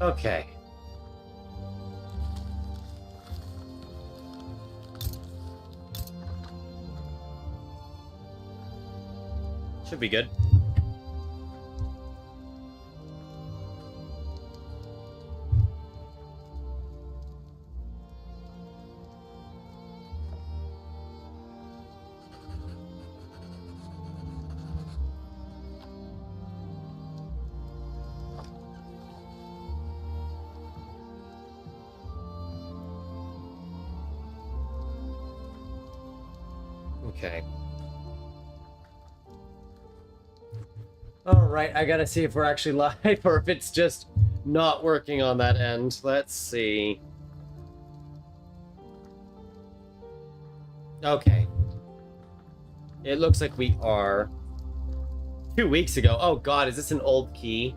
Okay. Should be good. Okay. All right, I gotta see if we're actually live or if it's just not working on that end. Let's see. Okay. It looks like we are. 2 weeks ago. Oh god, is this an old key?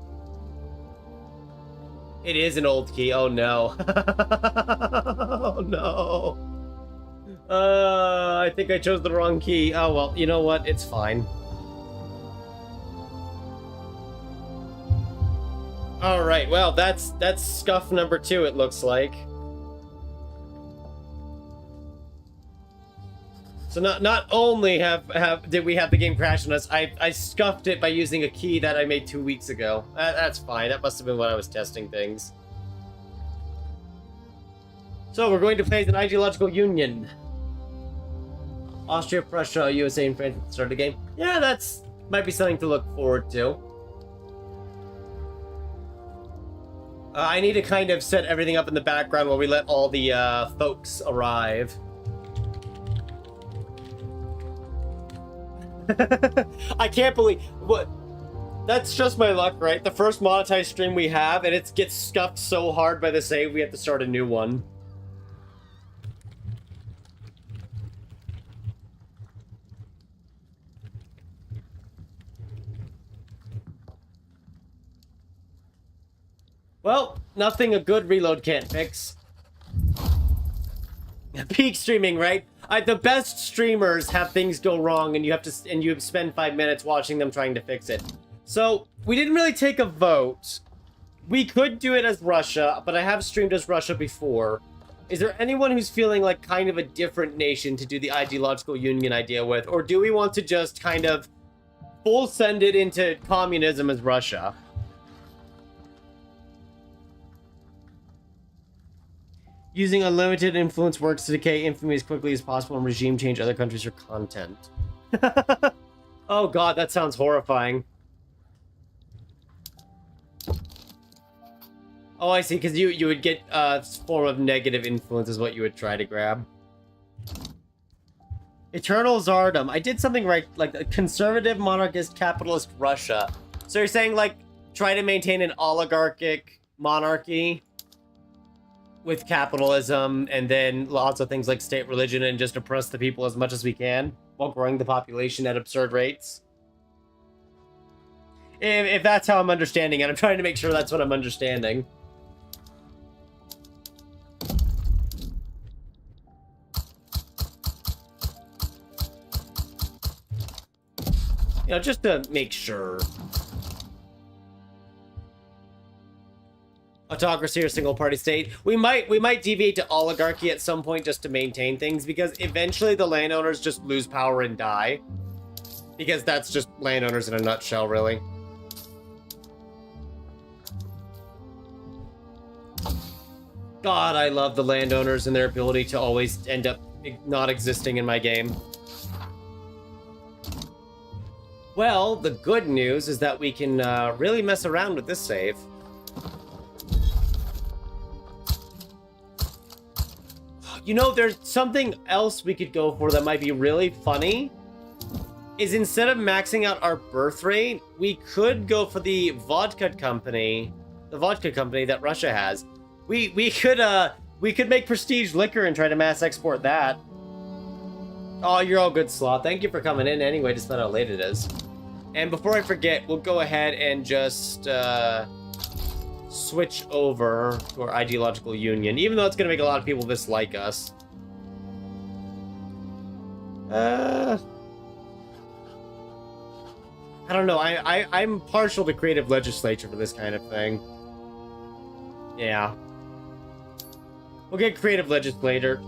It is an old key. Oh no. Oh no. I think I chose the wrong key. Oh well, you know what? It's fine. All right. Well, that's scuff number 2. It looks like. So not only did we have the game crash on us, I scuffed it by using a key that I made 2 weeks ago. That's fine. That must have been when I was testing things. So we're going to play as an ideological union. Austria, Prussia, USA, and France at the start of the game. Yeah, that's might be something to look forward to. I need to kind of set everything up in the background while we let all the folks arrive. I can't believe what. That's just my luck, right? The first monetized stream we have, and it gets scuffed so hard by the save, we have to start a new one. Well, nothing a good reload can't fix. Peak streaming, right? The best streamers have things go wrong, and you spend 5 minutes watching them trying to fix it. So we didn't really take a vote. We could do it as Russia, but I have streamed as Russia before. Is there anyone who's feeling like kind of a different nation to do the ideological union idea with, or do we want to just kind of full send it into communism as Russia? Using unlimited influence works to decay infamy as quickly as possible and regime change other countries for content. Oh god, that sounds horrifying. Oh, I see, because you would get a form of negative influence is what you would try to grab. Eternal Tsardom. I did something right, like a conservative, monarchist, capitalist Russia. So you're saying, like, try to maintain an oligarchic monarchy with capitalism, and then lots of things like state religion, and just oppress the people as much as we can while growing the population at absurd rates. If that's how I'm understanding it, I'm trying to make sure that's what I'm understanding. You know, just to make sure. Autocracy or single party state. We might deviate to oligarchy at some point just to maintain things, because eventually the landowners just lose power and die. Because that's just landowners in a nutshell, really. God, I love the landowners and their ability to always end up not existing in my game. Well, the good news is that we can really mess around with this save. You know, there's something else we could go for that might be really funny. Is instead of maxing out our birth rate, we could go for the vodka company that Russia has. We could make prestige liquor and try to mass export that. Oh, you're all good, Sloth. Thank you for coming in anyway, despite how late it is. And before I forget, we'll go ahead and just switch over to our ideological union, even though it's going to make a lot of people dislike us. I don't know. I'm partial to creative legislature for this kind of thing. Yeah. We'll get creative legislature.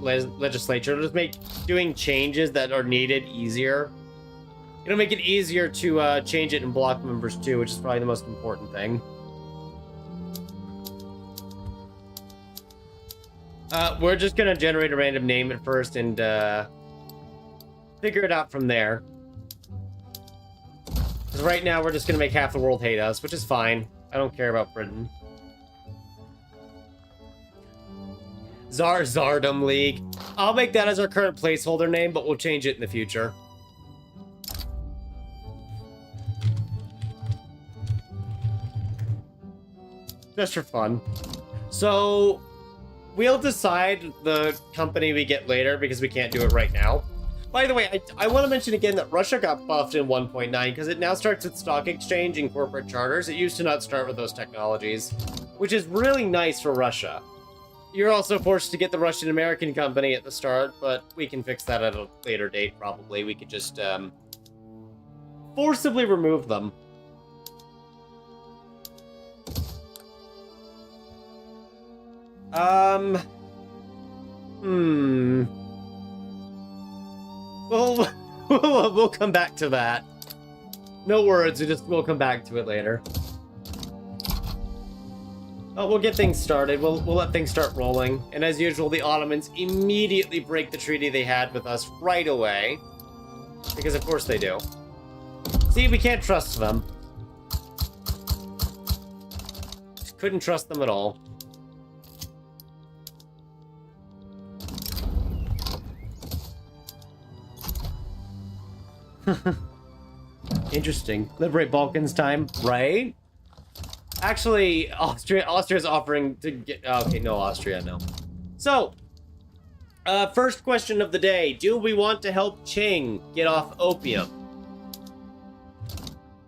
Just make doing changes that are needed easier. It'll make it easier to change it in block members too, which is probably the most important thing. We're just gonna generate a random name at first and figure it out from there. Because right now we're just gonna make half the world hate us, which is fine. I don't care about Britain. Zardom League. I'll make that as our current placeholder name, but we'll change it in the future. Just for fun. So, we'll decide the company we get later because we can't do it right now. By the way, I want to mention again that Russia got buffed in 1.9 because it now starts with stock exchange and corporate charters. It used to not start with those technologies, which is really nice for Russia. You're also forced to get the Russian-American company at the start, but we can fix that at a later date, probably. We could just forcibly remove them. We'll come back to that. No words, we'll come back to it later. Oh, we'll get things started. We'll let things start rolling. And as usual, the Ottomans immediately break the treaty they had with us right away. Because of course they do. See, we can't trust them. Just couldn't trust them at all. Interesting. Liberate Balkans time, right? Actually, Austria's offering to get... Okay, no, Austria, no. So, first question of the day. Do we want to help Qing get off opium?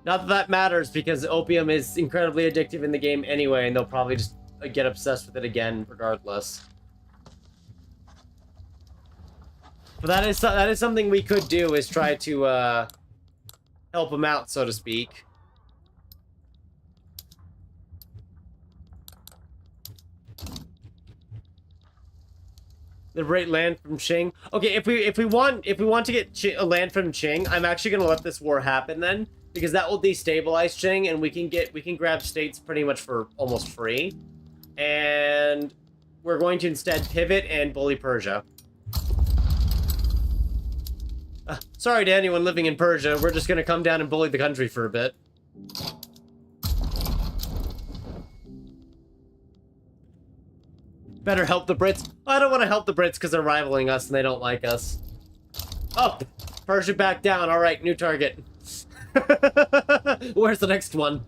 Not that that matters, because opium is incredibly addictive in the game anyway, and they'll probably just get obsessed with it again, regardless. But that is something we could do, is try to, help them out, so to speak. Liberate land from Qing. Okay, if we want to get land from Qing, I'm actually gonna let this war happen then, because that will destabilize Qing, and we can grab states pretty much for almost free, and we're going to instead pivot and bully Persia. Sorry to anyone living in Persia, we're just gonna come down and bully the country for a bit. Better help the Brits. I don't want to help the Brits because they're rivaling us and they don't like us. Oh, Persia back down. All right, new target. Where's the next one?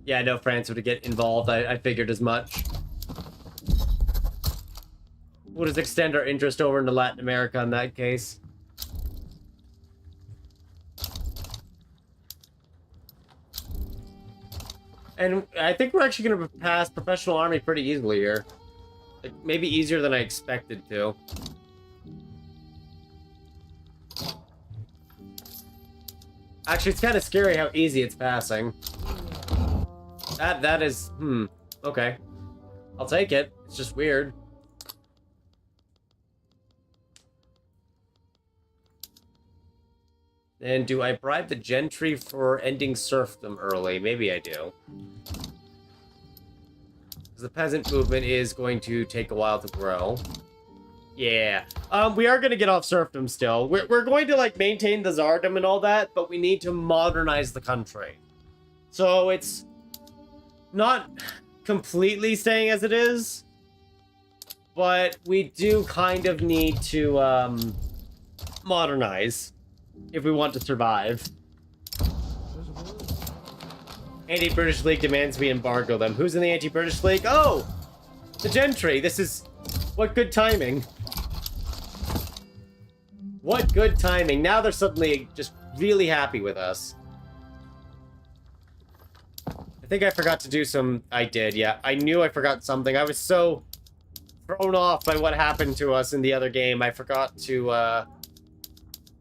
Yeah, no, France would get involved. I figured as much. We'll just extend our interest over into Latin America in that case. And I think we're actually going to pass professional army pretty easily here. Like, maybe easier than I expected to. Actually, it's kind of scary how easy it's passing. That is... Okay. I'll take it. It's just weird. And do I bribe the gentry for ending serfdom early? Maybe I do. Because the peasant movement is going to take a while to grow. Yeah. We are going to get off serfdom still. We're going to, like, maintain the czardom and all that, but we need to modernize the country. So it's not completely staying as it is, but we do kind of need to, modernize if we want to survive. Anti-British League demands we embargo them. Who's in the Anti-British League? Oh! The gentry! This is... What good timing. What good timing. Now they're suddenly just really happy with us. I think I forgot to do some... I did, yeah. I knew I forgot something. I was so thrown off by what happened to us in the other game. I forgot to,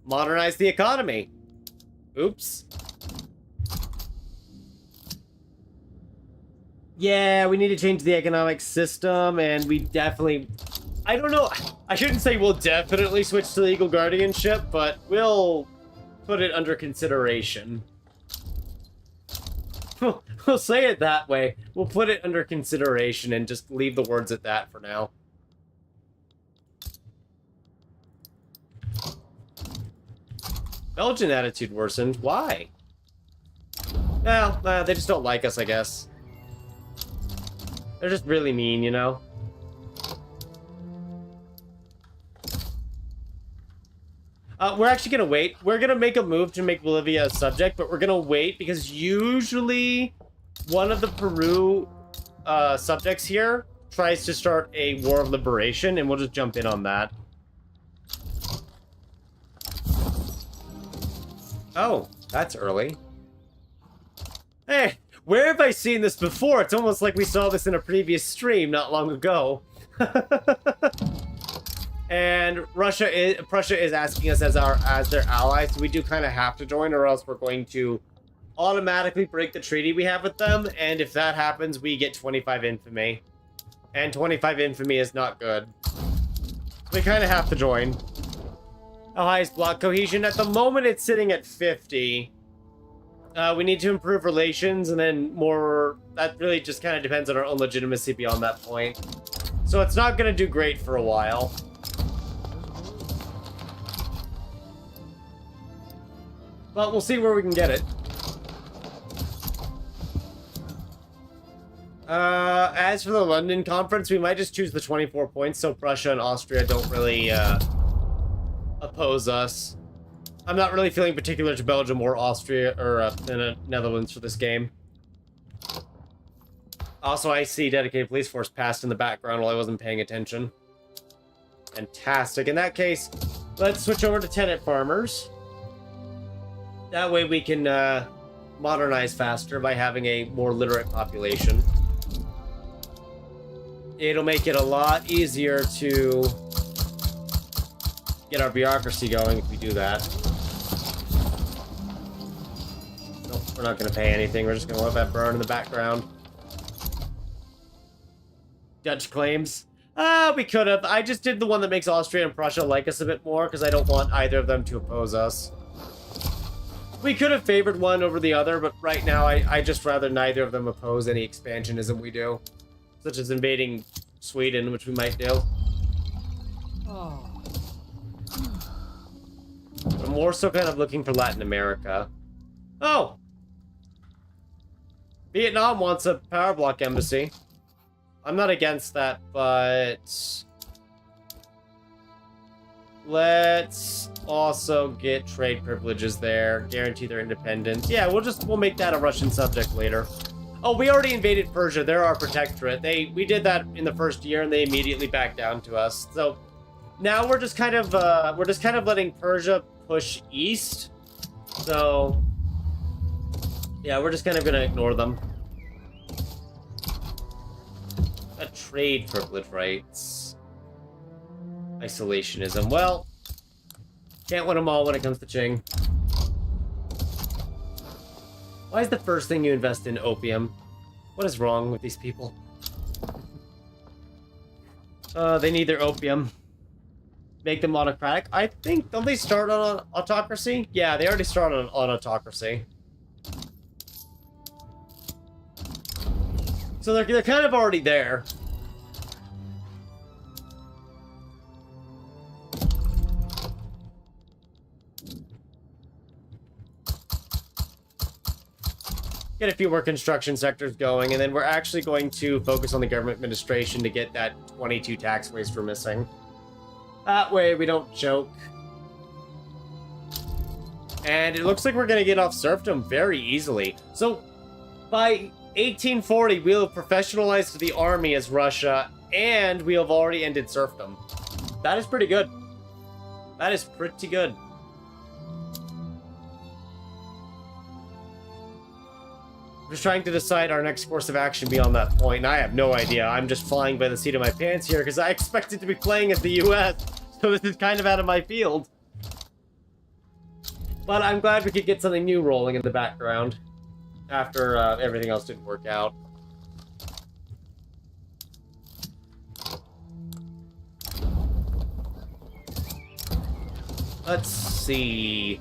modernize the economy. Oops. Yeah, we need to change the economic system, and we definitely... I don't know. I shouldn't say we'll definitely switch to legal guardianship, but we'll put it under consideration. We'll say it that way. We'll put it under consideration and just leave the words at that for now. Belgian attitude worsened. Why? Well, they just don't like us, I guess. They're just really mean, you know? We're actually gonna wait. We're gonna make a move to make Bolivia a subject, but we're gonna wait because usually one of the Peru subjects here tries to start a war of liberation, and we'll just jump in on that. Oh, that's early. Hey, where have I seen this before? It's almost like we saw this in a previous stream not long ago. And Prussia is asking us as their ally, so we do kind of have to join, or else we're going to automatically break the treaty we have with them. And if that happens, we get 25 infamy, and 25 infamy is not good. We kind of have to join. How high is block cohesion? At the moment, it's sitting at 50. We need to improve relations, and then more. That really just kind of depends on our own legitimacy beyond that point. So it's not going to do great for a while. But we'll see where we can get it. As for the London conference, we might just choose the 24 points, so Prussia and Austria don't really oppose us. I'm not really feeling particular to Belgium or Austria or the Netherlands for this game. Also, I see dedicated police force passed in the background while I wasn't paying attention. Fantastic. In that case, let's switch over to tenant farmers. That way we can modernize faster by having a more literate population. It'll make it a lot easier to get our bureaucracy going if we do that. Nope, we're not going to pay anything. We're just going to let that burn in the background. Dutch claims. We could have. I just did the one that makes Austria and Prussia like us a bit more because I don't want either of them to oppose us. We could have favored one over the other, but right now I just rather neither of them oppose any expansionism we do. Such as invading Sweden, which we might do. I'm more so kind of looking for Latin America. Oh! Vietnam wants a power block embassy. I'm not against that, but... let's also get trade privileges there, guarantee their independence. Yeah, we'll make that a Russian subject later. Oh, we already invaded Persia. They're our protectorate. We did that in the first year, and they immediately backed down to us. So now we're just kind of letting Persia push east. So yeah, we're just kind of gonna ignore them. Trade privilege rights. Isolationism. Well, can't win them all when it comes to Qing. Why is the first thing you invest in opium? What is wrong with these people? They need their opium. Make them autocratic. I think, don't they start on autocracy? Yeah, they already started on autocracy. So they're kind of already there. Get a few more construction sectors going, and then we're actually going to focus on the government administration to get that 22 taxways we're missing. That way we don't choke. And it looks like we're going to get off serfdom very easily. So by 1840, we'll have professionalized the army as Russia, and we have already ended serfdom. That is pretty good. That is pretty good. I'm just trying to decide our next course of action beyond that point, and I have no idea. I'm just flying by the seat of my pants here, because I expected to be playing as the US, so this is kind of out of my field. But I'm glad we could get something new rolling in the background, after everything else didn't work out. Let's see.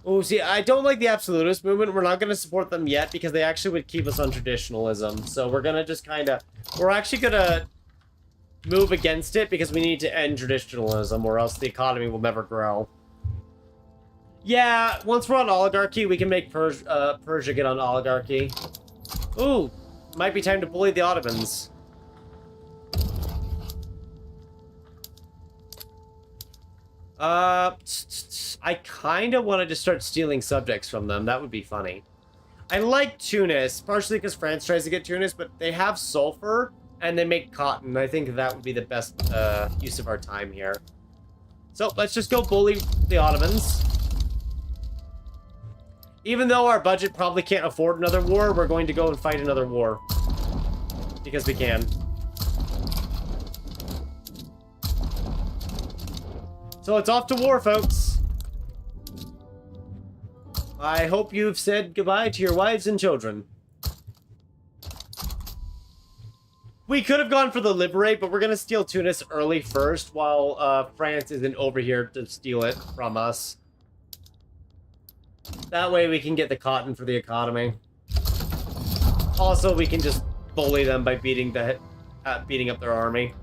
Oh, see, I don't like the absolutist movement. We're not going to support them yet because they actually would keep us on traditionalism. So we're going to just kind of... We're actually going to move against it because we need to end traditionalism or else the economy will never grow. Yeah, once we're on oligarchy, we can make Persia get on oligarchy. Ooh, might be time to bully the Ottomans. I kind of wanted to start stealing subjects from them. That would be funny. I like Tunis, partially because France tries to get Tunis, but they have sulfur and they make cotton. I think that would be the best use of our time here. So let's just go bully the Ottomans. Even though our budget probably can't afford another war, we're going to go and fight another war. Because we can. So it's off to war, folks. I hope you've said goodbye to your wives and children. We could have gone for the liberate, but we're going to steal Tunis early first while France isn't over here to steal it from us. That way we can get the cotton for the economy. Also, we can just bully them by beating up their army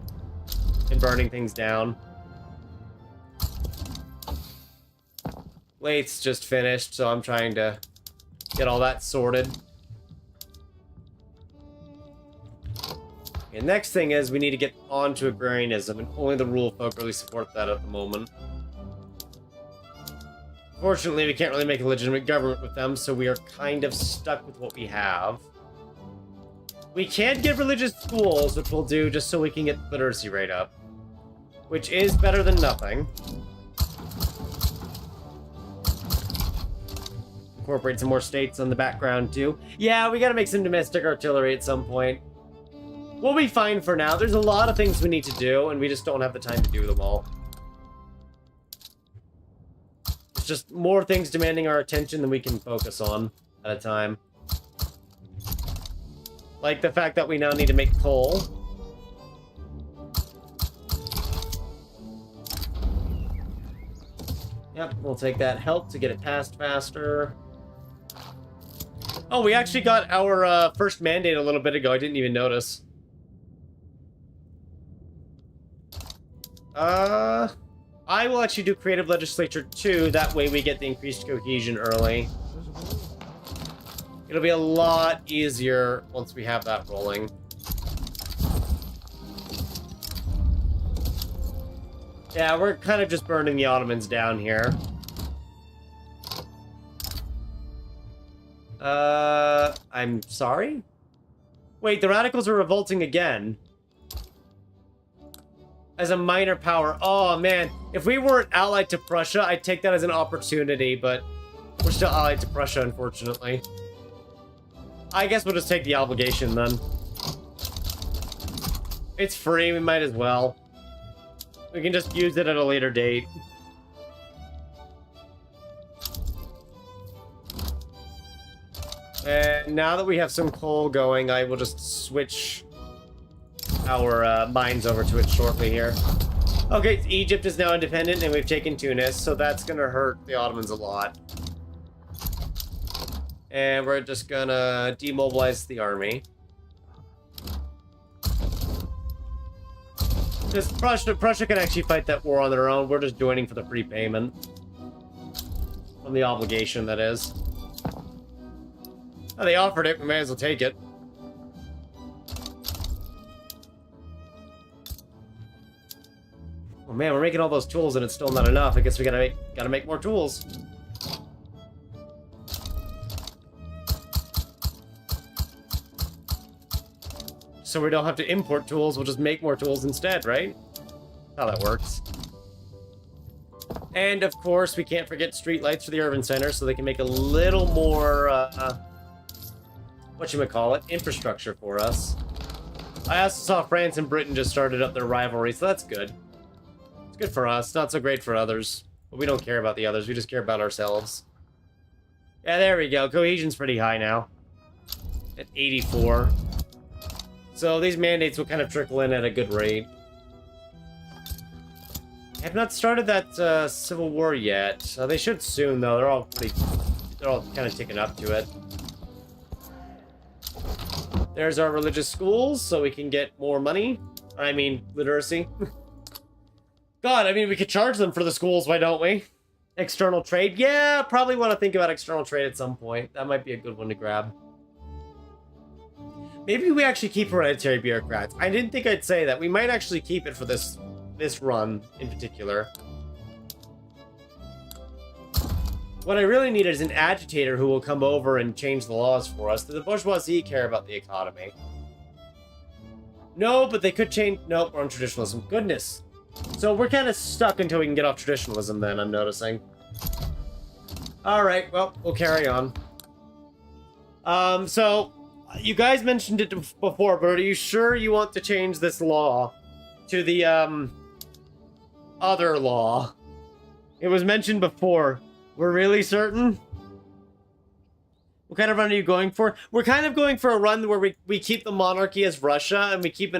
and burning things down. Late's just finished, so I'm trying to get all that sorted. Okay, next thing is we need to get onto agrarianism, and only the rule folk really support that at the moment. Fortunately, we can't really make a legitimate government with them, so we are kind of stuck with what we have. We can get religious schools, which we'll do just so we can get the literacy rate up. Which is better than nothing. Incorporate some more states on the background, too. Yeah, we gotta make some domestic artillery at some point. We'll be fine for now. There's a lot of things we need to do, and we just don't have the time to do them all. It's just more things demanding our attention than we can focus on at a time. Like the fact that we now need to make coal. Yep, we'll take that help to get it passed faster. Oh, we actually got our first mandate a little bit ago. I didn't even notice. I will actually do creative legislature too. That way we get the increased cohesion early. It'll be a lot easier once we have that rolling. Yeah, we're kind of just burning the Ottomans down here. I'm sorry? Wait, the radicals are revolting again. As a minor power. Oh, man. If we weren't allied to Prussia, I'd take that as an opportunity, but we're still allied to Prussia, unfortunately. I guess we'll just take the obligation, then. It's free, we might as well. We can just use it at a later date. And now that we have some coal going, I will just switch our mines over to it shortly here. Okay, Egypt is now independent, and we've taken Tunis, so that's gonna hurt the Ottomans a lot. And we're just gonna demobilize the army. Because Prussia can actually fight that war on their own. We're just joining for the prepayment. From the obligation, that is. Oh, they offered it, we may as well take it. Oh man, we're making all those tools and it's still not enough. I guess we gotta make more tools. So we don't have to import tools, we'll just make more tools instead, right? How that works. And of course, we can't forget streetlights for the urban center, so they can make a little more, whatchamacallit, infrastructure for us. I also saw France and Britain just started up their rivalry, so that's good. It's good for us, not so great for others. But we don't care about the others, we just care about ourselves. Yeah, there we go. Cohesion's pretty high now. At 84. So these mandates will kind of trickle in at a good rate. I have not started that civil war yet. They should soon, though. They're all kind of taken up to it. There's our religious schools, so we can get more money. I mean, literacy. God, I mean, we could charge them for the schools, why don't we? External trade? Yeah, probably want to think about external trade at some point. That might be a good one to grab. Maybe we actually keep hereditary bureaucrats. I didn't think I'd say that. We might actually keep it for this run in particular. What I really need is an agitator who will come over and change the laws for us. Do the bourgeoisie care about the economy? No, but they could change... Nope, we're on traditionalism. Goodness. So we're kind of stuck until we can get off traditionalism then, I'm noticing. Alright, well, we'll carry on. So, you guys mentioned it before, but are you sure you want to change this law to the, other law? It was mentioned before. We're really certain? What kind of run are you going for? We're kind of going for a run where we keep the monarchy as Russia, and we keep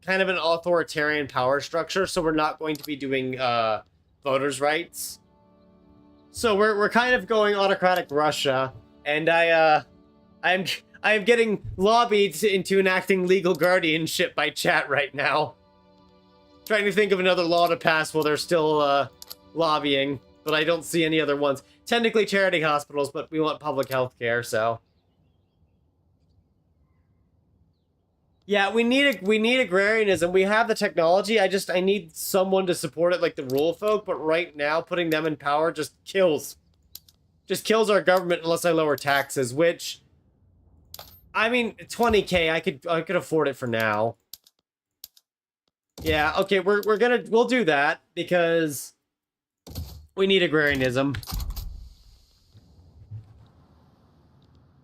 kind of an authoritarian power structure, so we're not going to be doing voters' rights. So we're kind of going autocratic Russia, and I am getting lobbied into enacting legal guardianship by chat right now. Trying to think of another law to pass while they're still lobbying, but I don't see any other ones. Technically charity hospitals, but we want public health care, so. Yeah, we need agrarianism. We have the technology. I need someone to support it, like the rural folk. But right now, putting them in power just kills our government unless I lower taxes. Which, I mean, 20K. I could afford it for now. Yeah. Okay. We'll do that because we need agrarianism,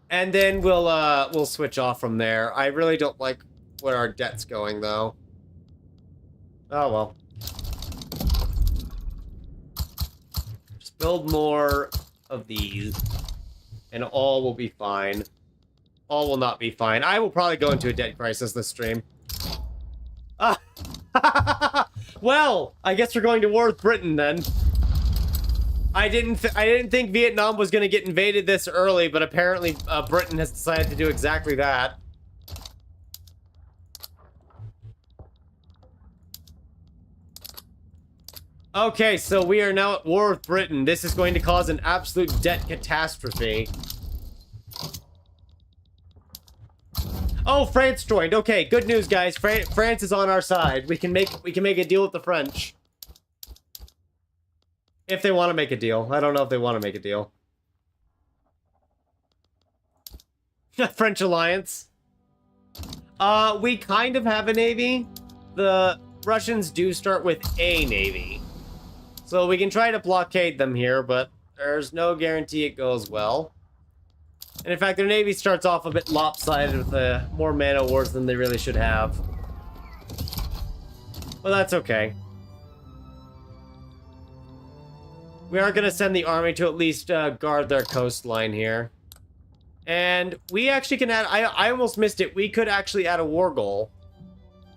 and then we'll switch off from there. I really don't like where our debt's going, though. Oh, well. Just build more of these, and all will be fine. All will not be fine. I will probably go into a debt crisis this stream. Ah! Well, I guess we're going to war with Britain, then. I didn't think Vietnam was going to get invaded this early, but apparently Britain has decided to do exactly that. Okay, so we are now at war with Britain. This is going to cause an absolute debt catastrophe. Oh, France joined. Okay, good news, guys. France is on our side. We can make a deal with the French. If they want to make a deal. I don't know if they want to make a deal. French alliance. We kind of have a navy. The Russians do start with a navy. So we can try to blockade them here, but there's no guarantee it goes well. And in fact, their navy starts off a bit lopsided with more man-o'-wars than they really should have. Well, that's okay. We are going to send the army to at least guard their coastline here. And we actually can add... I almost missed it. We could actually add a war goal.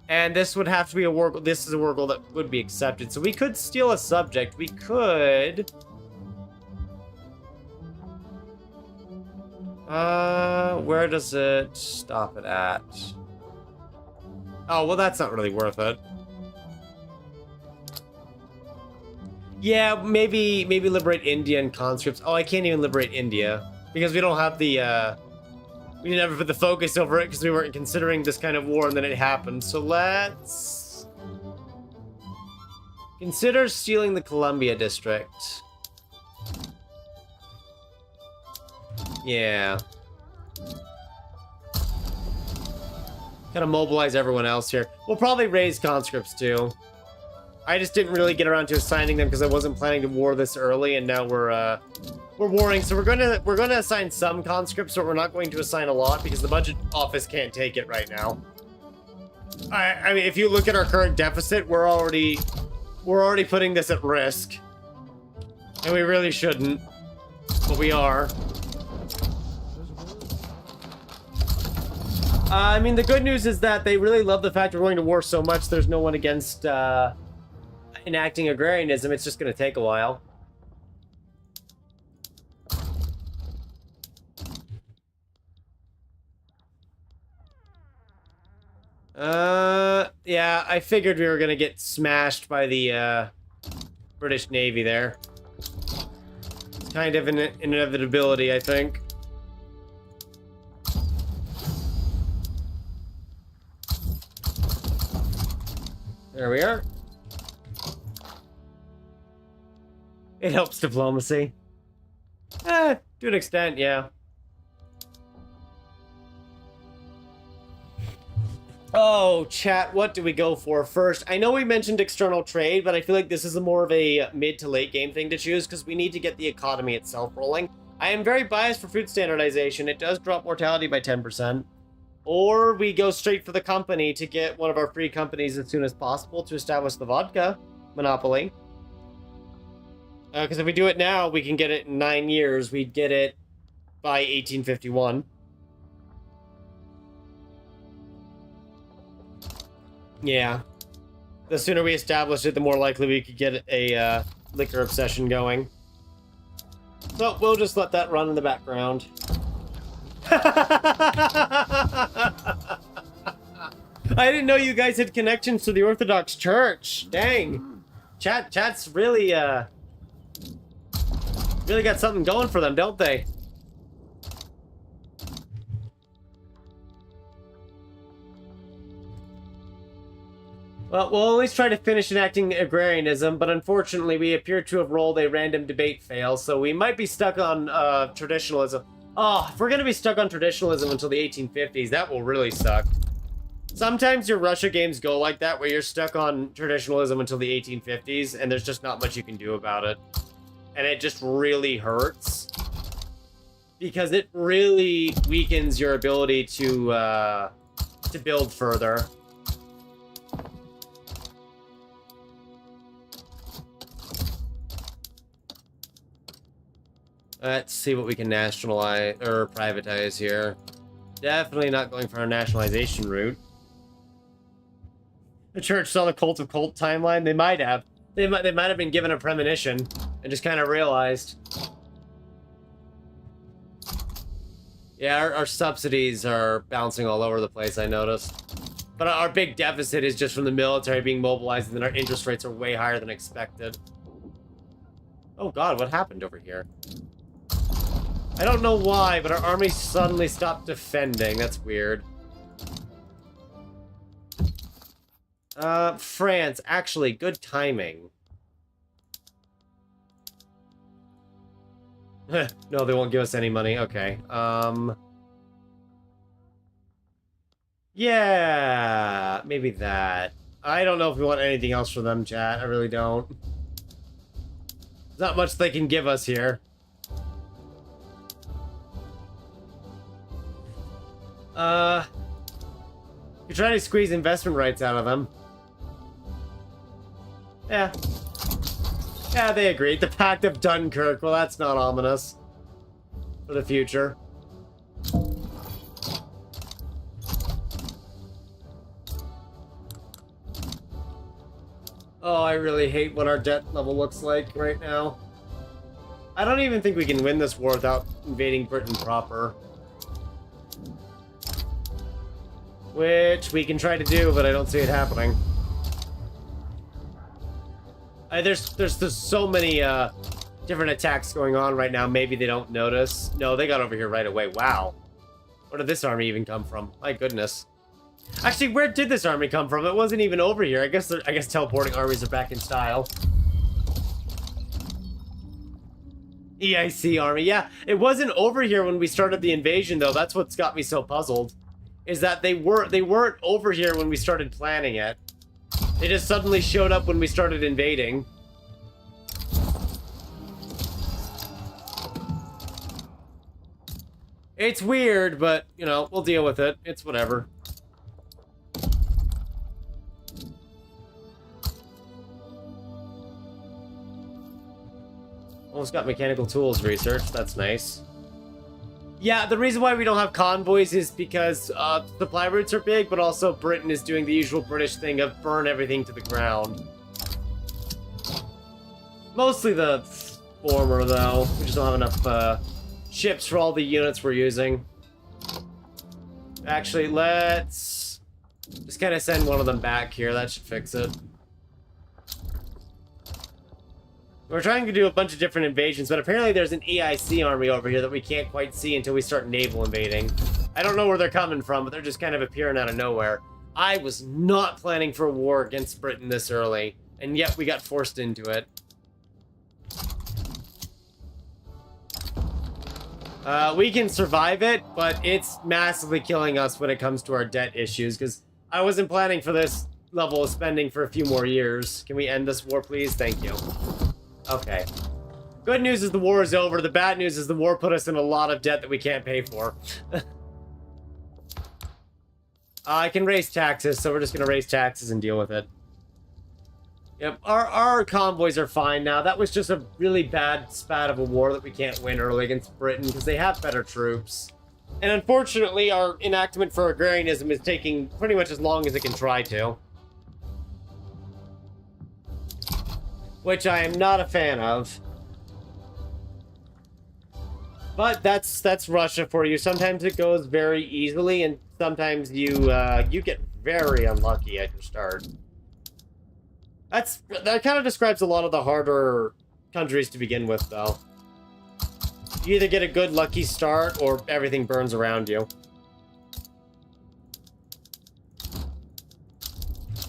And this would have to be a war goal. This is a war goal that would be accepted. So we could steal a subject. We could... where does it stop it at? Oh, well, that's not really worth it. Yeah, maybe liberate India and conscripts. Oh, I can't even liberate India because we don't have the we didn't ever put the focus over it because we weren't considering this kind of war, and then it happened. So let's consider stealing the Columbia district. Yeah. Kind of mobilize everyone else here. We'll probably raise conscripts too. I just didn't really get around to assigning them because I wasn't planning to war this early, and now we're warring. So we're gonna assign some conscripts, but we're not going to assign a lot because the budget office can't take it right now. I mean, if you look at our current deficit, we're already putting this at risk, and we really shouldn't, but we are. I mean, the good news is that they really love the fact we're going to war so much. There's no one against enacting agrarianism, it's just going to take a while. Yeah, I figured we were going to get smashed by the British Navy there. It's kind of an inevitability, I think. There we are. It helps diplomacy. To an extent, yeah. Oh, chat, what do we go for first? I know we mentioned external trade, but I feel like this is more of a mid to late game thing to choose because we need to get the economy itself rolling. I am very biased for food standardization. It does drop mortality by 10%. Or we go straight for the company to get one of our free companies as soon as possible to establish the vodka monopoly. Because if we do it now, we can get it in 9 years. We'd get it by 1851. Yeah. The sooner we establish it, the more likely we could get a liquor obsession going. So we'll just let that run in the background. I didn't know you guys had connections to the Orthodox Church. Dang. Chat's really really got something going for them, don't they? Well, we'll always try to finish enacting agrarianism, but unfortunately we appear to have rolled a random debate fail, so we might be stuck on traditionalism. Oh, if we're gonna be stuck on traditionalism until the 1850s, that will really suck. Sometimes your Russia games go like that, where you're stuck on traditionalism until the 1850s, and there's just not much you can do about it. And it just really hurts. Because it really weakens your ability to build further. Let's see what we can nationalize or privatize here. Definitely not going for a nationalization route. The church saw the cult of cult timeline. They might have. They might have been given a premonition and just kind of realized. Yeah, our subsidies are bouncing all over the place, I noticed. But our big deficit is just from the military being mobilized, and then our interest rates are way higher than expected. Oh god, what happened over here? I don't know why, but our army suddenly stopped defending. That's weird. France. Actually, good timing. No, they won't give us any money. Okay. Yeah, maybe that. I don't know if we want anything else from them, chat. I really don't. There's not much they can give us here. You're trying to squeeze investment rights out of them. Yeah. Yeah, they agreed. The Pact of Dunkirk. Well, that's not ominous for the future. Oh, I really hate what our debt level looks like right now. I don't even think we can win this war without invading Britain proper. Which we can try to do, but I don't see it happening. There's so many different attacks going on right now. Maybe they don't notice. No, they got over here right away. Wow. Where did this army even come from? My goodness. Actually, where did this army come from? It wasn't even over here. I guess teleporting armies are back in style. EIC army. Yeah, it wasn't over here when we started the invasion, though. That's what's got me so puzzled. Is that they weren't over here when we started planning it. They just suddenly showed up when we started invading. It's weird, but, you know, we'll deal with it. It's whatever. Almost got mechanical tools research. That's nice. Yeah, the reason why we don't have convoys is because supply routes are big, but also Britain is doing the usual British thing of burn everything to the ground. Mostly the former, though. We just don't have enough ships for all the units we're using. Actually, let's just kind of send one of them back here. That should fix it. We're trying to do a bunch of different invasions, but apparently there's an EIC army over here that we can't quite see until we start naval invading. I don't know where they're coming from, but they're just kind of appearing out of nowhere. I was not planning for a war against Britain this early, and yet we got forced into it. We can survive it, but it's massively killing us when it comes to our debt issues, because I wasn't planning for this level of spending for a few more years. Can we end this war, please? Thank you. Okay. Good news is the war is over. The bad news is the war put us in a lot of debt that we can't pay for. I can raise taxes, so we're just going to raise taxes and deal with it. Yep, our convoys are fine now. That was just a really bad spat of a war that we can't win early against Britain because they have better troops. And unfortunately, our enactment for agrarianism is taking pretty much as long as it can try to. Which I am not a fan of. But that's Russia for you. Sometimes it goes very easily, and sometimes you get very unlucky at your start. That kind of describes a lot of the harder countries to begin with, though. You either get a good lucky start, or everything burns around you.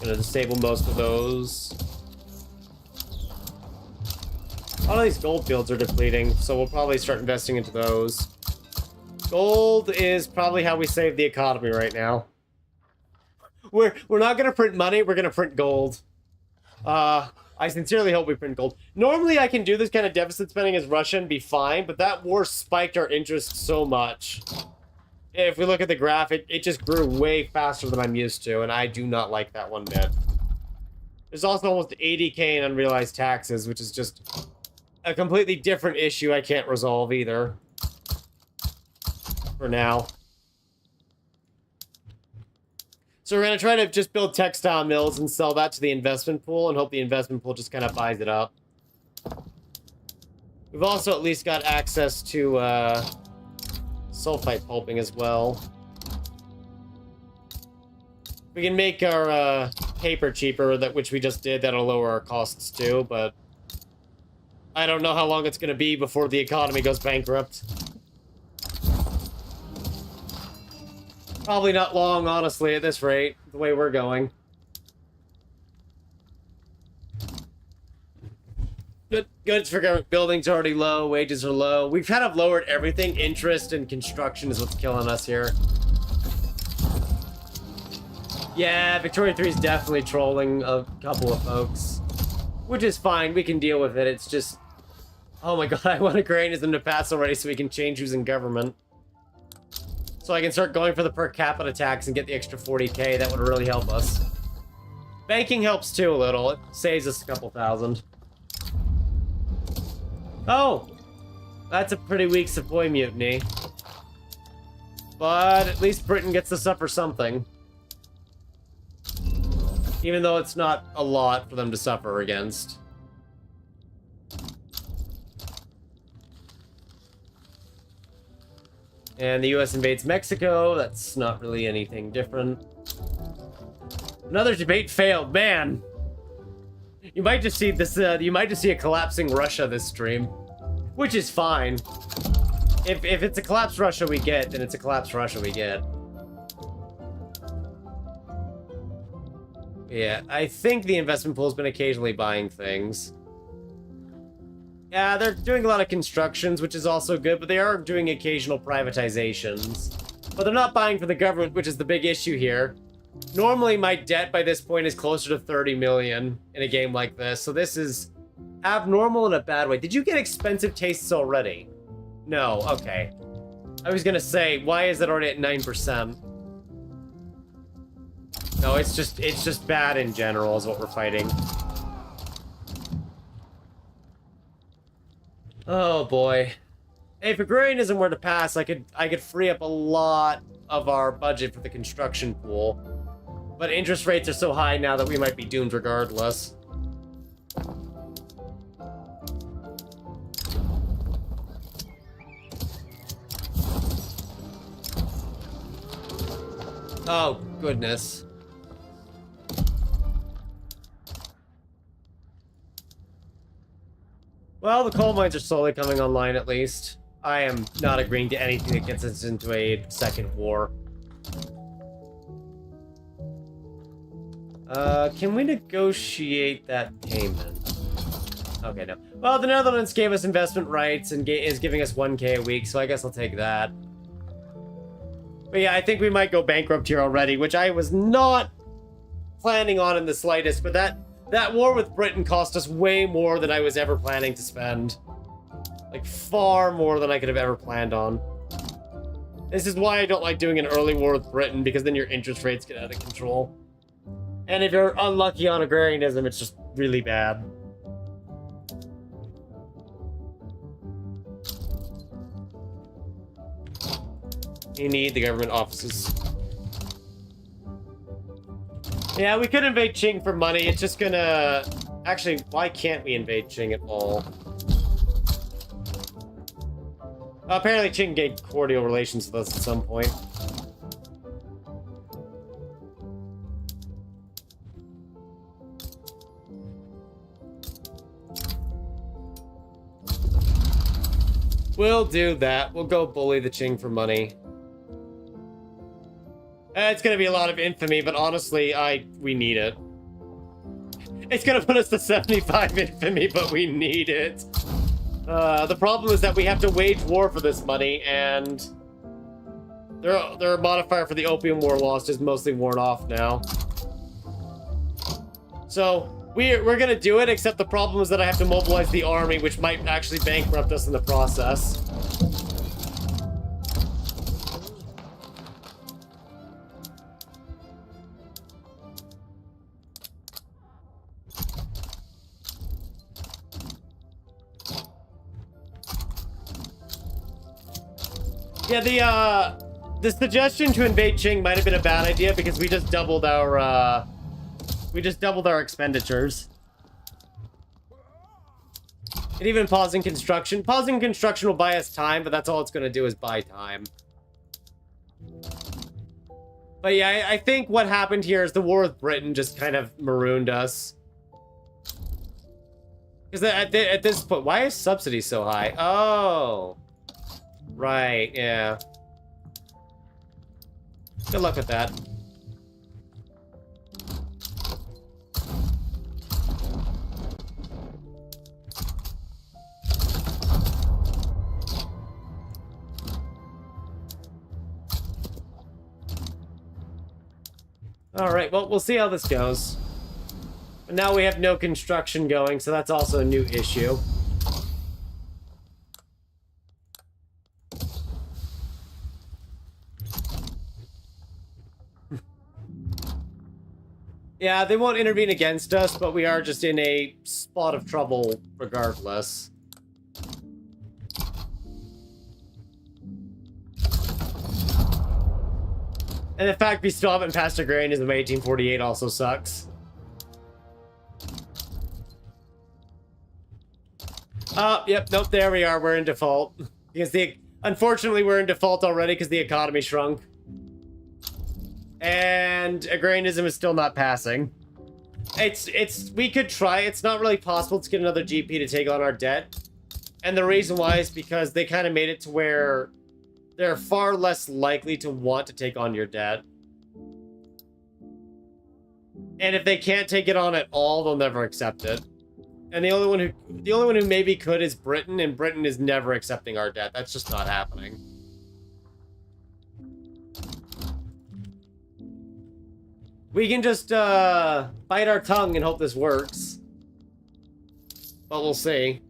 Gonna disable most of those. A lot of these gold fields are depleting, so we'll probably start investing into those. Gold is probably how we save the economy right now. We're not gonna print money, we're gonna print gold. I sincerely hope we print gold. Normally I can do this kind of deficit spending as Russia and be fine, but that war spiked our interest so much. If we look at the graph, it just grew way faster than I'm used to, and I do not like that one bit. There's also almost 80k in unrealized taxes, which is just a completely different issue I can't resolve either. For now. So we're going to try to just build textile mills and sell that to the investment pool and hope the investment pool just kind of buys it up. We've also at least got access to sulfite pulping as well. We can make our paper cheaper, which we just did. That'll lower our costs too, but I don't know how long it's going to be before the economy goes bankrupt. Probably not long, honestly, at this rate, the way we're going. Goods for government buildings are already low, wages are low. We've kind of lowered everything. Interest and construction is what's killing us here. Yeah, Victoria 3 is definitely trolling a couple of folks. Which is fine, we can deal with it. It's just... Oh my god, I want agrarianism to pass already so we can change who's in government. So I can start going for the per capita tax and get the extra 40k. That would really help us. Banking helps too a little. It saves us a couple thousand. Oh! That's a pretty weak Sepoy mutiny. But at least Britain gets to suffer something. Even though it's not a lot for them to suffer against. And the US invades Mexico. That's not really anything different. Another debate failed. Man! You might just see this, you might just see a collapsing Russia this stream. Which is fine. If it's a collapsed Russia we get, then it's a collapsed Russia we get. Yeah, I think the investment pool's been occasionally buying things. Yeah, they're doing a lot of constructions, which is also good, but they are doing occasional privatizations. But they're not buying for the government, which is the big issue here. Normally, my debt by this point is closer to 30 million in a game like this, so this is abnormal in a bad way. Did you get expensive tastes already? No, okay. I was gonna say, why is it already at 9%? No, it's just bad in general is what we're fighting. Oh boy. If agrarianism were to pass, I could free up a lot of our budget for the construction pool. But interest rates are so high now that we might be doomed regardless. Oh, goodness. Well, the coal mines are slowly coming online, at least. I am not agreeing to anything that gets us into a second war. Can we negotiate that payment? Okay, no. Well, the Netherlands gave us investment rights and is giving us 1K a week, so I guess I'll take that. But yeah, I think we might go bankrupt here already, which I was not planning on in the slightest, but that war with Britain cost us way more than I was ever planning to spend. Like, far more than I could have ever planned on. This is why I don't like doing an early war with Britain, because then your interest rates get out of control. And if you're unlucky on agrarianism, it's just really bad. You need the government offices. Yeah, we could invade Qing for money. It's just gonna... Actually, why can't we invade Qing at all? Apparently Qing gained cordial relations with us at some point. We'll do that. We'll go bully the Qing for money. It's gonna be a lot of infamy, but honestly, we need it. It's gonna put us to 75 infamy, but we need it. The problem is that we have to wage war for this money, and their modifier for the Opium War lost is mostly worn off now. So we're gonna do it, except the problem is that I have to mobilize the army, which might actually bankrupt us in the process. Yeah, the suggestion to invade Qing might have been a bad idea because we just doubled our expenditures. And even pausing construction. Pausing construction will buy us time, but that's all it's going to do is buy time. But yeah, I think what happened here is the war with Britain just kind of marooned us. Because at this point, why is subsidy so high? Oh. Right, yeah. Good luck with that. Alright, well, we'll see how this goes. But now we have no construction going, so that's also a new issue. Yeah, they won't intervene against us, but we are just in a spot of trouble regardless. And the fact we still haven't passed agrarianism by 1848 also sucks. Yep, nope, there we are, we're in default. Because unfortunately, we're in default already because the economy shrunk. And agrarianism is still not passing. We could try. It's not really possible to get another GP to take on our debt. And the reason why is because they kind of made it to where they're far less likely to want to take on your debt. And if they can't take it on at all, they'll never accept it. And the only one who maybe could is Britain, and Britain is never accepting our debt. That's just not happening. We can just bite our tongue and hope this works. But we'll see.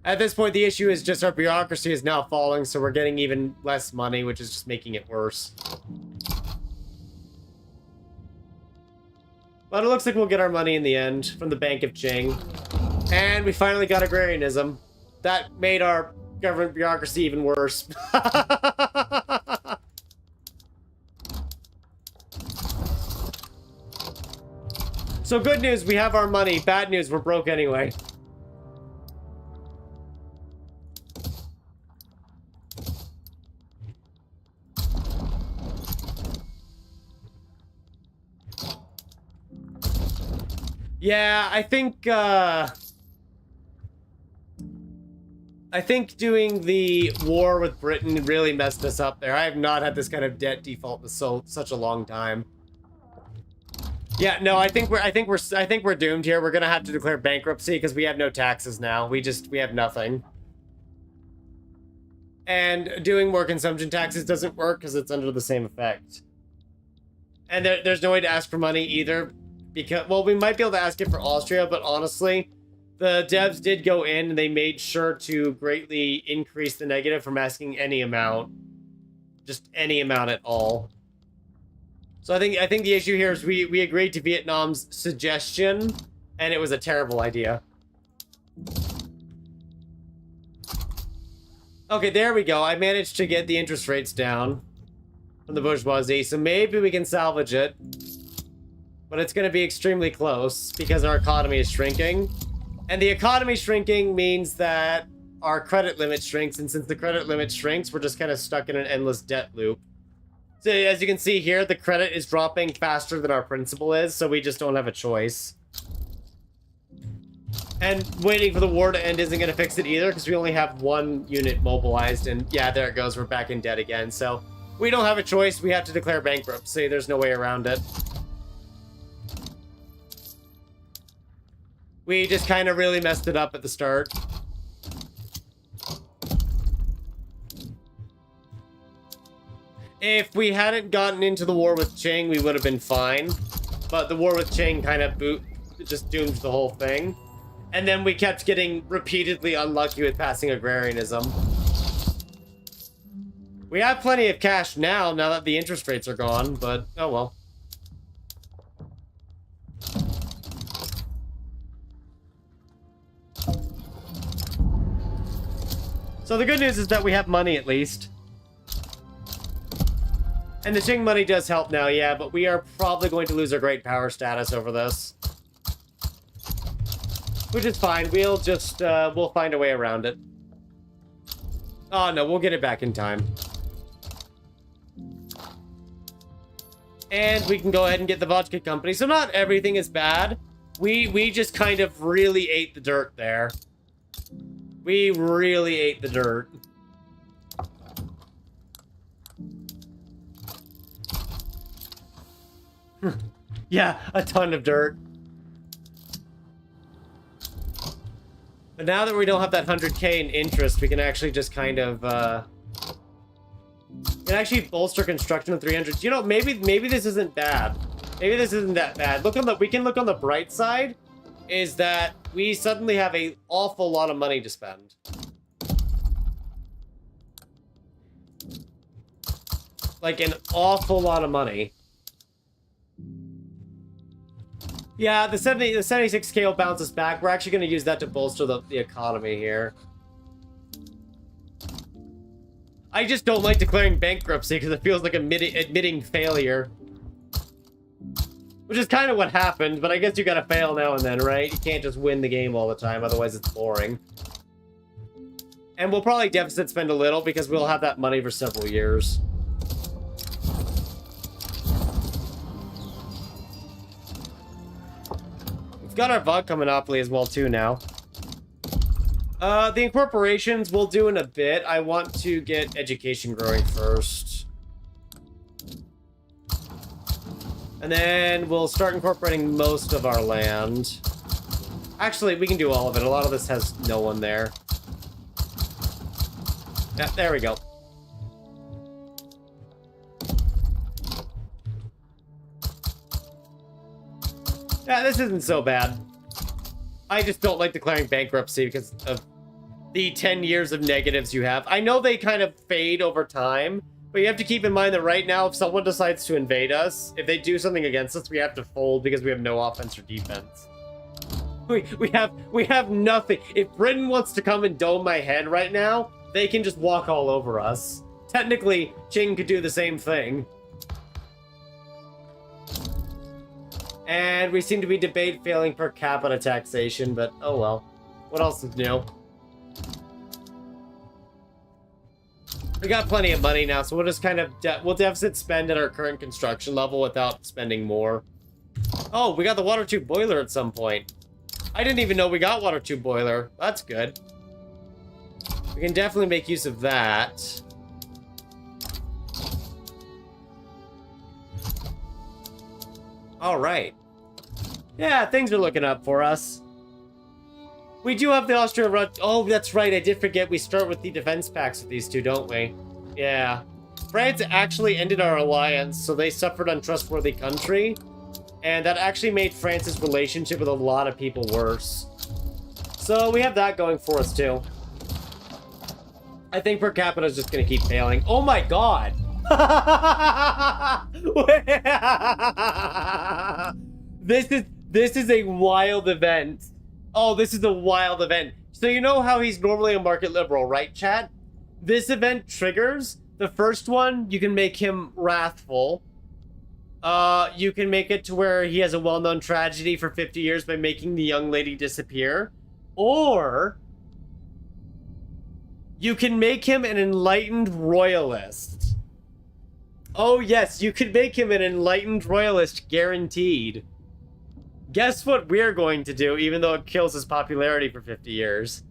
At this point, the issue is just our bureaucracy is now falling, so we're getting even less money, which is just making it worse. But it looks like we'll get our money in the end from the Bank of Qing. And we finally got agrarianism. That made our government bureaucracy even worse. So good news, we have our money. Bad news, we're broke anyway. Yeah, I think doing the war with Britain really messed us up there. I have not had this kind of debt default in such a long time. Yeah, no, I think we're doomed here. We're gonna have to declare bankruptcy because we have no taxes now. We have nothing. And doing more consumption taxes doesn't work because it's under the same effect. And there's no way to ask for money either, because, well, we might be able to ask it for Austria, but honestly, the devs did go in and they made sure to greatly increase the negative from asking any amount. Just any amount at all. So I think the issue here is we agreed to Vietnam's suggestion, and it was a terrible idea. Okay, there we go. I managed to get the interest rates down from the bourgeoisie, so maybe we can salvage it. But it's going to be extremely close because our economy is shrinking. And the economy shrinking means that our credit limit shrinks, and since the credit limit shrinks, we're just kind of stuck in an endless debt loop. So as you can see here, the credit is dropping faster than our principal is, so we just don't have a choice. And waiting for the war to end isn't going to fix it either, because we only have one unit mobilized, and yeah, there it goes, we're back in debt again. So we don't have a choice, we have to declare bankruptcy, there's no way around it. We just kind of really messed it up at the start. If we hadn't gotten into the war with Qing, we would have been fine. But the war with Qing kind of just doomed the whole thing. And then we kept getting repeatedly unlucky with passing agrarianism. We have plenty of cash now that the interest rates are gone, but oh well. So the good news is that we have money at least. And the Qing money does help now, yeah, but we are probably going to lose our great power status over this. Which is fine, we'll just, we'll find a way around it. Oh no, we'll get it back in time. And we can go ahead and get the Vodka company. So not everything is bad. We just kind of really ate the dirt there. We really ate the dirt. Yeah, a ton of dirt. But now that we don't have that 100k in interest, we can actually just kind of, we can actually bolster construction of 300. You know, maybe this isn't bad. Maybe this isn't that bad. We can look on the bright side, is that we suddenly have an awful lot of money to spend. Like an awful lot of money. Yeah, the 76k will bounce us back. We're actually going to use that to bolster the economy here. I just don't like declaring bankruptcy because it feels like admitting failure. Which is kind of what happened, but I guess you gotta fail now and then, right? You can't just win the game all the time, otherwise it's boring. And we'll probably deficit spend a little because we'll have that money for several years. Got our vodka monopoly as well too now. The incorporations we'll do in a bit. I want to get education growing first. And then we'll start incorporating most of our land. Actually, we can do all of it. A lot of this has no one there. Yeah, there we go. Yeah, this isn't so bad. I just don't like declaring bankruptcy because of the 10 years of negatives you have. I know they kind of fade over time, but you have to keep in mind that right now, if someone decides to invade us, if they do something against us, we have to fold because we have no offense or defense. We have nothing. If Britain wants to come and dome my head right now, they can just walk all over us. Technically, Qing could do the same thing. And we seem to be failing per capita taxation, but oh well. What else is new? We got plenty of money now, so we'll just kind of we'll deficit spend at our current construction level without spending more. Oh, we got the water tube boiler at some point. I didn't even know we got water tube boiler. That's good. We can definitely make use of that. All right. Yeah, things are looking up for us. We do have the Austria... Oh, that's right. I did forget we start with the defense pacts with these two, don't we? Yeah. France actually ended our alliance, so they suffered untrustworthy country. And that actually made France's relationship with a lot of people worse. So we have that going for us, too. I think per capita is just going to keep failing. Oh my god! This is a wild event. Oh, this is a wild event. So you know how he's normally a market liberal, right, chat? This event triggers. The first one, you can make him wrathful. You can make it to where he has a well-known tragedy for 50 years by making the young lady disappear. Or you can make him an enlightened royalist. Oh yes, you could make him an enlightened royalist, guaranteed. Guess what we're going to do, even though it kills his popularity for 50 years?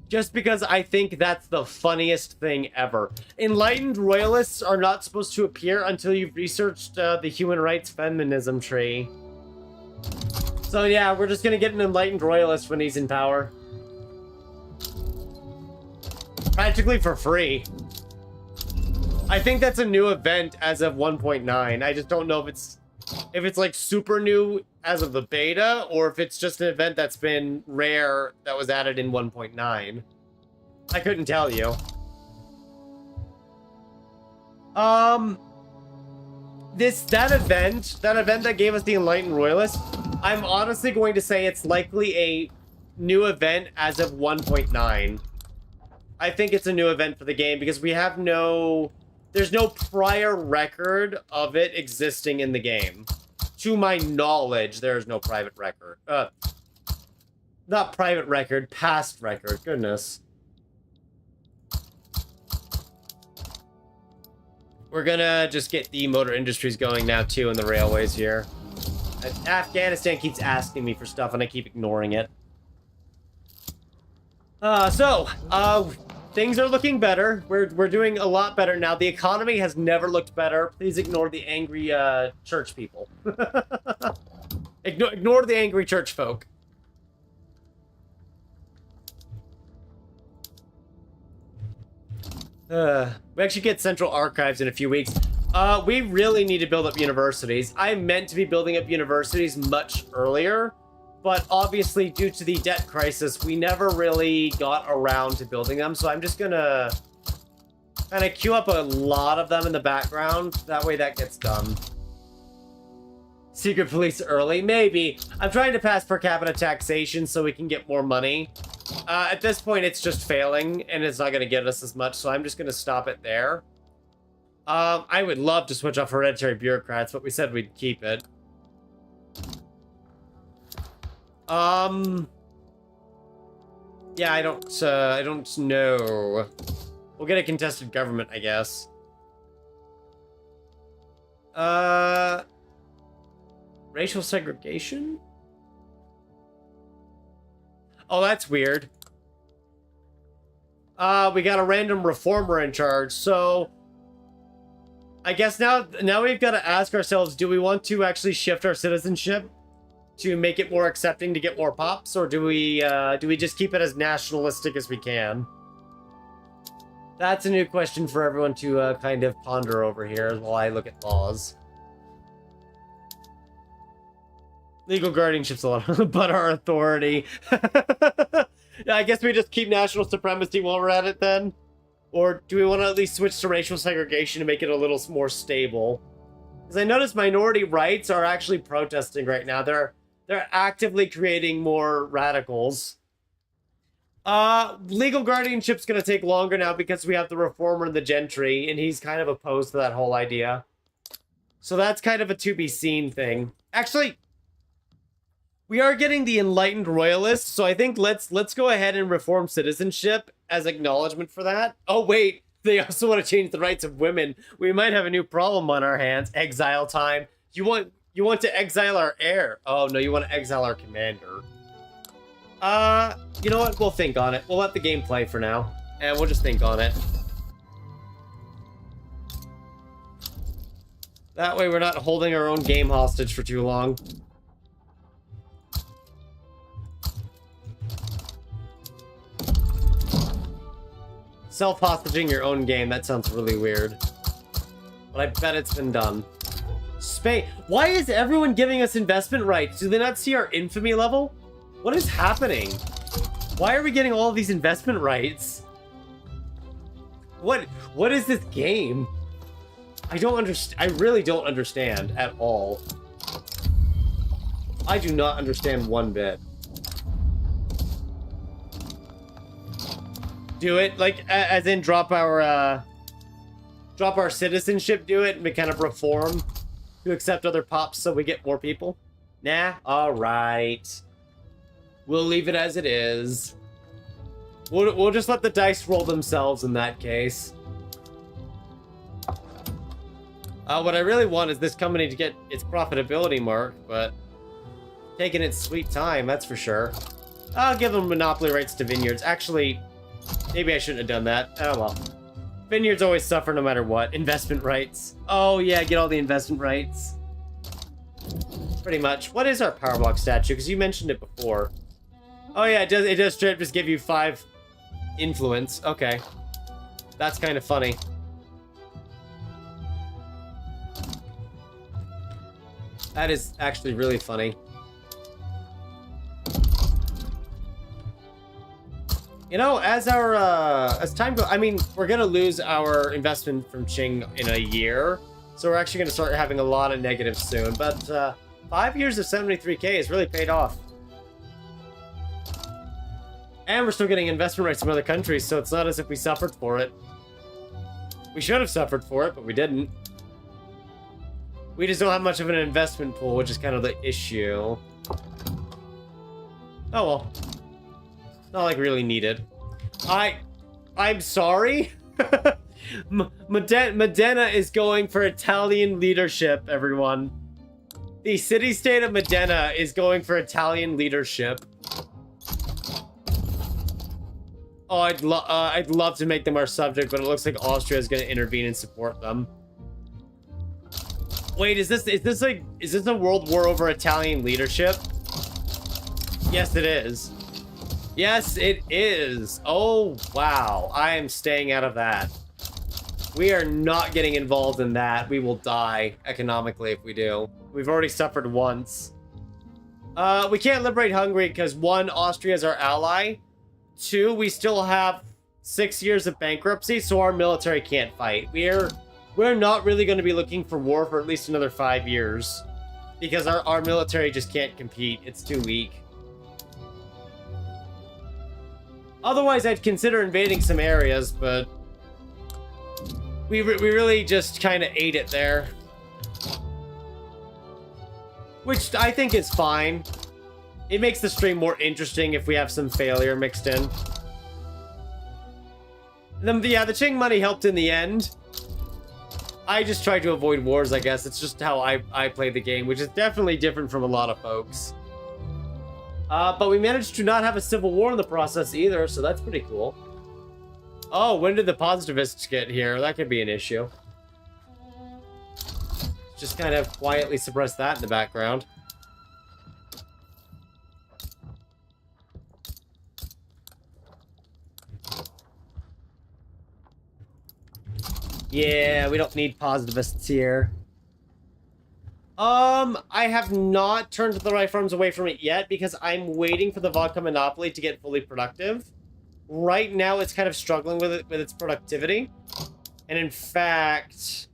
Just because I think that's the funniest thing ever. Enlightened royalists are not supposed to appear until you've researched the human rights feminism tree. So yeah, we're just gonna get an enlightened royalist when he's in power. Practically for free. I think that's a new event as of 1.9. I just don't know if it's like super new as of the beta, or if it's just an event that's been rare that was added in 1.9. I couldn't tell you. That event that gave us the Enlightened Royalists, I'm honestly going to say it's likely a new event as of 1.9. I think it's a new event for the game because we have there's no prior record of it existing in the game. To my knowledge, there is no private record. Not private record, past record. Goodness. We're gonna just get the motor industries going now, too, and the railways here. Afghanistan keeps asking me for stuff, and I keep ignoring it. Things are looking better. We're doing a lot better now. The economy has never looked better. Please ignore the angry church people. Ignore the angry church folk. We actually get central archives in a few weeks. We really need to build up universities. I meant to be building up universities much earlier, but obviously due to the debt crisis, we never really got around to building them. So I'm just gonna kind of queue up a lot of them in the background. That way that gets done. Secret police early? Maybe. I'm trying to pass per capita taxation so we can get more money. At this point, it's just failing, and it's not going to get us as much, so I'm just going to stop it there. I would love to switch off hereditary bureaucrats, but we said we'd keep it. Yeah, I don't know. We'll get a contested government, I guess. Racial segregation? Oh, that's weird. We got a random reformer in charge, so I guess now we've got to ask ourselves, do we want to actually shift our citizenship to make it more accepting to get more pops, or do we just keep it as nationalistic as we can? That's a new question for everyone to kind of ponder over here while I look at laws. Legal guardianship's a lot, but our authority. Yeah, I guess we just keep national supremacy while we're at it then? Or do we want to at least switch to racial segregation to make it a little more stable? Because I notice minority rights are actually protesting right now. They're actively creating more radicals. Legal guardianship's going to take longer now because we have the reformer and the gentry, and he's kind of opposed to that whole idea. So that's kind of a to-be-seen thing. Actually, we are getting the enlightened royalists, so I think let's go ahead and reform citizenship as acknowledgement for that. Oh wait, they also want to change the rights of women. We might have a new problem on our hands. Exile time. You want to exile our heir. Oh, no, you want to exile our commander. You know what? We'll think on it. We'll let the game play for now. And we'll just think on it. That way we're not holding our own game hostage for too long. Self-hostaging your own game, that sounds really weird. But I bet it's been done. Spain. Why is everyone giving us investment rights? Do they not see our infamy level? What is happening? Why are we getting all of these investment rights? What is this game? I don't understand. I really don't understand at all. I do not understand one bit. Do it, like, as in drop our citizenship, do it, and we kind of reform to accept other pops so we get more people? Nah? Alright. We'll leave it as it is. We'll just let the dice roll themselves in that case. What I really want is this company to get its profitability mark, but taking its sweet time, that's for sure. I'll give them monopoly rights to vineyards. Actually, maybe I shouldn't have done that. Oh well. Vineyards always suffer no matter what. Investment rights. Oh yeah, get all the investment rights. Pretty much. What is our power block statue? Because you mentioned it before. Oh yeah, it does straight up just give you 5 influence. Okay. That's kind of funny. That is actually really funny. You know, as time goes, I mean, we're gonna lose our investment from Qing in a year, so we're actually gonna start having a lot of negatives soon. But 5 years of 73K has really paid off, and we're still getting investment rights from other countries, so it's not as if we suffered for it. We should have suffered for it, but we didn't. We just don't have much of an investment pool, which is kind of the issue. Oh well. Not like really needed. I'm sorry. Modena is going for Italian leadership, everyone. The city-state of Modena is going for Italian leadership. Oh, I'd love to make them our subject, but it looks like Austria is going to intervene and support them. Wait, is this a world war over Italian leadership? Yes, it is. Yes, it is. Oh, wow. I am staying out of that. We are not getting involved in that. We will die economically if we do. We've already suffered once. We can't liberate Hungary because 1, Austria is our ally. 2, we still have 6 years of bankruptcy, so our military can't fight. We're not really going to be looking for war for at least another 5 years. Because our military just can't compete. It's too weak. Otherwise, I'd consider invading some areas, but we really just kind of ate it there. Which I think is fine. It makes the stream more interesting if we have some failure mixed in. Yeah, the Qing money helped in the end. I just try to avoid wars, I guess. It's just how I play the game, which is definitely different from a lot of folks. But we managed to not have a civil war in the process either, so that's pretty cool. Oh, when did the positivists get here? That could be an issue. Just kind of quietly suppress that in the background. Yeah, we don't need positivists here. I have not turned the right farms away from it yet because I'm waiting for the vodka monopoly to get fully productive. Right now, it's kind of struggling with its productivity. And in fact,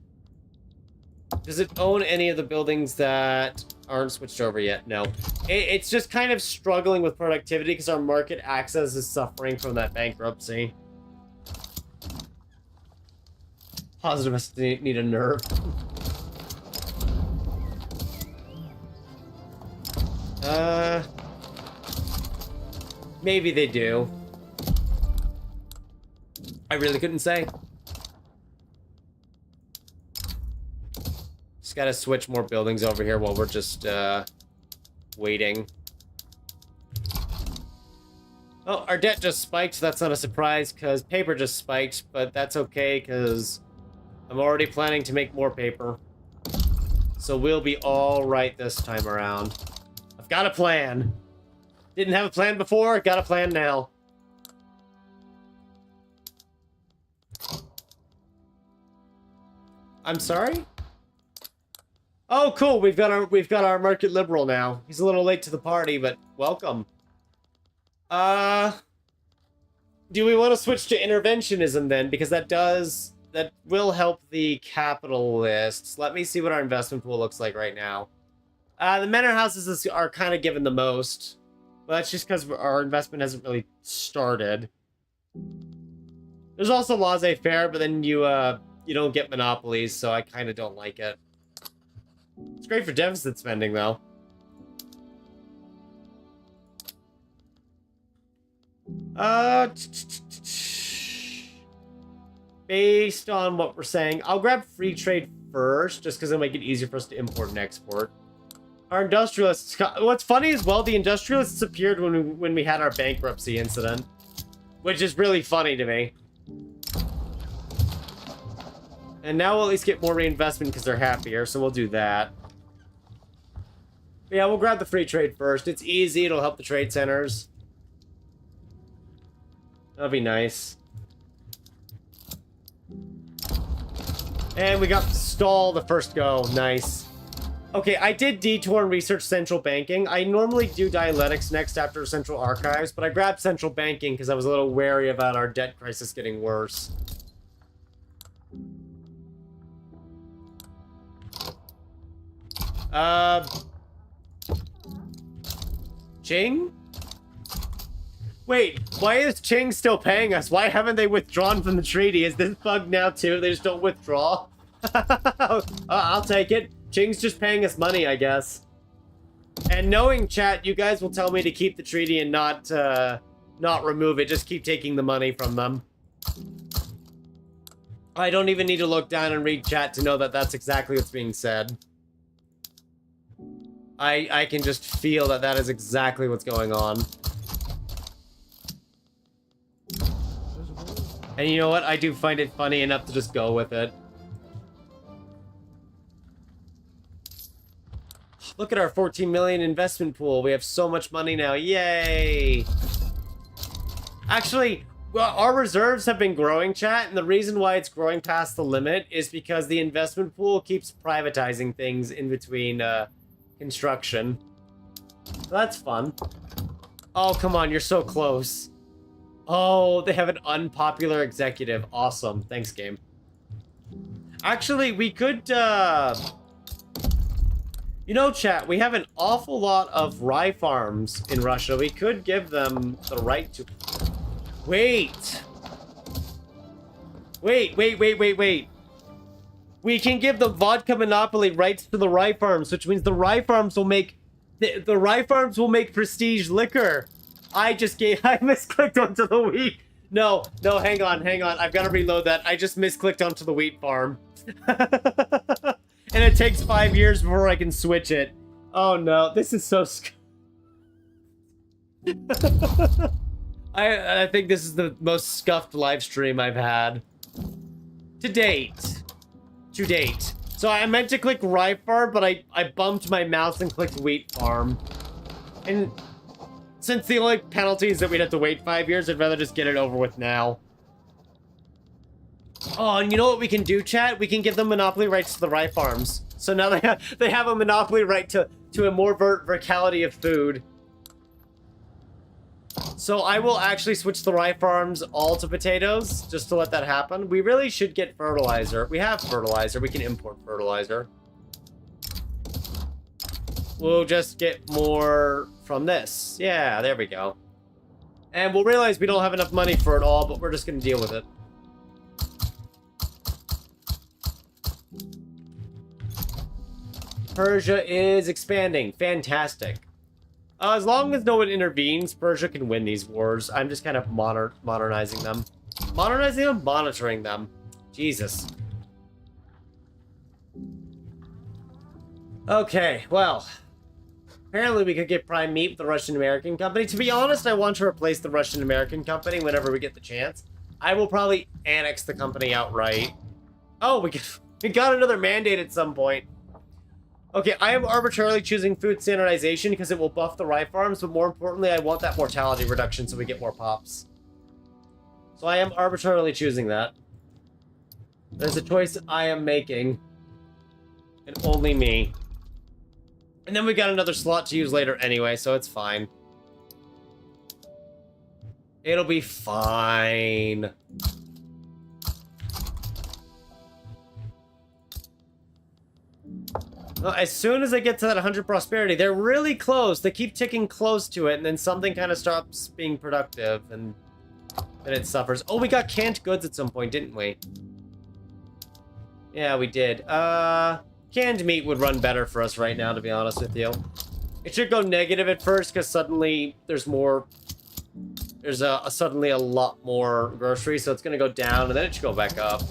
does it own any of the buildings that aren't switched over yet? No. It's just kind of struggling with productivity because our market access is suffering from that bankruptcy. Positivists need a nerve. Maybe they do. I really couldn't say. Just gotta switch more buildings over here while we're just, waiting. Oh, our debt just spiked. That's not a surprise, because paper just spiked, but that's okay, because I'm already planning to make more paper. So we'll be all right this time around. I've got a plan. Didn't have a plan before, got a plan now. I'm sorry? Oh, cool. We've got our market liberal now. He's a little late to the party, but welcome. Do we want to switch to interventionism then? Because that will help the capitalists. Let me see what our investment pool looks like right now. The manor houses are kind of given the most. But that's just because our investment hasn't really started. There's also laissez-faire, but then you don't get monopolies, so I kind of don't like it. It's great for deficit spending, though. Based on what we're saying, I'll grab free trade first, just because it'll make it easier for us to import and export. Our industrialists... What's funny as well, the industrialists appeared when we had our bankruptcy incident. Which is really funny to me. And now we'll at least get more reinvestment because they're happier, so we'll do that. But yeah, we'll grab the free trade first. It's easy, it'll help the trade centers. That'll be nice. And we got stall the first go. Nice. Okay, I did detour and research central banking. I normally do dialectics next after central archives, but I grabbed central banking because I was a little wary about our debt crisis getting worse. Ching? Wait, why is Ching still paying us? Why haven't they withdrawn from the treaty? Is this bugged now too? They just don't withdraw? I'll take it. Ching's just paying us money, I guess. And knowing chat, you guys will tell me to keep the treaty and not remove it. Just keep taking the money from them. I don't even need to look down and read chat to know that that's exactly what's being said. I can just feel that that is exactly what's going on. And you know what? I do find it funny enough to just go with it. Look at our 14 million investment pool. We have so much money now. Yay! Actually, well, our reserves have been growing, chat, and the reason why it's growing past the limit is because the investment pool keeps privatizing things in between construction. So that's fun. Oh, come on, you're so close. Oh, they have an unpopular executive. Awesome. Thanks, game. Actually, we could, you know, chat, we have an awful lot of rye farms in Russia. We could give them the right to... Wait. Wait. We can give the vodka monopoly rights to the rye farms, which means the rye farms will make... The rye farms will make prestige liquor. I misclicked onto the wheat. No, hang on. I've got to reload that. I just misclicked onto the wheat farm. And it takes 5 years before I can switch it. Oh no, this is so I think this is the most scuffed live stream I've had. To date. So I meant to click rye farm, but I bumped my mouse and clicked wheat farm. And since the only penalty is that we'd have to wait 5 years, I'd rather just get it over with now. Oh, and you know what we can do, chat? We can give them monopoly rights to the rye farms. So now they have a monopoly right to a more verticality of food. So I will actually switch the rye farms all to potatoes, just to let that happen. We really should get fertilizer. We have fertilizer. We can import fertilizer. We'll just get more from this. Yeah, there we go. And we'll realize we don't have enough money for it all, but we're just going to deal with it. Persia is expanding. Fantastic. As long as no one intervenes, Persia can win these wars. I'm just kind of modernizing them. Modernizing them? Monitoring them. Jesus. Okay, well, apparently we could get prime meat with the Russian-American company. To be honest, I want to replace the Russian-American company whenever we get the chance. I will probably annex the company outright. Oh, we got another mandate at some point. Okay, I am arbitrarily choosing food standardization because it will buff the rye farms, but more importantly, I want that mortality reduction so we get more pops. So I am arbitrarily choosing that. There's a choice I am making. And only me. And then we got another slot to use later anyway, so it's fine. It'll be fine. Well, as soon as I get to that 100 prosperity, they're really close. They keep ticking close to it, and then something kind of stops being productive, and then it suffers. Oh, we got canned goods at some point, didn't we? Yeah, we did. Canned meat would run better for us right now, to be honest with you. It should go negative at first, because suddenly there's more... There's suddenly a lot more groceries, so it's going to go down, and then it should go back up.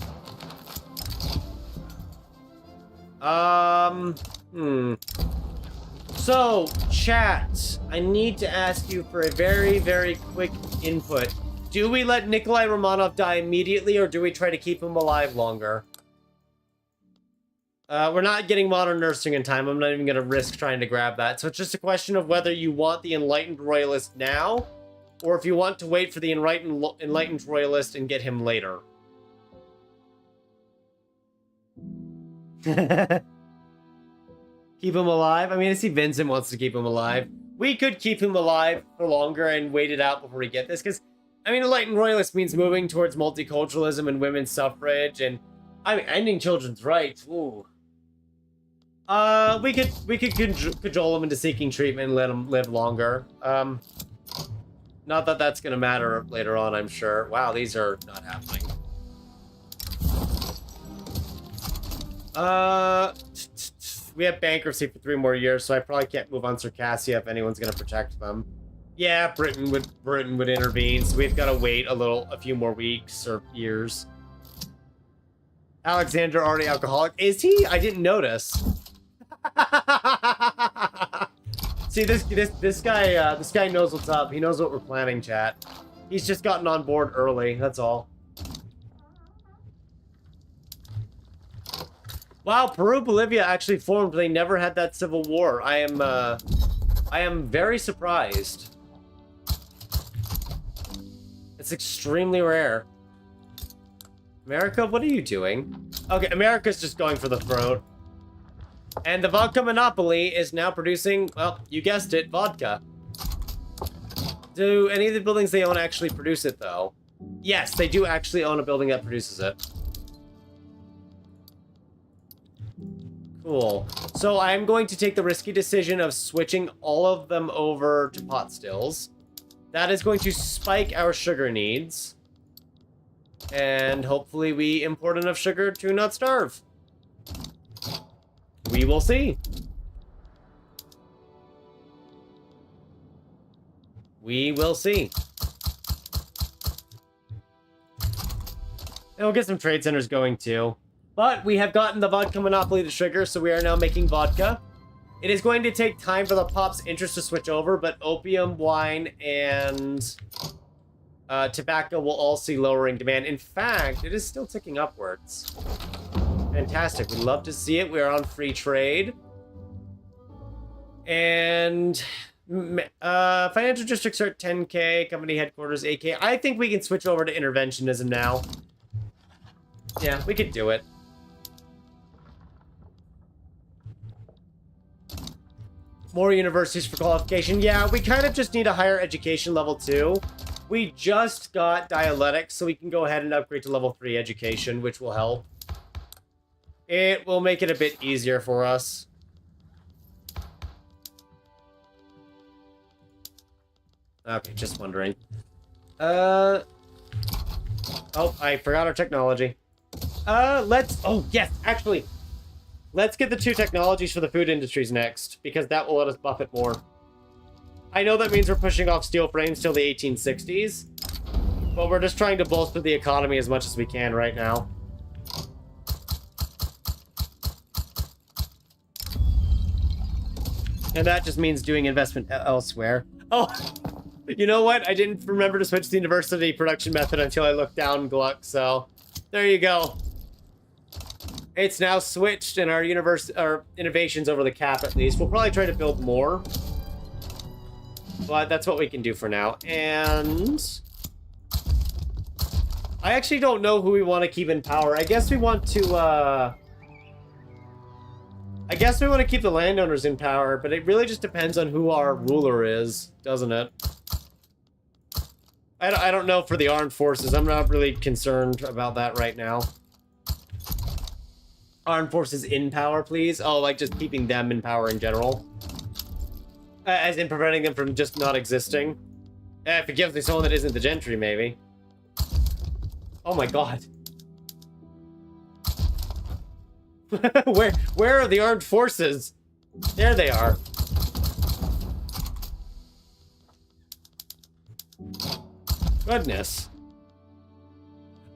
So, chat, I need to ask you for a very, very quick input. Do we let Nikolai Romanov die immediately, or do we try to keep him alive longer? We're not getting modern nursing in time. I'm not even going to risk trying to grab that. So it's just a question of whether you want the Enlightened Royalist now, or if you want to wait for the Enlightened Royalist and get him later. Keep him alive? I mean, I see Vincent wants to keep him alive. We could keep him alive for longer and wait it out before we get this, because, I mean, Enlightened Royalist means moving towards multiculturalism and women's suffrage, and, I mean, ending children's rights. Ooh. We could cajole him into seeking treatment and let him live longer. Not that that's gonna matter later on, I'm sure. Wow, these are not happening. We have bankruptcy for 3 more years, so I probably can't move on Circassia if anyone's gonna protect them. Yeah, Britain would intervene, so we've got to wait a few more weeks or years. Alexander already alcoholic? Is he? I didn't notice. See, this guy knows what's up. He knows what we're planning, chat. He's just gotten on board early. That's all. Wow, Peru-Bolivia actually formed. They never had that civil war. I am very surprised. It's extremely rare. America, what are you doing? Okay, America's just going for the throat. And the vodka monopoly is now producing, well, you guessed it, vodka. Do any of the buildings they own actually produce it, though? Yes, they do actually own a building that produces it. Cool. So I'm going to take the risky decision of switching all of them over to pot stills. That is going to spike our sugar needs. And hopefully we import enough sugar to not starve. We will see. We will see. And we'll get some trade centers going too. But we have gotten the vodka monopoly to sugar, so we are now making vodka. It is going to take time for the pop's interest to switch over, but opium, wine, and tobacco will all see lowering demand. In fact, it is still ticking upwards. Fantastic. We'd love to see it. We are on free trade. And financial districts are at 10K, company headquarters 8K. I think we can switch over to interventionism now. Yeah, we could do it. More universities for qualification. Yeah, we kind of just need a higher education level 2. We just got dialectics, so we can go ahead and upgrade to level 3 education, which will help. It will make it a bit easier for us. Okay, just wondering. Oh, I forgot our technology. Oh, yes, actually. Let's get the 2 technologies for the food industries next, because that will let us buff it more. I know that means we're pushing off steel frames till the 1860s, but we're just trying to bolster the economy as much as we can right now. And that just means doing investment elsewhere. Oh, you know what? I didn't remember to switch the university production method until I looked down Gluck, so there you go. It's now switched in our innovations over the cap, at least. We'll probably try to build more. But that's what we can do for now. And I actually don't know who we want to keep in power. I guess we want to, I guess we want to keep the landowners in power, but it really just depends on who our ruler is, doesn't it? I don't know for the armed forces. I'm not really concerned about that right now. Armed forces in power, please. Oh, like just keeping them in power in general. As in preventing them from just not existing. If it gives me someone that isn't the gentry, maybe. Oh my god. Where are the armed forces? There they are. Goodness.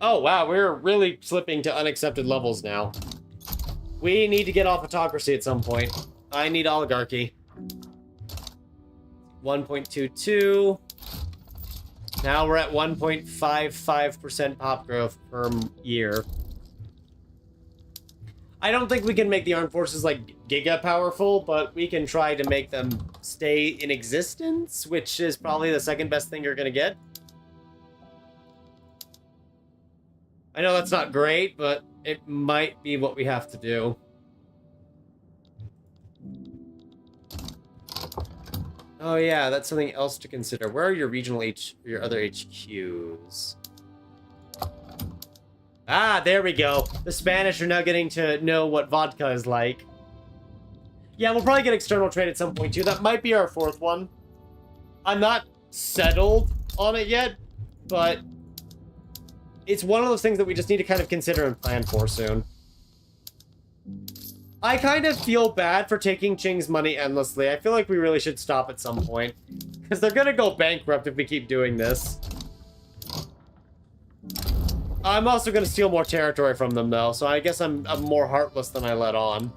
Oh wow, we're really slipping to unaccepted levels now. We need to get off autocracy at some point. I need oligarchy. 1.22. Now we're at 1.55% pop growth per year. I don't think we can make the armed forces like giga powerful, but we can try to make them stay in existence, which is probably the second best thing you're gonna get. I know that's not great, but it might be what we have to do. Oh yeah, that's something else to consider. Where are your your other HQs? Ah, there we go. The Spanish are now getting to know what vodka is like. Yeah, we'll probably get external trade at some point too. That might be our fourth one. I'm not settled on it yet, but it's one of those things that we just need to kind of consider and plan for soon. I kind of feel bad for taking Qing's money endlessly. I feel like we really should stop at some point. Because they're gonna go bankrupt if we keep doing this. I'm also gonna steal more territory from them, though, so I guess I'm more heartless than I let on.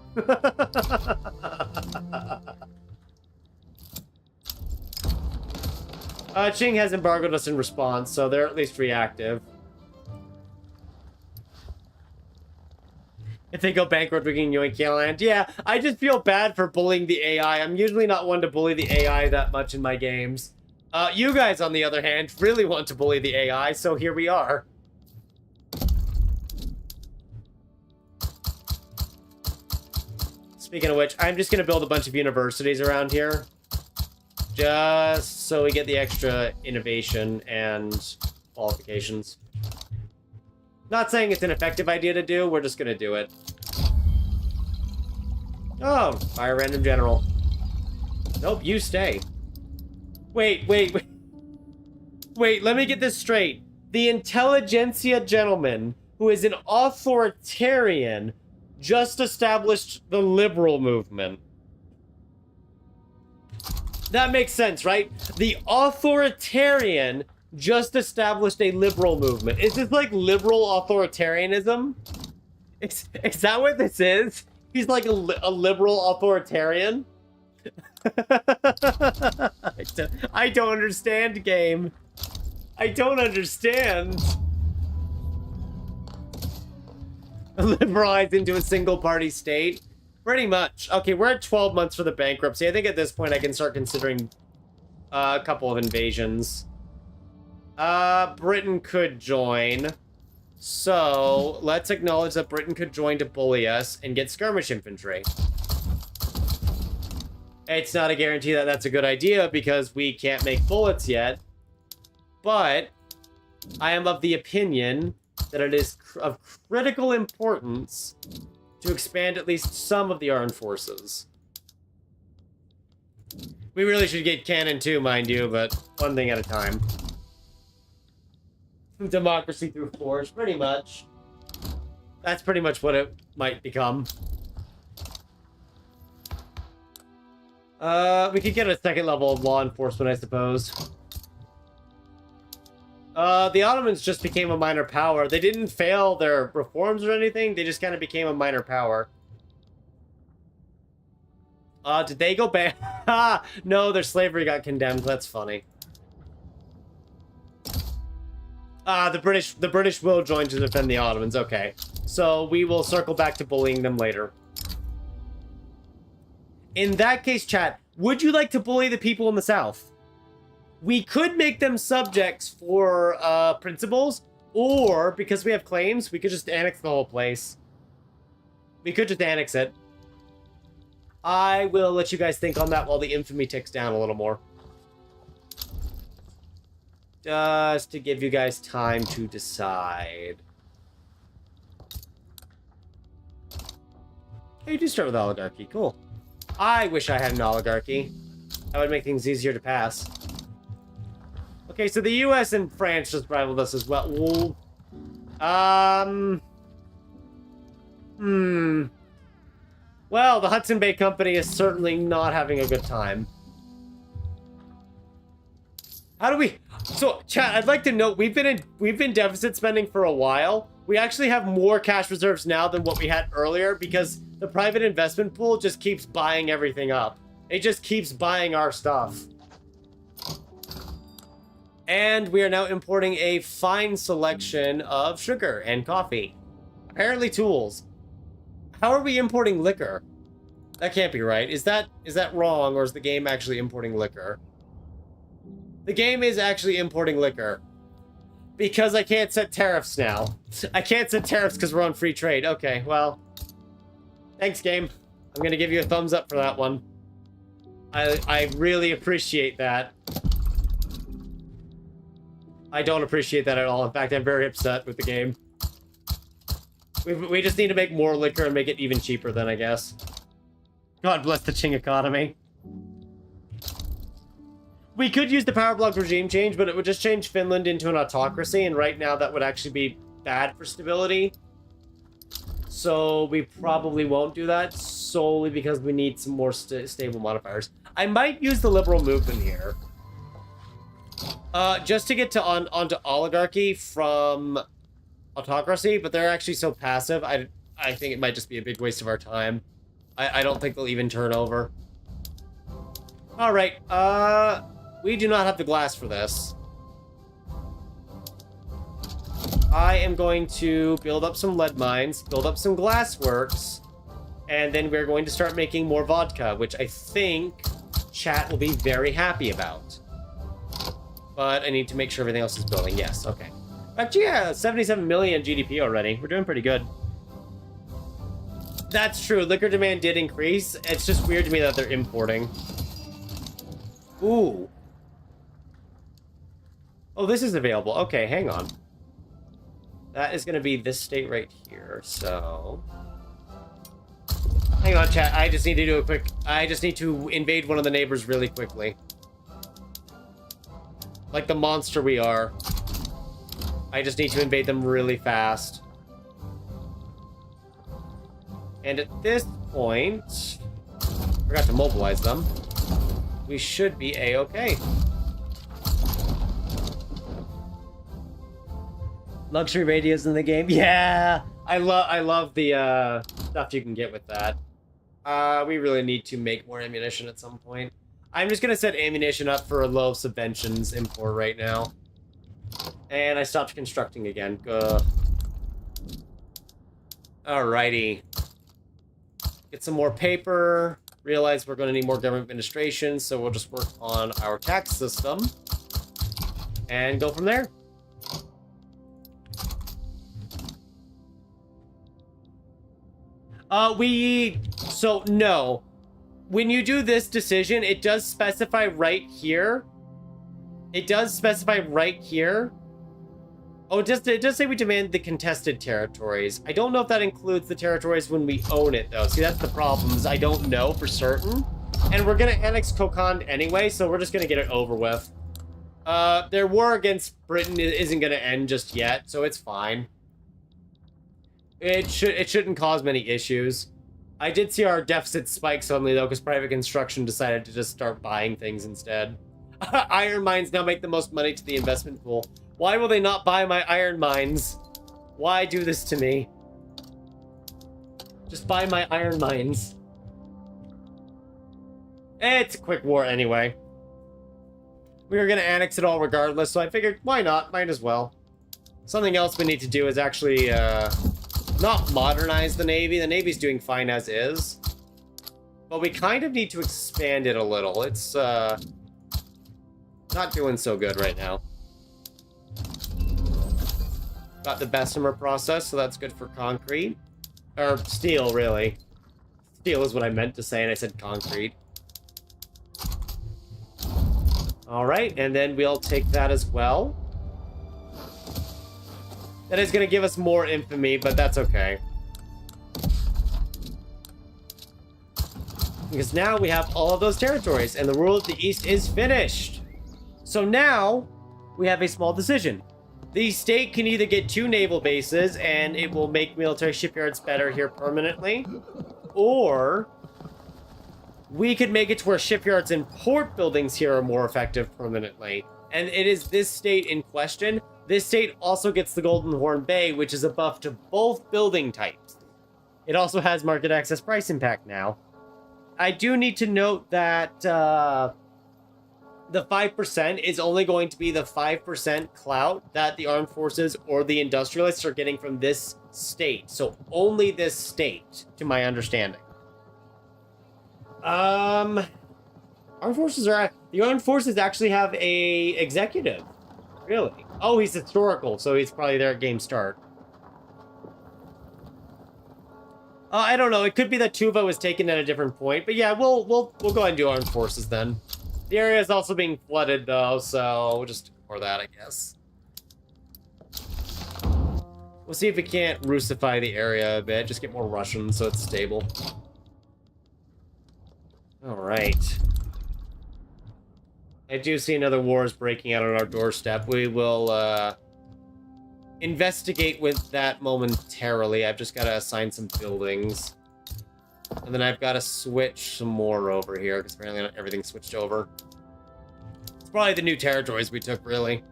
Qing has embargoed us in response, so they're at least reactive. If they go bankrupt, we can yoink land. Yeah, I just feel bad for bullying the AI. I'm usually not one to bully the AI that much in my games. You guys, on the other hand, really want to bully the AI, so here we are. Speaking of which, I'm just going to build a bunch of universities around here. Just so we get the extra innovation and qualifications. Not saying it's an effective idea to do, we're just gonna do it. Oh, fire random general. Nope, you stay. Wait, let me get this straight. The intelligentsia gentleman, who is an authoritarian, just established the liberal movement. That makes sense, right? The authoritarian just established a liberal movement. Is this like liberal authoritarianism? Is that what this is? He's like a liberal authoritarian? I don't understand, game. I don't understand. Liberalized into a single-party state? Pretty much. Okay, we're at 12 months for the bankruptcy. I think at this point I can start considering a couple of invasions. Britain could join. So, let's acknowledge that Britain could join to bully us and get skirmish infantry. It's not a guarantee that that's a good idea because we can't make bullets yet. But I am of the opinion that it is of critical importance to expand at least some of the armed forces. We really should get cannon too, mind you, but one thing at a time. Democracy through force, pretty much. That's pretty much what it might become. We could get a second level of law enforcement, I suppose. The Ottomans just became a minor power. They didn't fail their reforms or anything. They just kind of became a minor power. Did they go back? No, their slavery got condemned. That's funny. The British will join to defend the Ottomans. Okay. So we will circle back to bullying them later. In that case, chat, would you like to bully the people in the South? We could make them subjects for principles, or because we have claims, we could just annex the whole place. We could just annex it. I will let you guys think on that while the infamy ticks down a little more. Just to give you guys time to decide. Hey, you do start with oligarchy. Cool. I wish I had an oligarchy. That would make things easier to pass. Okay, so the US and France just rivaled us as well. Well, the Hudson Bay Company is certainly not having a good time. How do we... So, chat, I'd like to note, we've been deficit spending for a while. We actually have more cash reserves now than what we had earlier because the private investment pool just keeps buying everything up. It just keeps buying our stuff. And we are now importing a fine selection of sugar and coffee. Apparently tools. How are we importing liquor? That can't be right. Is that wrong, or is the game actually importing liquor? The game is actually importing liquor. Because I can't set tariffs now. I can't set tariffs because we're on free trade. Okay, well. Thanks, game. I'm gonna give you a thumbs up for that one. I really appreciate that. I don't appreciate that at all. In fact, I'm very upset with the game. We just need to make more liquor and make it even cheaper then, I guess. God bless the Qing economy. We could use the power block regime change, but it would just change Finland into an autocracy, and right now that would actually be bad for stability. So we probably won't do that, solely because we need some more stable modifiers. I might use the liberal movement here. Just to get to onto oligarchy from autocracy, but they're actually so passive, I think it might just be a big waste of our time. I don't think they'll even turn over. Alright, we do not have the glass for this. I am going to build up some lead mines, build up some glass works, and then we're going to start making more vodka, which I think chat will be very happy about. But I need to make sure everything else is building. Yes, okay. Actually, yeah, 77 million GDP already. We're doing pretty good. That's true. Liquor demand did increase. It's just weird to me that they're importing. Ooh. Oh, this is available. Okay, hang on. That is going to be this state right here, so... Hang on, chat. I just need to do a quick... I just need to invade one of the neighbors really quickly. Like the monster we are. I just need to invade them really fast. And at this point... Forgot to mobilize them. We should be A-okay. Luxury radios in the game? Yeah! I love the stuff you can get with that. We really need to make more ammunition at some point. I'm just gonna set ammunition up for a low subventions import right now. And I stopped constructing again. Alrighty. Get some more paper. Realize we're gonna need more government administration, so we'll just work on our tax system. And go from there. So, no. When you do this decision, it does specify right here. It does specify right here. Oh, it does say we demand the contested territories. I don't know if that includes the territories when we own it, though. See, that's the problem, is I don't know for certain. And we're gonna annex Kokand anyway, so we're just gonna get it over with. Their war against Britain isn't gonna end just yet, so it's fine. It shouldn't cause many issues. I did see our deficit spike suddenly, though, because private construction decided to just start buying things instead. Iron mines now make the most money to the investment pool. Why will they not buy my iron mines? Why do this to me? Just buy my iron mines. It's a quick war anyway. We were gonna annex it all regardless, so I figured, why not? Might as well. Something else we need to do is actually, not modernize the Navy. The Navy's doing fine as is. But we kind of need to expand it a little. It's, not doing so good right now. Got the Bessemer process, so that's good for concrete. Or steel, really. Steel is what I meant to say, and I said concrete. Alright, and then we'll take that as well. That is going to give us more infamy, but that's okay. Because now we have all of those territories, and the rule of the East is finished. So now, we have a small decision. The state can either get 2 naval bases, and it will make military shipyards better here permanently, or we could make it to where shipyards and port buildings here are more effective permanently. And it is this state in question. This state also gets the Golden Horn Bay, which is a buff to both building types. It also has market access price impact now. I do need to note that the 5% is only going to be the 5% clout that the armed forces or the industrialists are getting from this state. So only this state, to my understanding. Armed forces the armed forces actually have a executive. Really? Oh, he's historical, so he's probably there at game start. I don't know. It could be that Tuva was taken at a different point, but yeah, we'll go ahead and do armed forces then. The area is also being flooded though, so we'll just ignore that, I guess. We'll see if we can't Russify the area a bit, just get more Russian so it's stable. Alright. I do see another war is breaking out on our doorstep. We will, investigate with that momentarily. I've just got to assign some buildings. And then I've got to switch some more over here, because apparently not everything's switched over. It's probably the new territories we took, really.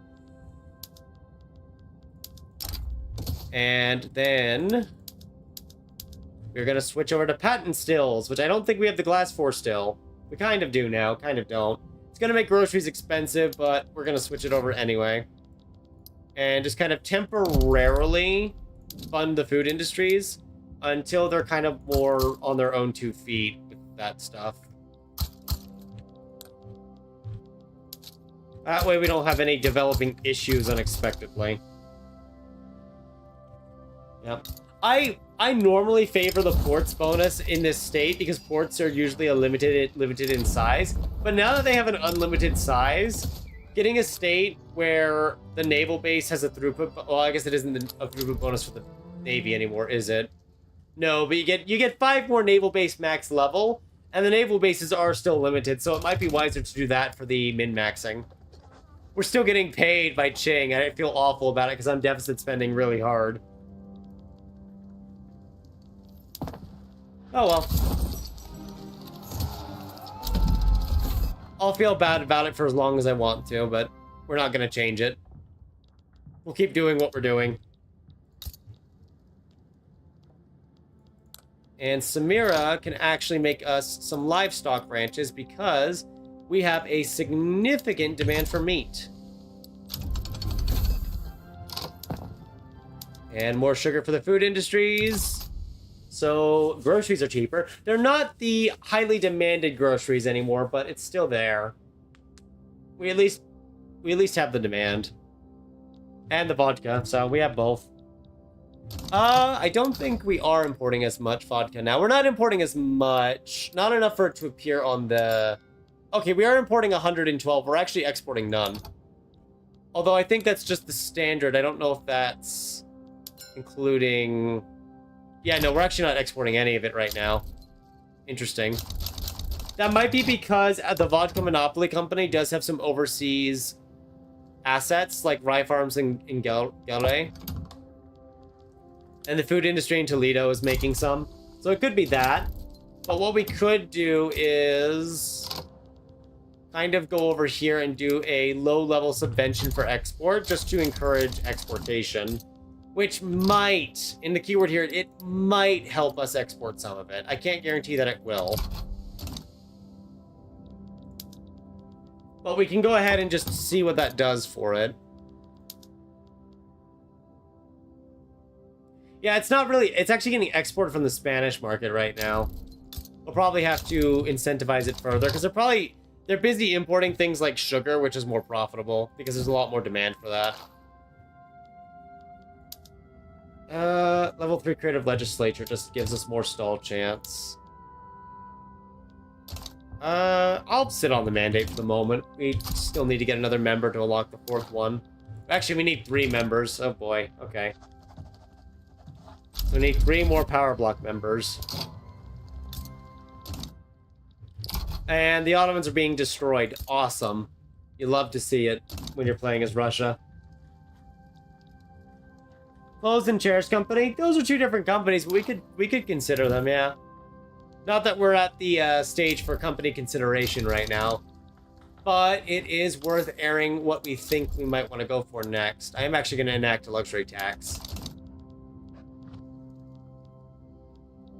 And then we're going to switch over to patent stills, which I don't think we have the glass for still. We kind of do now, kind of don't. It's going to make groceries expensive, but we're going to switch it over anyway. And just kind of temporarily fund the food industries until they're kind of more on their own 2 feet with that stuff. That way we don't have any developing issues unexpectedly. Yep. I normally favor the ports bonus in this state because ports are usually limited in size. But now that they have an unlimited size, getting a state where the naval base has a throughput, well, I guess it isn't a throughput bonus for the Navy anymore, is it? No, but you get 5 more naval base max level, and the naval bases are still limited, so it might be wiser to do that for the min-maxing. We're still getting paid by Qing, and I feel awful about it because I'm deficit spending really hard. Oh well. I'll feel bad about it for as long as I want to, but we're not going to change it. We'll keep doing what we're doing. And Samira can actually make us some livestock ranches because we have a significant demand for meat. And more sugar for the food industries. So groceries are cheaper. They're not the highly demanded groceries anymore, but it's still there. We at least have the demand. And the vodka, so we have both. I don't think we are importing as much vodka now. We're not importing as much. Not enough for it to appear on the... Okay, we are importing 112. We're actually exporting none. Although I think that's just the standard. I don't know if that's including... Yeah, no, we're actually not exporting any of it right now. Interesting. That might be because the Vodka Monopoly Company does have some overseas assets, like rye farms in Galway. And the food industry in Toledo is making some. So it could be that. But what we could do is kind of go over here and do a low-level subvention for export, just to encourage exportation. Which might, in the keyword here, it might help us export some of it. I can't guarantee that it will. But we can go ahead and just see what that does for it. Yeah, it's not really... It's actually getting exported from the Spanish market right now. We'll probably have to incentivize it further, because they're busy importing things like sugar, which is more profitable, because there's a lot more demand for that. Level 3 creative legislature just gives us more stall chance. I'll sit on the mandate for the moment. We still need to get another member to unlock the 4th one. Actually, we need 3 members. Oh boy, okay. So we need 3 more power block members. And the Ottomans are being destroyed. Awesome. You love to see it when you're playing as Russia. Clothes and Chairs Company. Those are 2 different companies, but we could consider them, yeah. Not that we're at the stage for company consideration right now, but it is worth airing what we think we might want to go for next. I am actually going to enact a luxury tax.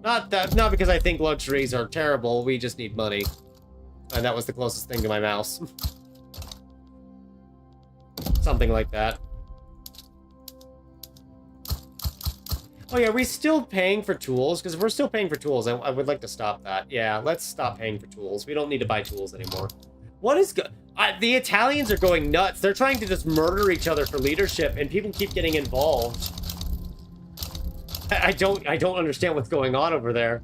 Not because I think luxuries are terrible. We just need money, and that was the closest thing to my mouse. Something like that. Oh yeah, are we still paying for tools? Because if we're still paying for tools, I would like to stop that. Yeah, let's stop paying for tools. We don't need to buy tools anymore. What is the Italians are going nuts. They're trying to just murder each other for leadership, and people keep getting involved. I don't understand what's going on over there.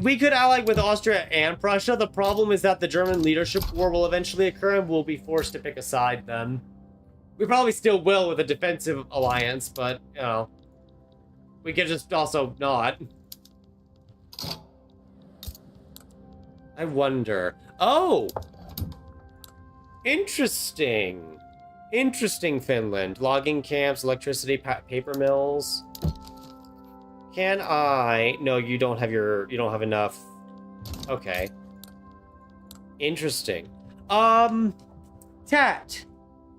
We could ally with Austria and Prussia. The problem is that the German leadership war will eventually occur, and we'll be forced to pick a side then. We probably still will with a defensive alliance, but, you know, we could just also not. I wonder. Oh! Interesting. Interesting, Finland. Logging camps, electricity, paper mills. Can I... No, you don't have enough. Okay. Interesting. Tat.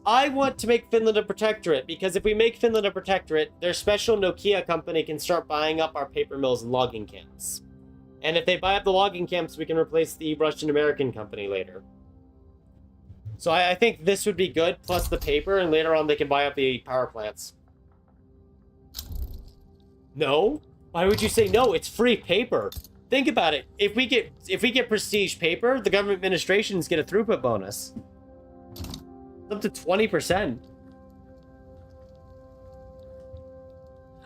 I want to make Finland a protectorate, because if we make Finland a protectorate, their special Nokia company can start buying up our paper mills and logging camps. And if they buy up the logging camps, we can replace the Russian-American company later. So I think this would be good, plus the paper, and later on they can buy up the power plants. No? Why would you say no? It's free paper. Think about it. If we get prestige paper, the government administrations get a throughput bonus. Up to 20%.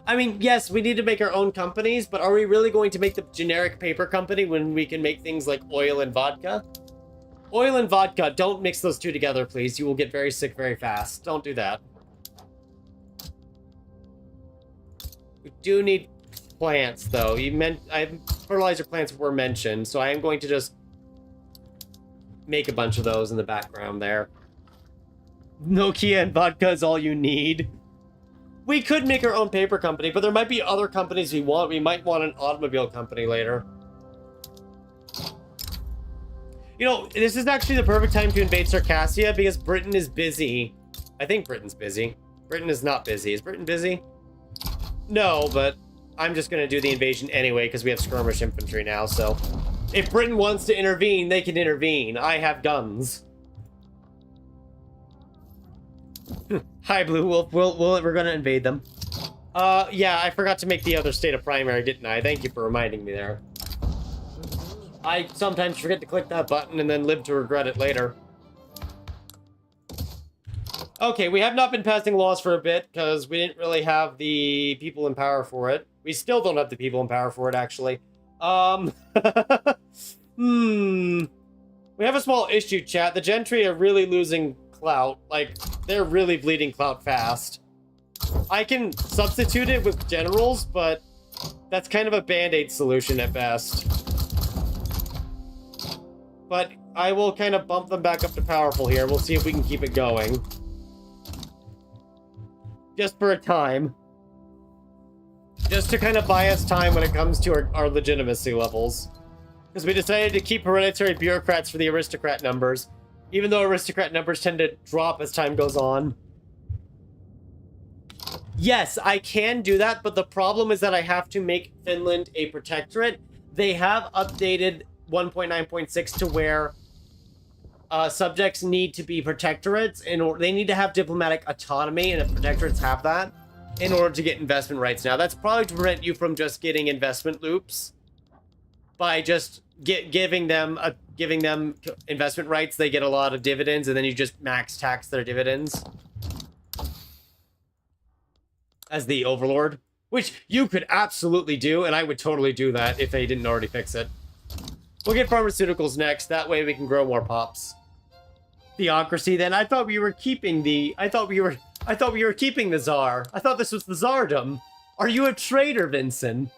I mean, yes, we need to make our own companies, but are we really going to make the generic paper company when we can make things like oil and vodka? Oil and vodka, don't mix those 2 together, please. You will get very sick very fast. Don't do that. We do need plants, though. Fertilizer plants were mentioned, so I am going to just make a bunch of those in the background there. Nokia and vodka is all you need. We could make our own paper company, but there might be other companies we want. We might want an automobile company later. You know, this is actually the perfect time to invade Circassia because Britain is busy. I think Britain's busy. Britain is not busy. Is Britain busy? No, but I'm just going to do the invasion anyway because we have skirmish infantry now, so... If Britain wants to intervene, they can intervene. I have guns. Hi, Blue Wolf. We're gonna invade them. Yeah, I forgot to make the other state a primary, didn't I? Thank you for reminding me there. I sometimes forget to click that button and then live to regret it later. Okay, we have not been passing laws for a bit because we didn't really have the people in power for it. We still don't have the people in power for it, actually. We have a small issue, chat. The gentry are really losing clout. Like, they're really bleeding clout fast. I can substitute it with generals, but that's kind of a band-aid solution at best. But I will kind of bump them back up to powerful here. We'll see if we can keep it going. Just for a time. Just to kind of buy us time when it comes to our legitimacy levels. Because we decided to keep hereditary bureaucrats for the aristocrat numbers. Even though aristocrat numbers tend to drop as time goes on. Yes, I can do that, but the problem is that I have to make Finland a protectorate. They have updated 1.9.6 to where subjects need to be protectorates, or they need to have diplomatic autonomy, and if protectorates have that, in order to get investment rights. Now, that's probably to prevent you from just getting investment loops by just giving them investment rights. They get a lot of dividends, and then you just max tax their dividends as the overlord, which you could absolutely do, and I would totally do that if they didn't already fix it. We'll get pharmaceuticals next. That way we can grow more pops. Theocracy. Then I thought we were keeping the. I thought we were keeping the Tsar. I thought this was the Tsardom. Are you a traitor, Vincent?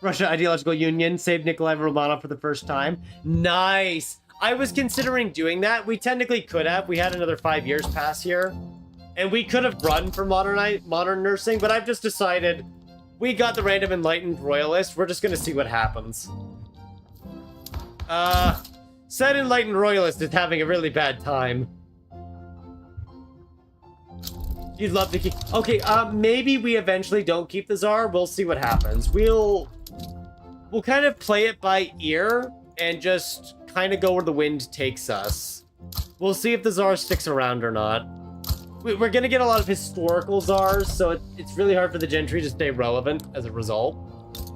Russian Ideological Union saved Nikolai Romanov for the first time. Nice. I was considering doing that. We technically could have. We had another 5 years pass here, and we could have run for modern nursing. But I've just decided we got the random enlightened royalist. We're just gonna see what happens. Said enlightened royalist is having a really bad time. You'd love to keep... Okay, maybe we eventually don't keep the Tsar. We'll see what happens. We'll kind of play it by ear and just kind of go where the wind takes us. We'll see if the Tsar sticks around or not. We're gonna get a lot of historical Tsars, so it's really hard for the gentry to stay relevant as a result.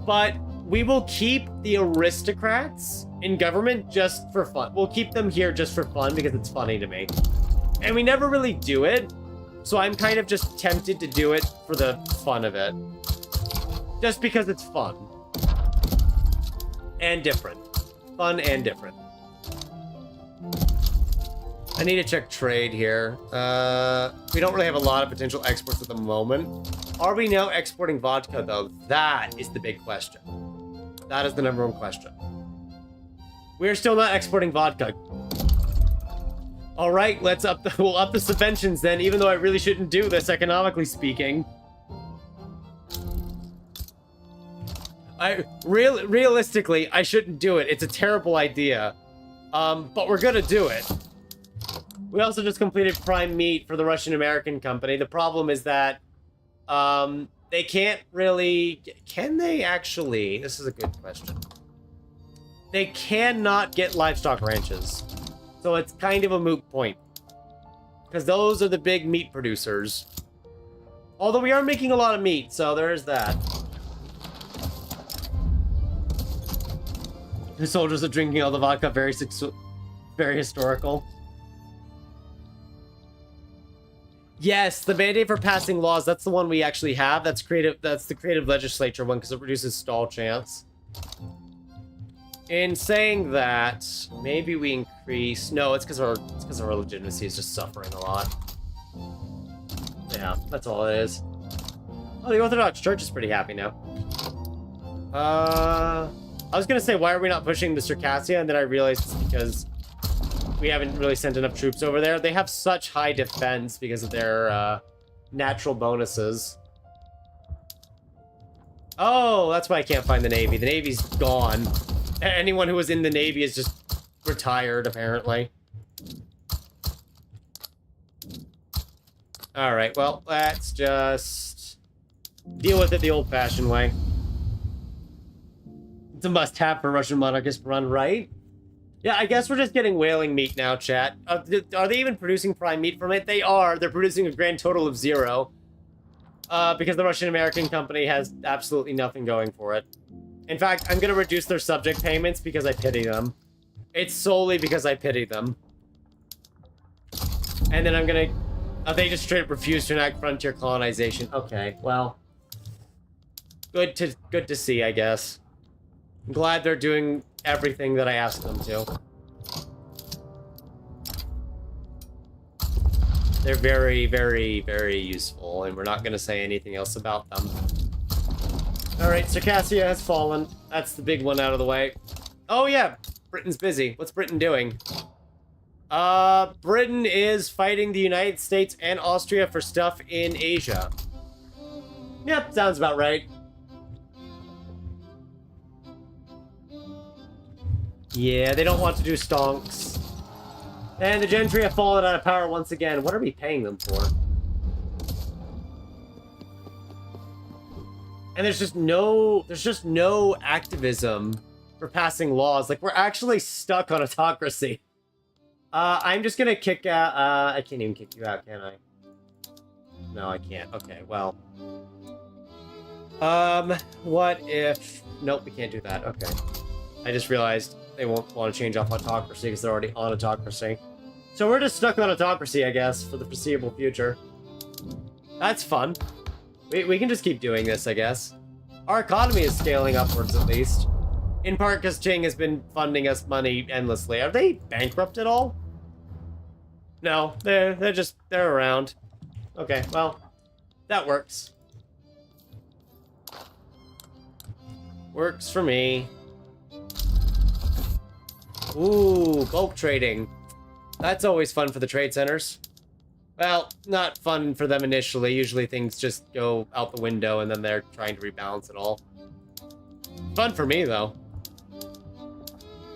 But we will keep the aristocrats in government just for fun. We'll keep them here just for fun because it's funny to me. And we never really do it, so I'm kind of just tempted to do it for the fun of it. Just because it's fun. And different. Fun and different. I need to check trade here. We don't really have a lot of potential exports at the moment. Are we now exporting vodka, though? That is the big question. That is the #1 question. We're still not exporting vodka. All right, we'll up the subventions then, even though I really shouldn't do this, economically speaking. Realistically, I shouldn't do it. It's a terrible idea. But we're gonna do it. We also just completed prime meat for the Russian American company. The problem is that they can't really... Can they actually? This is a good question. They cannot get livestock ranches. So it's kind of a moot point. Because those are the big meat producers. Although we are making a lot of meat, so there's that. The soldiers are drinking all the vodka, very historical. Yes, the mandate for passing laws, that's the one we actually have. That's the creative legislature one because it reduces stall chance. In saying that, maybe we increase... No, it's because our legitimacy is just suffering a lot. Yeah, that's all it is. Oh, the Orthodox Church is pretty happy now. I was gonna say, why are we not pushing the Circassia? And then I realized it's because we haven't really sent enough troops over there. They have such high defense because of their natural bonuses. Oh, that's why I can't find the Navy. The Navy's gone. Anyone who was in the Navy is just retired, apparently. Alright, well, let's just deal with it the old-fashioned way. It's a must-have for Russian monarchist run, right? Yeah, I guess we're just getting whaling meat now, chat. Are they even producing prime meat from it? They are. They're producing a grand total of 0. Because the Russian-American company has absolutely nothing going for it. In fact, I'm going to reduce their subject payments because I pity them. It's solely because I pity them. And then I'm going to... they just straight up refuse to enact frontier colonization. Okay, well... Good to see, I guess. I'm glad they're doing everything that I asked them to. They're very, very, very useful, and we're not going to say anything else about them. Alright, Circassia has fallen. That's the big one out of the way. Oh yeah, Britain's busy. What's Britain doing? Britain is fighting the United States and Austria for stuff in Asia. Yep, sounds about right. Yeah, they don't want to do stonks. And the gentry have fallen out of power once again. What are we paying them for? And there's just no activism for passing laws. Like, we're actually stuck on autocracy. I'm just gonna kick out, I can't even kick you out, can I? No, I can't. Okay, well. What if... Nope, we can't do that. Okay. I just realized they won't want to change off autocracy because they're already on autocracy. So we're just stuck on autocracy, I guess, for the foreseeable future. That's fun. We can just keep doing this, I guess. Our economy is scaling upwards, at least. In part because Ching has been funding us money endlessly. Are they bankrupt at all? No, they're around. Okay, well, that works. Works for me. Ooh, bulk trading. That's always fun for the trade centers. Well, not fun for them initially. Usually things just go out the window and then they're trying to rebalance it all. Fun for me, though.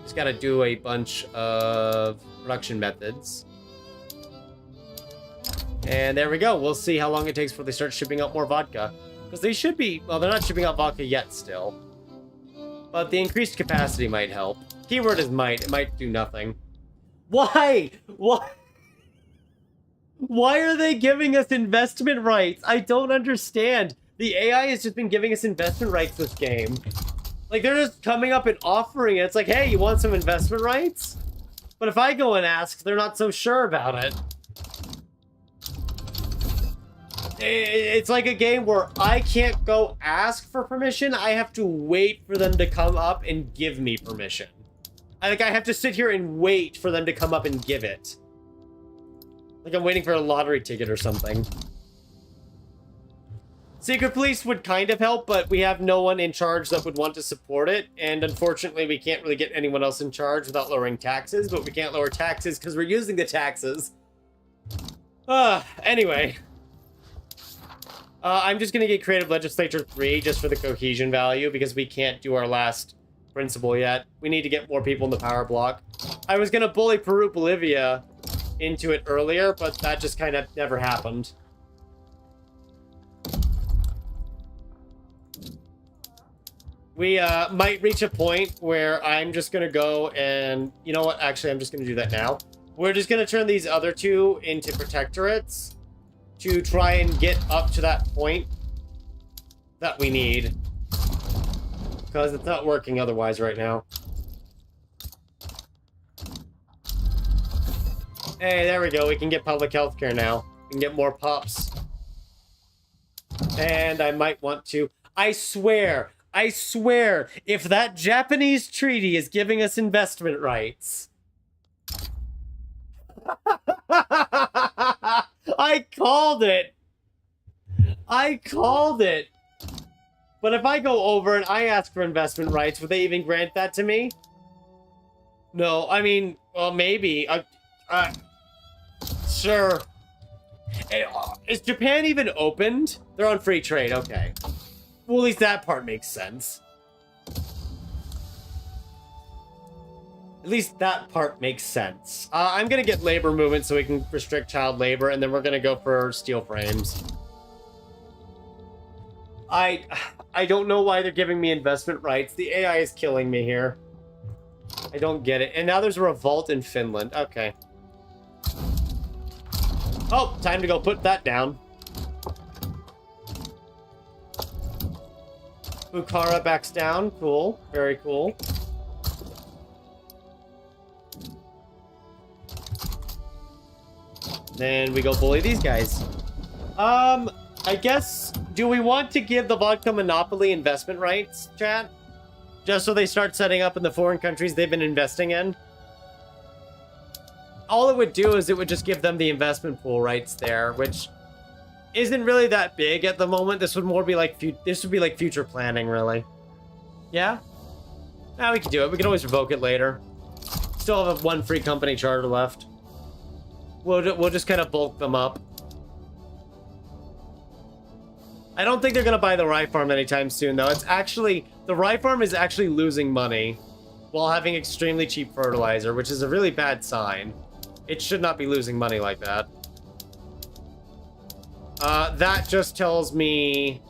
Just gotta do a bunch of production methods. And there we go. We'll see how long it takes before they start shipping out more vodka. Because they should be... Well, they're not shipping out vodka yet still. But the increased capacity might help. Keyword is might. It might do nothing. Why? Why? Why are they giving us investment rights? I don't understand. The AI has just been giving us investment rights this game. Like, they're just coming up and offering it. It's like, hey, you want some investment rights? But if I go and ask, they're not so sure about it. It's like a game where I can't go ask for permission. I have to wait for them to come up and give me permission. I have to sit here and wait for them to come up and give it. Like I'm waiting for a lottery ticket or something. Secret police would kind of help, but we have no one in charge that would want to support it. And unfortunately, we can't really get anyone else in charge without lowering taxes, but we can't lower taxes because we're using the taxes. Anyway. I'm just going to get Creative Legislature 3 just for the cohesion value because we can't do our last principle yet. We need to get more people in the power block. I was going to bully Peru, Bolivia into it earlier, but that just kind of never happened. We might reach a point where I'm just going to go and... You know what? Actually, I'm just going to do that now. We're just going to turn these other two into protectorates to try and get up to that point that we need. Because it's not working otherwise right now. Hey, there we go. We can get public health care now. We can get more pups. And I might want to... I swear, if that Japanese treaty is giving us investment rights... I called it! I called it! But if I go over and I ask for investment rights, would they even grant that to me? No, I mean, well, maybe. Sure. Is Japan even opened? They're on free trade, okay. Well, at least that part makes sense. At least that part makes sense. I'm gonna get labor movement so we can restrict child labor, and then we're gonna go for steel frames. I don't know why they're giving me investment rights. The AI is killing me here. I don't get it. And now there's a revolt in Finland. Okay. Oh, time to go put that down. Bukhara backs down. Cool. Very cool. Then we go bully these guys. I guess, do we want to give the vodka monopoly investment rights, chat? Just so they start setting up in the foreign countries they've been investing in? All it would do is it would just give them the investment pool rights there, which isn't really that big at the moment. This would more be like, future planning, really. Yeah? We can do it. We can always revoke it later. Still have one free company charter left. We'll just kind of bulk them up. I don't think they're going to buy the rye farm anytime soon, though. It's actually... The rye farm is actually losing money while having extremely cheap fertilizer, which is a really bad sign. It should not be losing money like that. That just tells me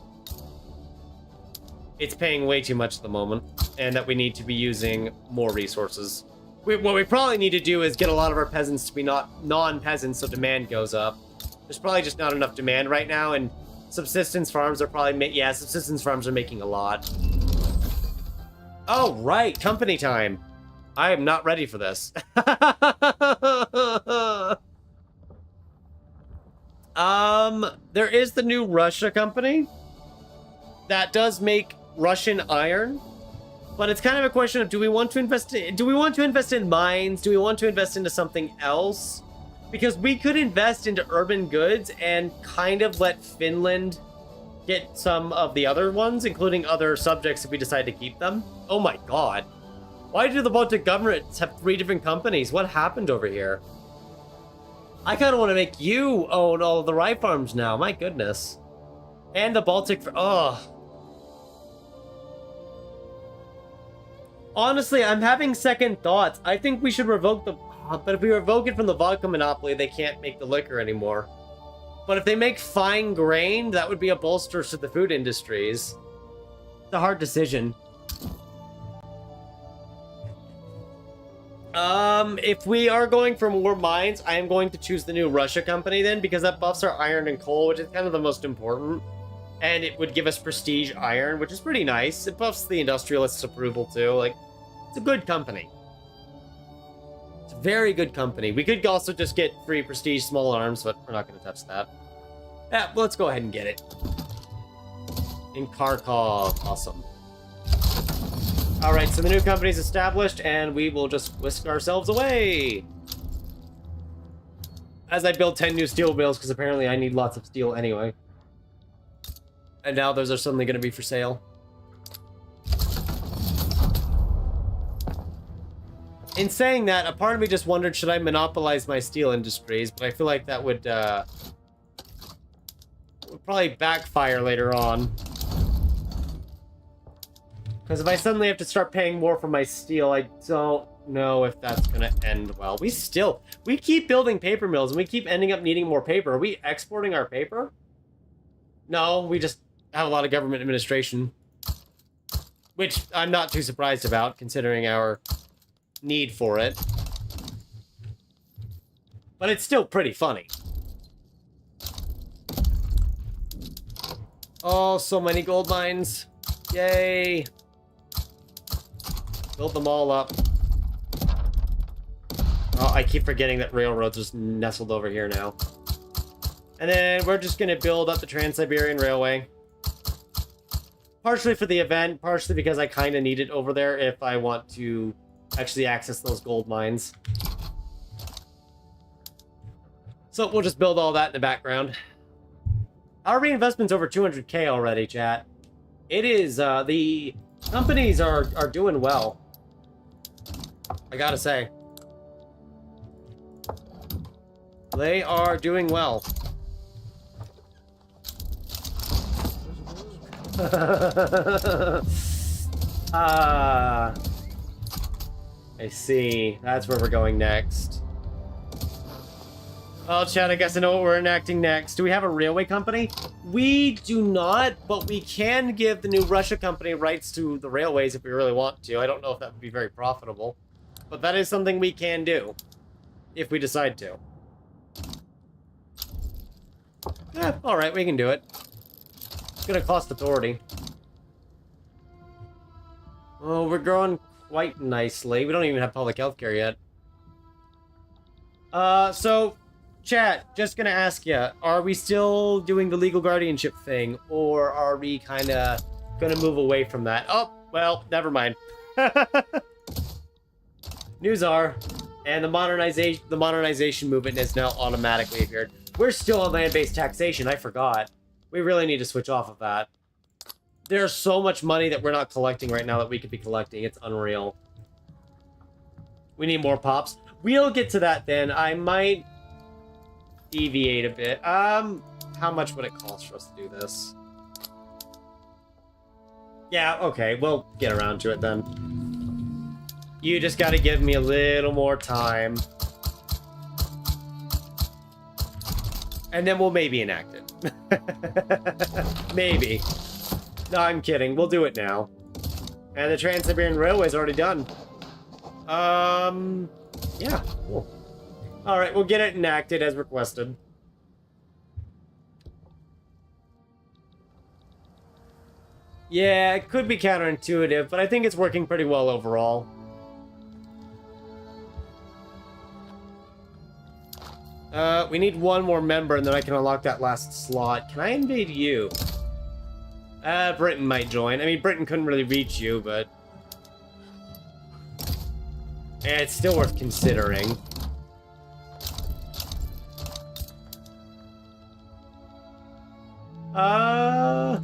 it's paying way too much at the moment. and that we need to be using more resources. What we probably need to do is get a lot of our peasants to be not non-peasants, so demand goes up. There's probably just not enough demand right now, and subsistence farms are probably subsistence farms are making a lot. Oh, right, company time. I am not ready for this. There is the new Russia company that does make Russian iron, but it's kind of a question of do we want to invest in mines? Do we want to invest into something else? Because we could invest into urban goods and kind of let Finland get some of the other ones, including other subjects if we decide to keep them. Oh my god. Why do the Baltic governments have 3 different companies? What happened over here? I kind of want to make you own all of the rye farms now. My goodness. And the Baltic... Oh. Honestly, I'm having second thoughts. I think we should revoke the... But if we revoke it from the vodka monopoly, they can't make the liquor anymore. But if they make fine grain, that would be a bolster to the food industries. It's a hard decision. If we are going for more mines, I am going to choose the new Russia company then, because that buffs our iron and coal, which is kind of the most important. And it would give us prestige iron, which is pretty nice. It buffs the industrialists' approval too. Like, it's a good company. It's a very good company. We could also just get free prestige small arms, but we're not going to touch that. Yeah, well, let's go ahead and get it. In Kharkov. Awesome. Alright, so the new company's established, and we will just whisk ourselves away. As I build 10 new steel mills, because apparently I need lots of steel anyway. And now those are suddenly going to be for sale. In saying that, a part of me just wondered, should I monopolize my steel industries? But I feel like that would probably backfire later on. Because if I suddenly have to start paying more for my steel, I don't know if that's going to end well. We keep building paper mills, and we keep ending up needing more paper. Are we exporting our paper? No, we just have a lot of government administration. Which I'm not too surprised about, considering our need for it. But it's still pretty funny. Oh, so many gold mines. Yay. Build them all up. Oh, I keep forgetting that railroads are nestled over here now. And then we're just going to build up the Trans-Siberian Railway. Partially for the event, partially because I kind of need it over there if I want to actually access those gold mines. So we'll just build all that in the background. Our reinvestment's over 200k already, chat. It is, the companies are doing well. I gotta say. They are doing well. I see. That's where we're going next. Well, Chad, I guess I know what we're enacting next. Do we have a railway company? We do not, but we can give the new Russia company rights to the railways if we really want to. I don't know if that would be very profitable, but that is something we can do if we decide to. Yeah, all right, we can do it. It's gonna cost authority. Oh, we're growing quite nicely. We don't even have public health care yet. So, chat, just gonna ask you, are we still doing the legal guardianship thing, or are we kind of gonna move away from that? Oh, well, never mind. New Tsar, and the modernization movement has now automatically appeared. We're still on land-based taxation, I forgot. We really need to switch off of that. There's so much money that we're not collecting right now that we could be collecting. It's unreal. We need more pops. We'll get to that then. I might deviate a bit. How much would it cost for us to do this? Yeah, okay. We'll get around to it then. You just gotta give me a little more time. And then we'll maybe enact it. Maybe. No, I'm kidding. We'll do it now. And the Trans-Siberian Railway is already done. Yeah, cool. Alright, we'll get it enacted as requested. Yeah, it could be counterintuitive, but I think it's working pretty well overall. We need one more member, and then I can unlock that last slot. Can I invade you? Britain might join. I mean, Britain couldn't really reach you, but... it's still worth considering. No.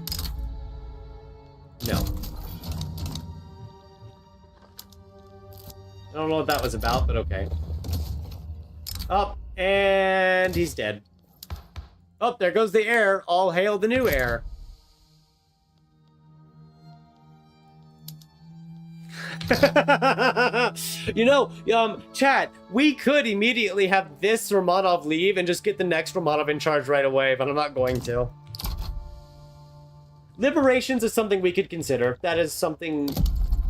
I don't know what that was about, but okay. Oh, and he's dead. Oh, there goes the heir. All hail the new heir. You know, chat, we could immediately have this Romanov leave and just get the next Romanov in charge right away, but I'm not going to. Liberations is something we could consider. That is something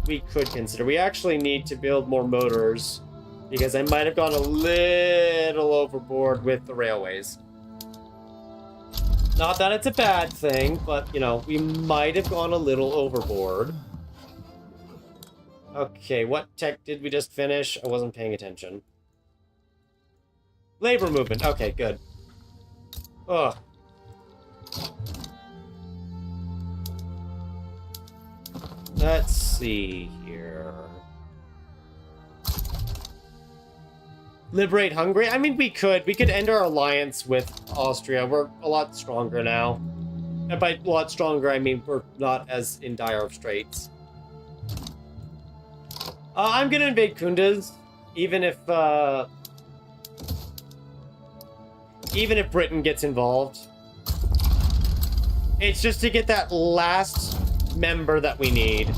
we could consider. We actually need to build more motors because I might have gone a little overboard with the railways. Not that it's a bad thing, but, you know, we might have gone a little overboard. Okay, what tech did we just finish? I wasn't paying attention. Labor movement. Okay, good. Ugh. Let's see here. Liberate Hungary? I mean, we could. We could end our alliance with Austria. We're a lot stronger now. And by a lot stronger, I mean we're not as in dire of straits. I'm gonna invade Kunduz, even if Britain gets involved. It's just to get that last member that we need.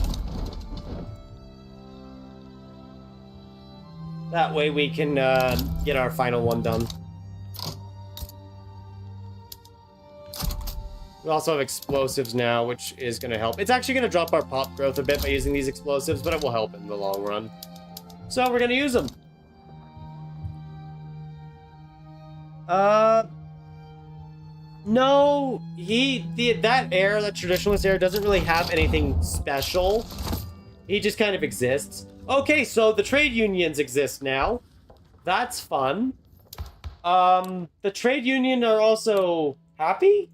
That way we can get our final one done. We also have explosives now, which is going to help. It's actually going to drop our pop growth a bit by using these explosives, but it will help in the long run. So we're going to use them. No, that heir, that traditionalist heir, doesn't really have anything special. He just kind of exists. Okay, so the trade unions exist now. That's fun. The trade union are also happy?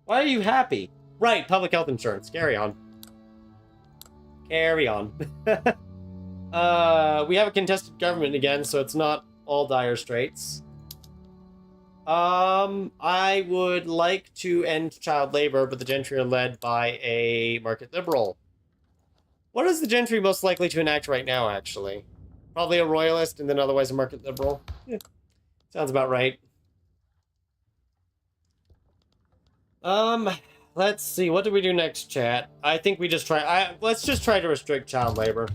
Why are you happy? Right, public health insurance. Carry on. Carry on. We have a contested government again, so it's not all dire straits. I would like to end child labor, but the gentry are led by a market liberal. What is the gentry most likely to enact right now, actually? Probably a royalist and then otherwise a market liberal. Yeah, sounds about right. Let's see. What do we do next, chat? I think we just try... let's just try to restrict child labor.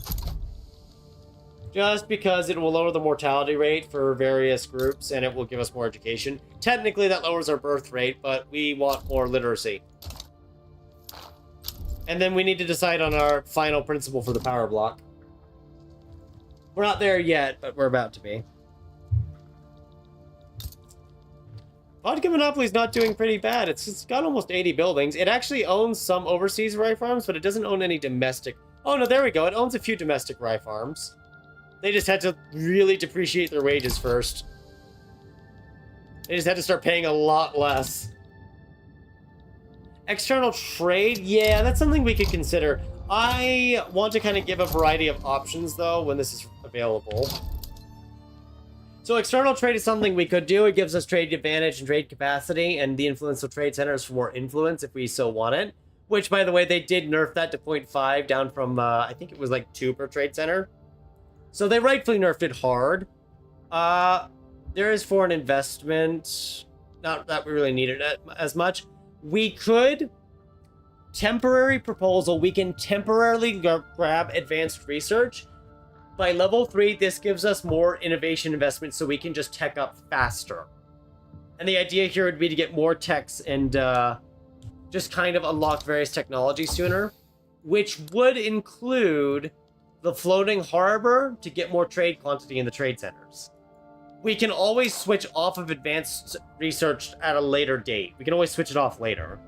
Just because it will lower the mortality rate for various groups and it will give us more education. Technically, that lowers our birth rate, but we want more literacy. And then we need to decide on our final principle for the power block. We're not there yet, but we're about to be. Vodka Monopoly is not doing pretty bad. It's got almost 80 buildings. It actually owns some overseas rye farms, but it doesn't own any domestic. Oh, no, there we go. It owns a few domestic rye farms. They just had to really depreciate their wages first. They just had to start paying a lot less. External trade? Yeah, that's something we could consider. I want to kind of give a variety of options, though, when this is available. So external trade is something we could do. It gives us trade advantage and trade capacity and the influence of trade centers for more influence if we so want it. Which, by the way, they did nerf that to 0.5 down from, I think it was like 2 per trade center. So they rightfully nerfed it hard. There is foreign investment. Not that we really need it as much. We could... Temporary proposal. We can temporarily grab advanced research. By level 3, this gives us more innovation investment so we can just tech up faster. And the idea here would be to get more techs and just kind of unlock various technologies sooner. which would include the floating harbor to get more trade quantity in the trade centers. We can always switch off of advanced research at a later date. We can always switch it off later.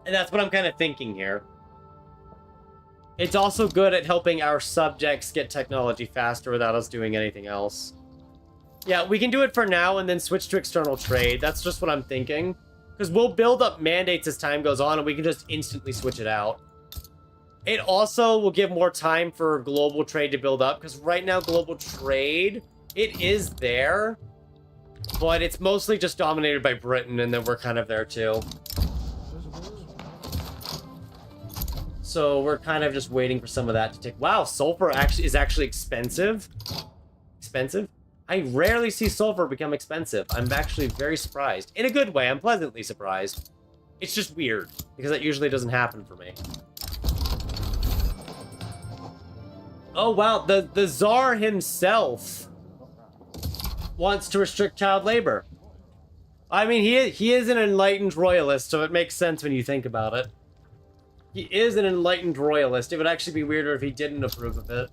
And that's what I'm kind of thinking here. It's also good at helping our subjects get technology faster without us doing anything else. Yeah, we can do it for now and then switch to external trade. That's just what I'm thinking. Because we'll build up mandates as time goes on and we can just instantly switch it out. It also will give more time for global trade to build up. Because right now, global trade, it is there. But it's mostly just dominated by Britain, and then we're kind of there too. So we're kind of just waiting for some of that to take... Wow, sulfur is actually expensive. Expensive? I rarely see sulfur become expensive. I'm actually very surprised. In a good way, I'm pleasantly surprised. It's just weird, because that usually doesn't happen for me. Oh, wow, the Tsar himself wants to restrict child labor. I mean, he is an enlightened royalist, so it makes sense when you think about it. He is an enlightened royalist. It would actually be weirder if he didn't approve of it.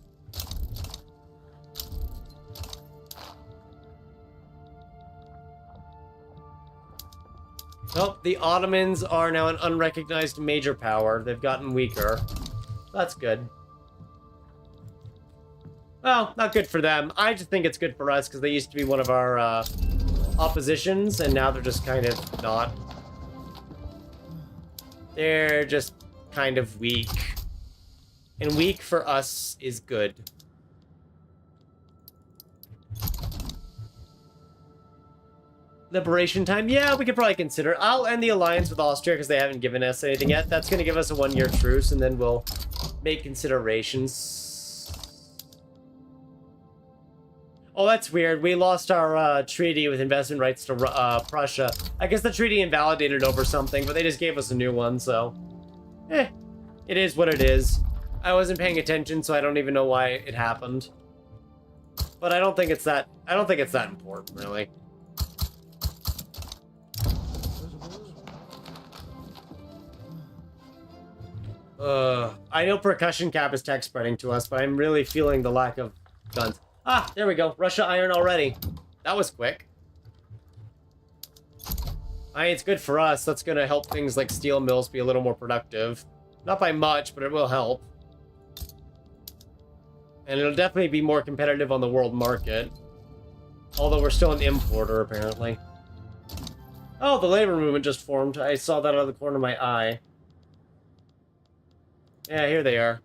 Oh, the Ottomans are now an unrecognized major power. They've gotten weaker. That's good. Well, not good for them. I just think it's good for us because they used to be one of our oppositions, and now they're just kind of not. They're just kind of weak. And weak for us is good. Liberation time? Yeah, we could probably consider. I'll end the alliance with Austria because they haven't given us anything yet. That's going to give us a 1-year truce, and then we'll make considerations. Oh, that's weird. We lost our treaty with investment rights to Prussia. I guess the treaty invalidated over something, but they just gave us a new one, so... it is what it is. I wasn't paying attention, so I don't even know why it happened. But I don't think it's that important, really. I know percussion cap is tech spreading to us, but I'm really feeling the lack of guns. Ah, there we go. Russia iron already. That was quick. It's good for us. That's going to help things like steel mills be a little more productive. Not by much, but it will help. And it'll definitely be more competitive on the world market. Although we're still an importer, apparently. Oh, the labor movement just formed. I saw that out of the corner of my eye. Yeah, here they are.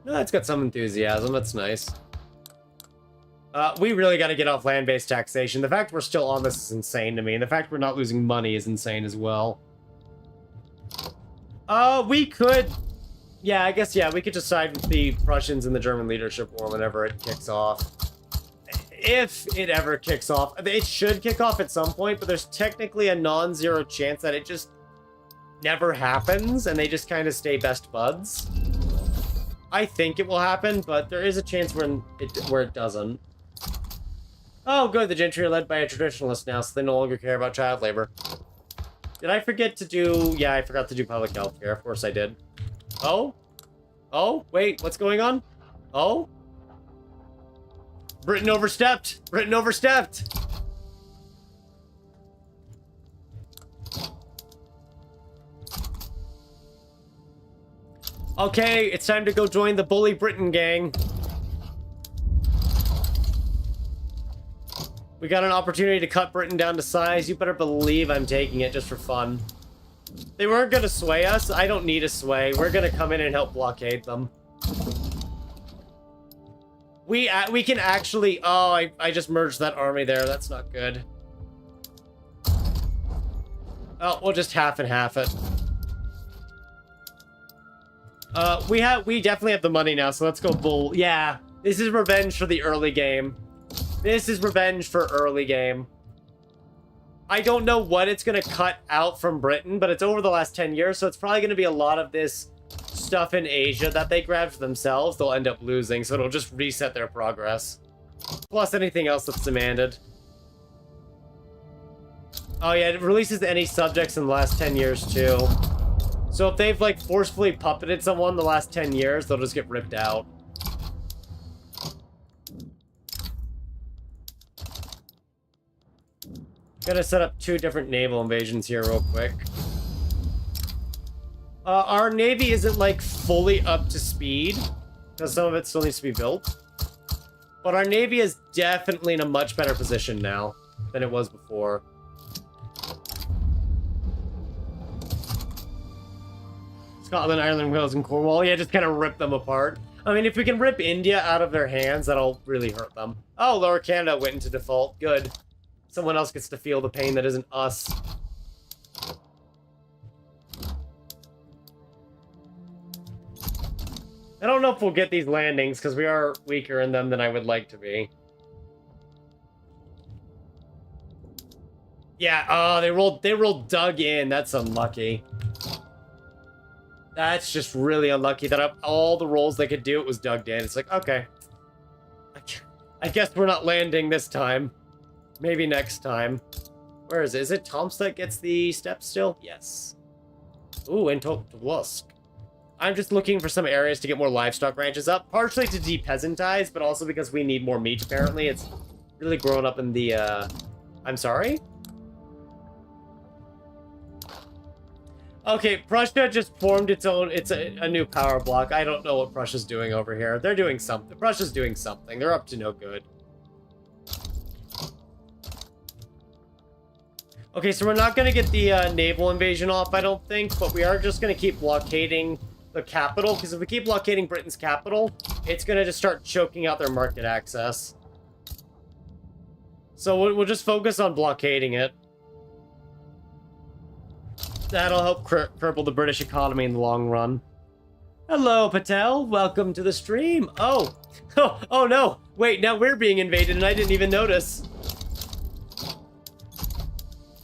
No, it's got some enthusiasm. That's nice. We really got to get off land-based taxation. The fact we're still on this is insane to me. And the fact we're not losing money is insane as well. We could... Yeah, I guess, yeah, we could just side with the Prussians in the German leadership war whenever it kicks off. If it ever kicks off. It should kick off at some point, but there's technically a non-zero chance that it just never happens, and they just kind of stay best buds. I think it will happen, but there is a chance where it doesn't. Oh, good, the gentry are led by a traditionalist now, so they no longer care about child labor. Did I forget to do... Yeah, I forgot to do public health care. Of course I did. Oh? Oh? Wait, what's going on? Oh? Britain overstepped! Britain overstepped! Okay, it's time to go join the Bully Britain gang. We got an opportunity to cut Britain down to size. You better believe I'm taking it just for fun. They weren't gonna sway us. I don't need a sway. We're gonna come in and help blockade them. We can actually... Oh, I just merged that army there. That's not good. Oh, we'll just half and half it. We definitely have the money now, so let's go bull. Yeah, this is revenge for the early game. This is revenge for early game. I don't know what it's going to cut out from Britain, but it's over the last 10 years, so it's probably going to be a lot of this stuff in Asia that they grabbed for themselves. They'll end up losing, so it'll just reset their progress. Plus anything else that's demanded. Oh yeah, it releases any subjects in the last 10 years too. So if they've like forcefully puppeted someone the last 10 years, they'll just get ripped out. Gonna set up 2 different naval invasions here real quick. Our navy isn't like fully up to speed because some of it still needs to be built. But our navy is definitely in a much better position now than it was before. Scotland, Ireland, Wales, and Cornwall. Yeah, just kind of rip them apart. I mean, if we can rip India out of their hands, that'll really hurt them. Oh, Lower Canada went into default. Good. Someone else gets to feel the pain that isn't us. I don't know if we'll get these landings, because we are weaker in them than I would like to be. Yeah, oh, they rolled dug in. That's unlucky. That's just really unlucky that of all the rolls they could do, it was dug in. It's like, okay. I guess we're not landing this time. Maybe next time. Where is it? Is it Tomsk that gets the steps still? Yes. Ooh, and Tolusk. I'm just looking for some areas to get more livestock ranches up. Partially to de-peasantize, but also because we need more meat, apparently. It's really grown up in the, I'm sorry? Okay, Prussia just formed its own, it's a new power block. I don't know what Prussia's doing over here. They're doing something. Prussia's doing something. They're up to no good. Okay, so we're not going to get the naval invasion off, I don't think, but we are just going to keep blockading the capital, because if we keep blockading Britain's capital, it's going to just start choking out their market access. So we'll just focus on blockading it. That'll help cripple the British economy in the long run. Hello, Patel. Welcome to the stream. Oh. Oh no. Wait, now we're being invaded and I didn't even notice.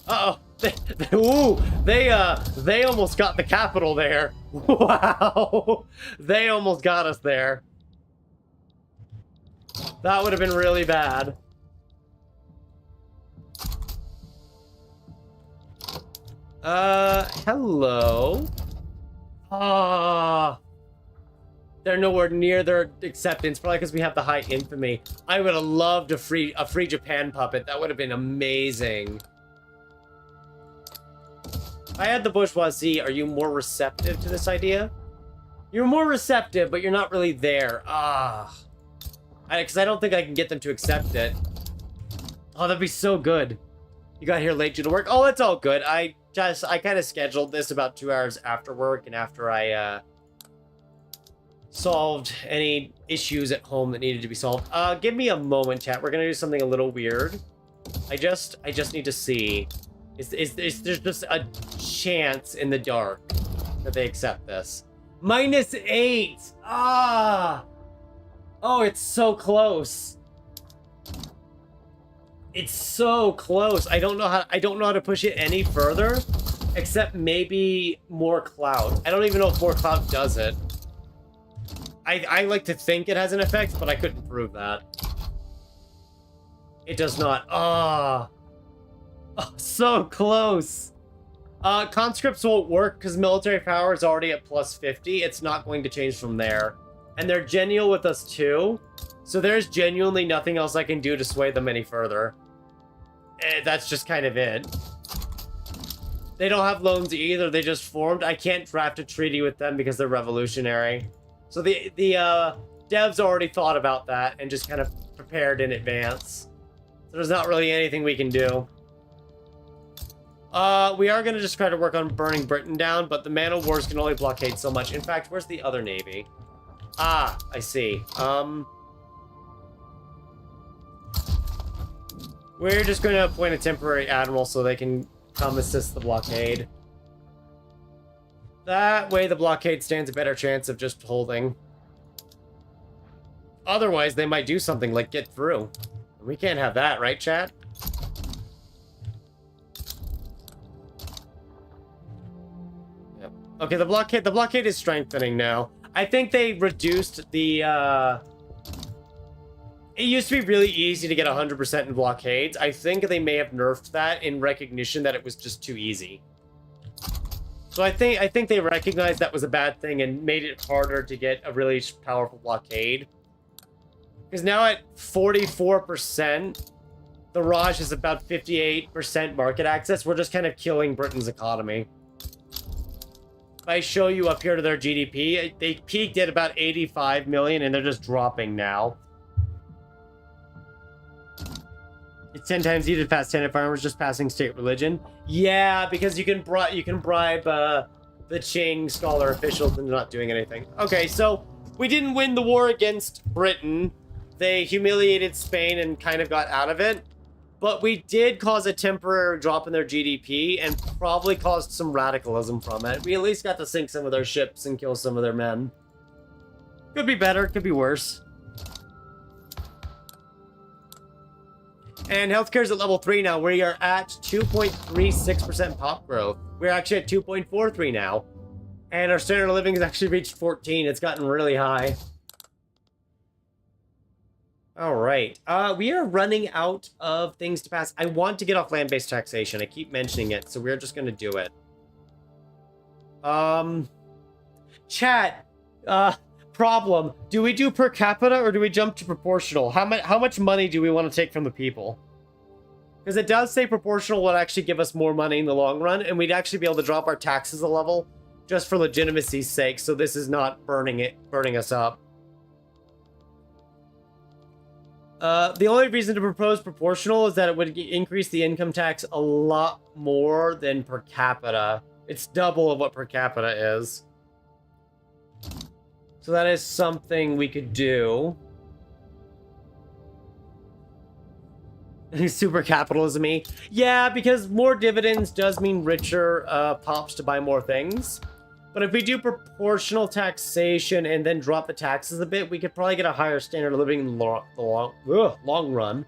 Uh-oh. They almost got the capital there. Wow. They almost got us there. That would have been really bad. Hello. They're nowhere near their acceptance, probably because we have the high infamy. I would have loved a free Japan puppet. That would have been amazing. If I had the bourgeoisie, are you more receptive to this idea? You're more receptive, but you're not really there. Because I don't think I can get them to accept it. Oh, that'd be so good. You got here late due to work. Oh, that's all good. I kind of scheduled this about 2 hours after work and after I solved any issues at home that needed to be solved. Give me a moment, chat. We're gonna do something a little weird. I just need to see. Is there's just a chance in the dark that they accept this? -8. Oh, it's so close. It's so close. I don't know how to push it any further, except maybe more cloud. I don't even know if more cloud does it. I like to think it has an effect, but I couldn't prove that. It does not. Oh, so close. Conscripts won't work because military power is already at +50. It's not going to change from there. And they're genial with us too. So there's genuinely nothing else I can do to sway them any further. That's just kind of it. They don't have loans either. They just formed. I can't draft a treaty with them because they're revolutionary. So the devs already thought about that and just kind of prepared in advance. So there's not really anything we can do. We are going to just try to work on burning Britain down, but the man of wars can only blockade so much. In fact, where's the other navy? Ah, I see. We're just going to appoint a temporary admiral so they can come assist the blockade. That way the blockade stands a better chance of just holding. Otherwise, they might do something like get through. We can't have that, right, chat? Yep. Okay, the blockade is strengthening now. I think they reduced the It used to be really easy to get 100% in blockades. I think they may have nerfed that in recognition that it was just too easy. So I think they recognized that was a bad thing and made it harder to get a really powerful blockade. Because now at 44%, the Raj is about 58% market access. We're just kind of killing Britain's economy. If I show you up here to their GDP, they peaked at about 85 million and they're just dropping now. It's 10 times easier to pass tenant farmers just passing state religion. Yeah, because you can bribe the Qing scholar officials into not doing anything. Okay, so we didn't win the war against Britain. They humiliated Spain and kind of got out of it. But we did cause a temporary drop in their GDP and probably caused some radicalism from it. We at least got to sink some of their ships and kill some of their men. Could be better, could be worse. And healthcare is at level 3 now. We are at 2.36% pop growth. We're actually at 2.43 now. And our standard of living has actually reached 14. It's gotten really high. All right. We are running out of things to pass. I want to get off land-based taxation. I keep mentioning it, so we're just going to do it. Chat. Problem. Do we do per capita or do we jump to proportional? How much money do we want to take from the people? Because it does say proportional would actually give us more money in the long run, and we'd actually be able to drop our taxes a level just for legitimacy's sake, so this is not burning us up. The only reason to propose proportional is that it would increase the income tax a lot more than per capita. It's double of what per capita is. So that is something we could do. Super capitalism-y. Yeah, because more dividends does mean richer pops to buy more things. But if we do proportional taxation and then drop the taxes a bit, we could probably get a higher standard of living in the long run.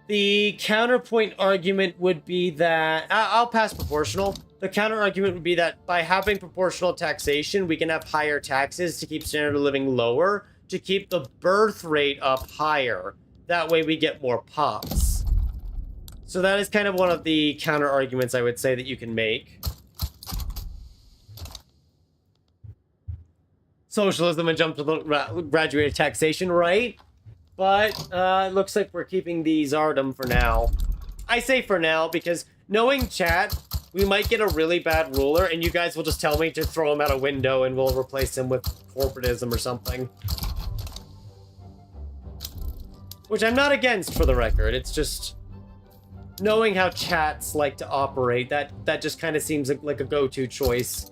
The counterpoint argument would be that... I'll pass proportional. The counter argument would be that by having proportional taxation, we can have higher taxes to keep standard of living lower, to keep the birth rate up higher. That way we get more pops. So that is kind of one of the counter arguments I would say that you can make. Socialism and jump to the graduated taxation, right? But it looks like we're keeping the Tsardom for now. I say for now because knowing chat, we might get a really bad ruler and you guys will just tell me to throw him out a window and we'll replace him with corporatism or something. Which I'm not against, for the record. It's just knowing how chats like to operate, that just kind of seems like a go-to choice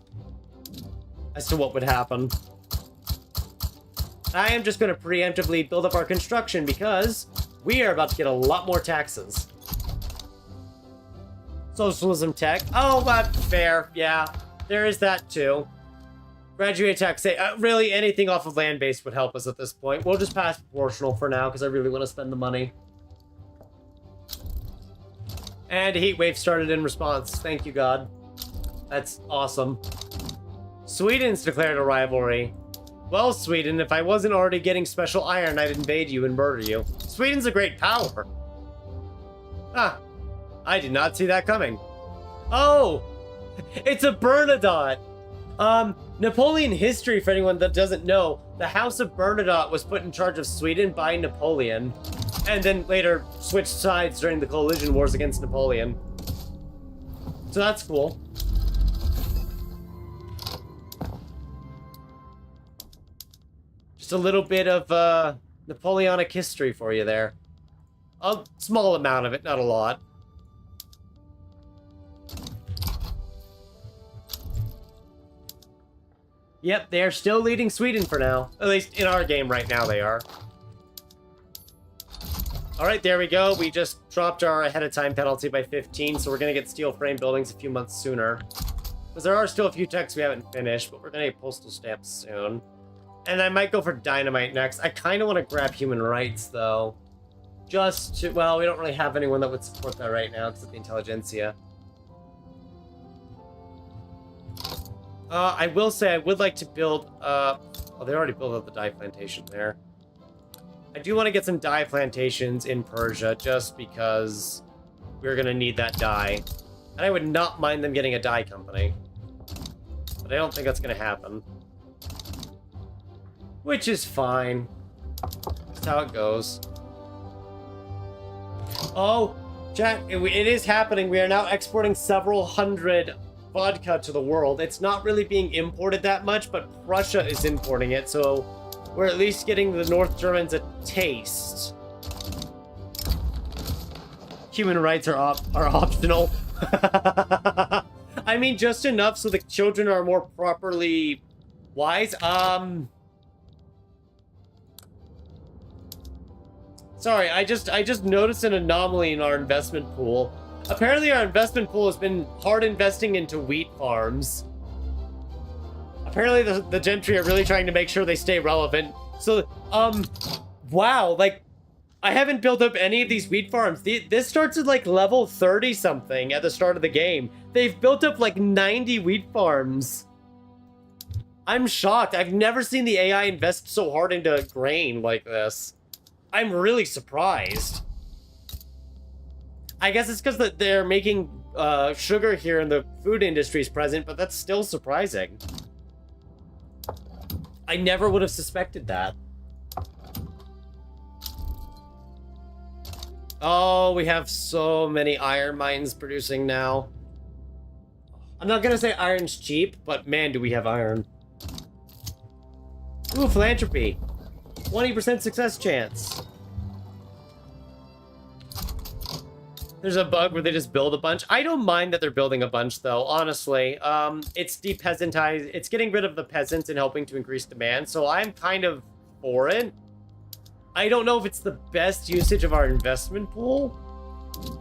as to what would happen. I am just going to preemptively build up our construction because we are about to get a lot more taxes. Socialism tech. Oh, that's fair. Yeah, there is that too. Graduate tax. Really, anything off of land-based would help us at this point. We'll just pass proportional for now because I really want to spend the money. And a heat wave started in response. Thank you, God. That's awesome. Sweden's declared a rivalry. Well, Sweden, if I wasn't already getting special iron, I'd invade you and murder you. Sweden's a great power. Ah, I did not see that coming. Oh, it's a Bernadotte. Napoleon history, for anyone that doesn't know, the House of Bernadotte was put in charge of Sweden by Napoleon, and then later switched sides during the coalition wars against Napoleon. So that's cool. Just a little bit of Napoleonic history for you there. A small amount of it, not a lot. Yep, they are still leading Sweden for now. At least in our game right now they are. Alright, there we go. We just dropped our ahead of time penalty by 15, so we're going to get steel frame buildings a few months sooner. Because there are still a few techs we haven't finished, but we're going to get postal stamps soon. And I might go for dynamite next. I kind of want to grab human rights, though. Just to... Well, we don't really have anyone that would support that right now because of the intelligentsia. I will say I would like to build, oh, they already built up the dye plantation there. I do want to get some dye plantations in Persia just because we're going to need that dye. And I would not mind them getting a dye company. But I don't think that's going to happen. Which is fine. That's how it goes. Oh, chat, it is happening. We are now exporting several hundred vodka to the world. It's not really being imported that much, but Russia is importing it, so we're at least getting the North Germans a taste. Human rights are optional. I mean, just enough so the children are more properly wise. Sorry, I just noticed an anomaly in our investment pool. Apparently our investment pool has been hard investing into wheat farms. Apparently the gentry are really trying to make sure they stay relevant. So, wow, like, I haven't built up any of these wheat farms. This starts at like level 30 something at the start of the game. They've built up like 90 wheat farms. I'm shocked. I've never seen the AI invest so hard into grain like this. I'm really surprised. I guess it's because they're making sugar here and the food industry is present, but that's still surprising. I never would have suspected that. Oh, we have so many iron mines producing now. I'm not gonna say iron's cheap, but man, do we have iron. Ooh, philanthropy. 20% success chance. There's a bug where they just build a bunch. I don't mind that they're building a bunch, though, honestly. It's de-peasantized. It's getting rid of the peasants and helping to increase demand, so I'm kind of for it. I don't know if it's the best usage of our investment pool,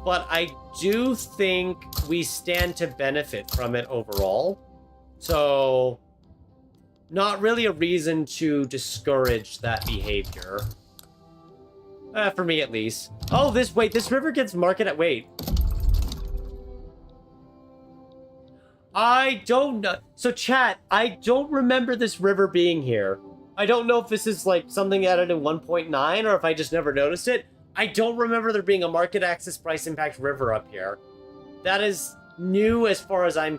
but I do think we stand to benefit from it overall. So, not really a reason to discourage that behavior. For me, at least. Oh, this river gets market at, wait. I don't know. So, chat, I don't remember this river being here. I don't know if this is, like, something added in 1.9 or if I just never noticed it. I don't remember there being a market access price impact river up here. That is new as far as I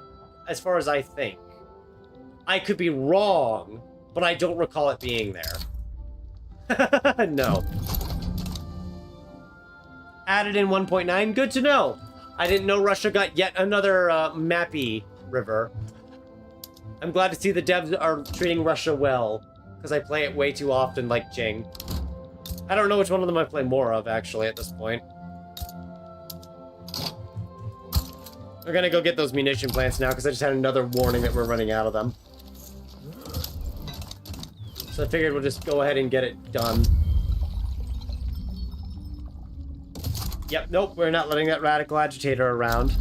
think. I could be wrong, but I don't recall it being there. No. Added in 1.9, good to know. I didn't know Russia got yet another mappy river. I'm glad to see the devs are treating Russia well, because I play it way too often like Jing. I don't know which one of them I play more of, actually, at this point. We're gonna go get those munition plants now, because I just had another warning that we're running out of them. So I figured we'll just go ahead and get it done. Yep, nope, we're not letting that radical agitator around.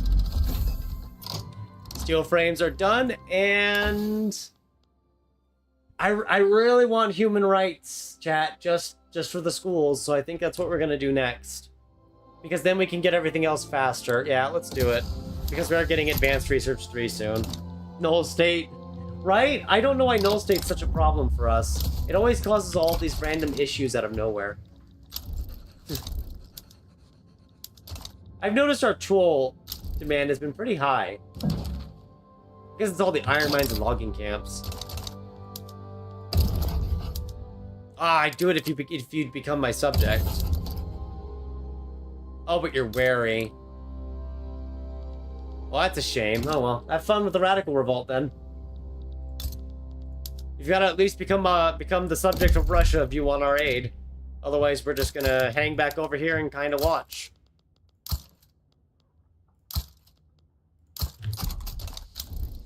Steel frames are done, and I really want human rights, chat, just for the schools, so I think that's what we're gonna do next. Because then we can get everything else faster. Yeah, let's do it. Because we are getting Advanced Research 3 soon. Null State. Right? I don't know why Null State's such a problem for us. It always causes all these random issues out of nowhere. I've noticed our tool demand has been pretty high. I guess it's all the iron mines and logging camps. Ah, I'd do it if you'd become my subject. Oh, but you're wary. Well, that's a shame. Oh well. Have fun with the radical revolt then. You've got to at least become the subject of Russia if you want our aid. Otherwise, we're just gonna hang back over here and kind of watch.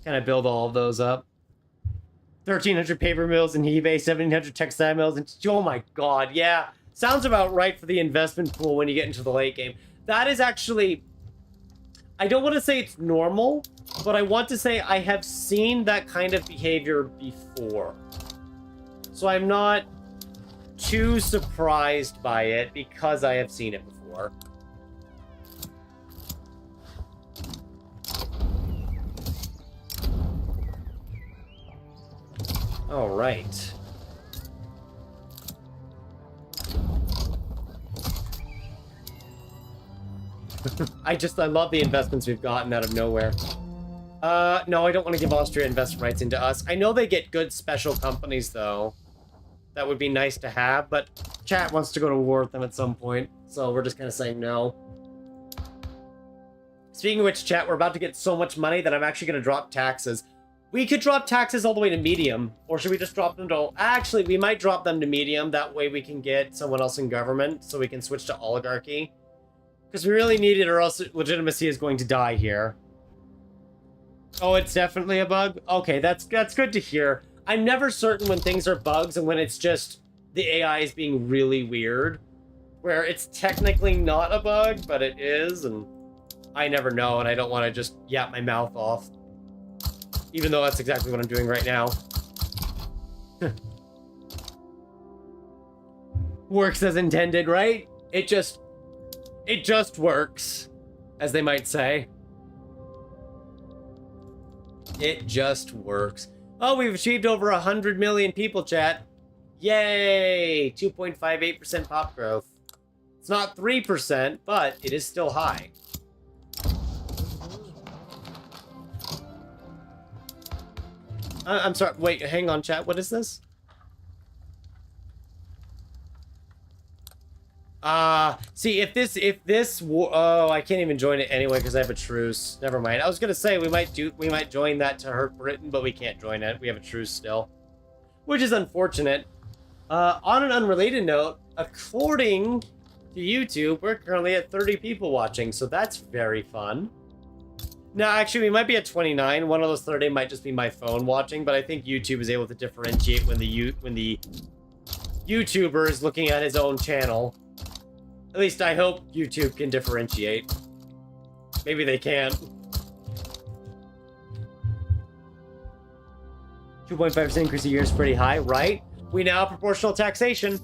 Can I build all of those up? 1,300 paper mills in eBay, 1,700 textile mills, and oh my god, yeah. Sounds about right for the investment pool when you get into the late game. That is actually... I don't want to say it's normal, but I want to say I have seen that kind of behavior before. So I'm not too surprised by it because I have seen it before. All right. I love the investments we've gotten out of nowhere. No, I don't want to give Austria investment rights into us. I know they get good special companies, though. That would be nice to have, but chat wants to go to war with them at some point, so we're just kind of saying no. Speaking of which, chat, we're about to get so much money that I'm actually going to drop taxes. We could drop taxes all the way to medium, or should we just drop them to... Actually, we might drop them to medium. That way we can get someone else in government, so we can switch to oligarchy. Because we really need it, or else legitimacy is going to die here. Oh, it's definitely a bug? Okay, that's good to hear. I'm never certain when things are bugs and when it's just the AI is being really weird. Where it's technically not a bug, but it is, and I never know, and I don't want to just yap my mouth off. Even though that's exactly what I'm doing right now. Works as intended, right? It just works, as they might say. It just works. Oh, we've achieved over 100 million people, chat. Yay! 2.58% pop growth. It's not 3%, but it is still high. I'm sorry, wait, hang on, chat. What is this? See, if this, oh, I can't even join it anyway because I have a truce. Never mind. I was gonna say we might join that to hurt Britain, but we can't join it. We have a truce still, which is unfortunate. On an unrelated note, according to YouTube, we're currently at 30 people watching, so that's very fun. Now, actually, we might be at 29. One of those 30 might just be my phone watching, but I think YouTube is able to differentiate when the YouTuber is looking at his own channel. At least I hope YouTube can differentiate. Maybe they can't. 2.5% increase a year is pretty high, right? We now have proportional taxation.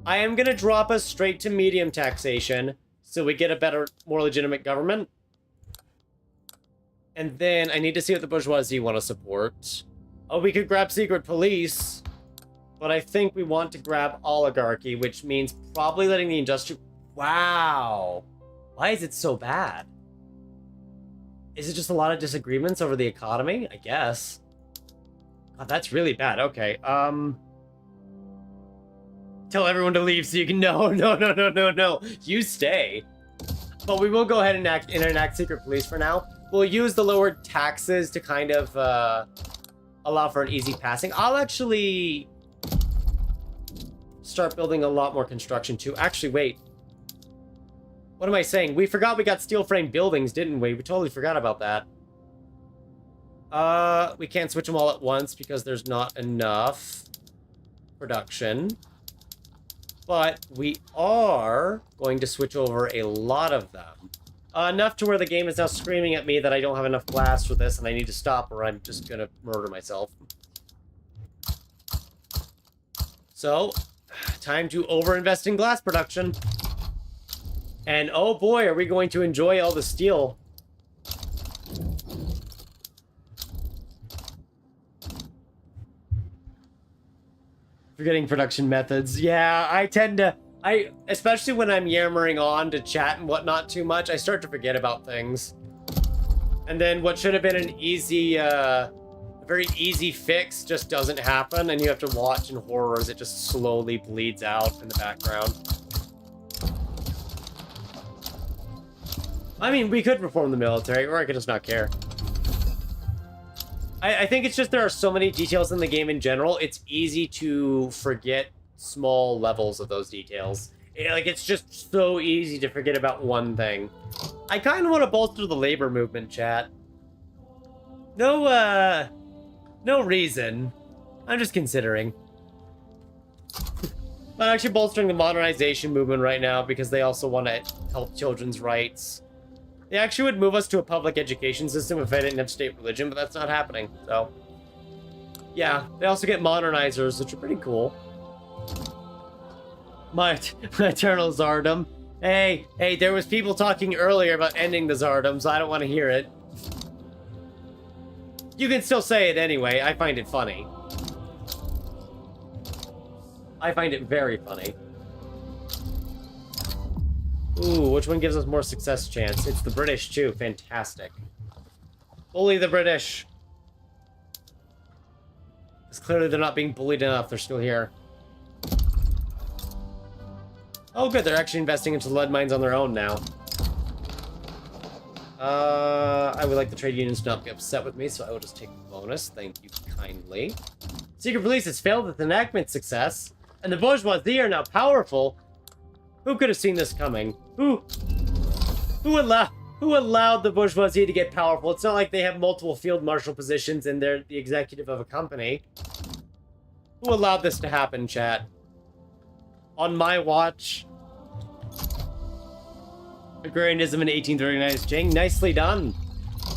I am going to drop us straight to medium taxation so we get a better, more legitimate government. And then I need to see what the bourgeoisie want to support. Oh, we could grab secret police. But I think we want to grab oligarchy, which means probably letting the industrial... Wow. Why is it so bad? Is it just a lot of disagreements over the economy? I guess. God, that's really bad. Okay. Tell everyone to leave so you can... No. You stay. But we will go ahead and enact secret police for now. We'll use the lowered taxes to kind of allow for an easy passing. I'll actually start building a lot more construction too. Actually, wait. What am I saying? We forgot we got steel frame buildings, didn't we? We totally forgot about that. We can't switch them all at once because there's not enough production. But we are going to switch over a lot of them. Enough to where the game is now screaming at me that I don't have enough glass for this and I need to stop or I'm just gonna murder myself. So, time to overinvest in glass production. And oh boy, are we going to enjoy all the steel. Forgetting production methods. Yeah, I tend to... especially when I'm yammering on to chat and whatnot too much, I start to forget about things. And then what should have been an easy, a very easy fix just doesn't happen, and you have to watch in horror as it just slowly bleeds out in the background. I mean, we could reform the military, or I could just not care. I think it's just there are so many details in the game in general, it's easy to forget small levels of those details. Like, it's just so easy to forget about one thing. I kind of want to bolster the labor movement, chat. No reason. I'm just considering. I'm actually bolstering the modernization movement right now because they also want to help children's rights. They actually would move us to a public education system if I didn't have state religion, but that's not happening, so... Yeah, they also get modernizers, which are pretty cool. My eternal Tsardom. Hey, there was people talking earlier about ending the Tsardom, so I don't want to hear it. You can still say it anyway, I find it funny. I find it very funny. Ooh, which one gives us more success chance? It's the British, too. Fantastic. Bully the British. Because clearly they're not being bullied enough. They're still here. Oh, good. They're actually investing into lead mines on their own now. I would like the trade unions to not be upset with me, so I will just take the bonus. Thank you kindly. Secret police has failed its enactment success, and the bourgeoisie are now powerful. Who could have seen this coming? Who allowed the bourgeoisie to get powerful? It's not like they have multiple field marshal positions and they're the executive of a company. Who allowed this to happen, chat? On my watch. Agrarianism in 1839 is Jing. Nicely done.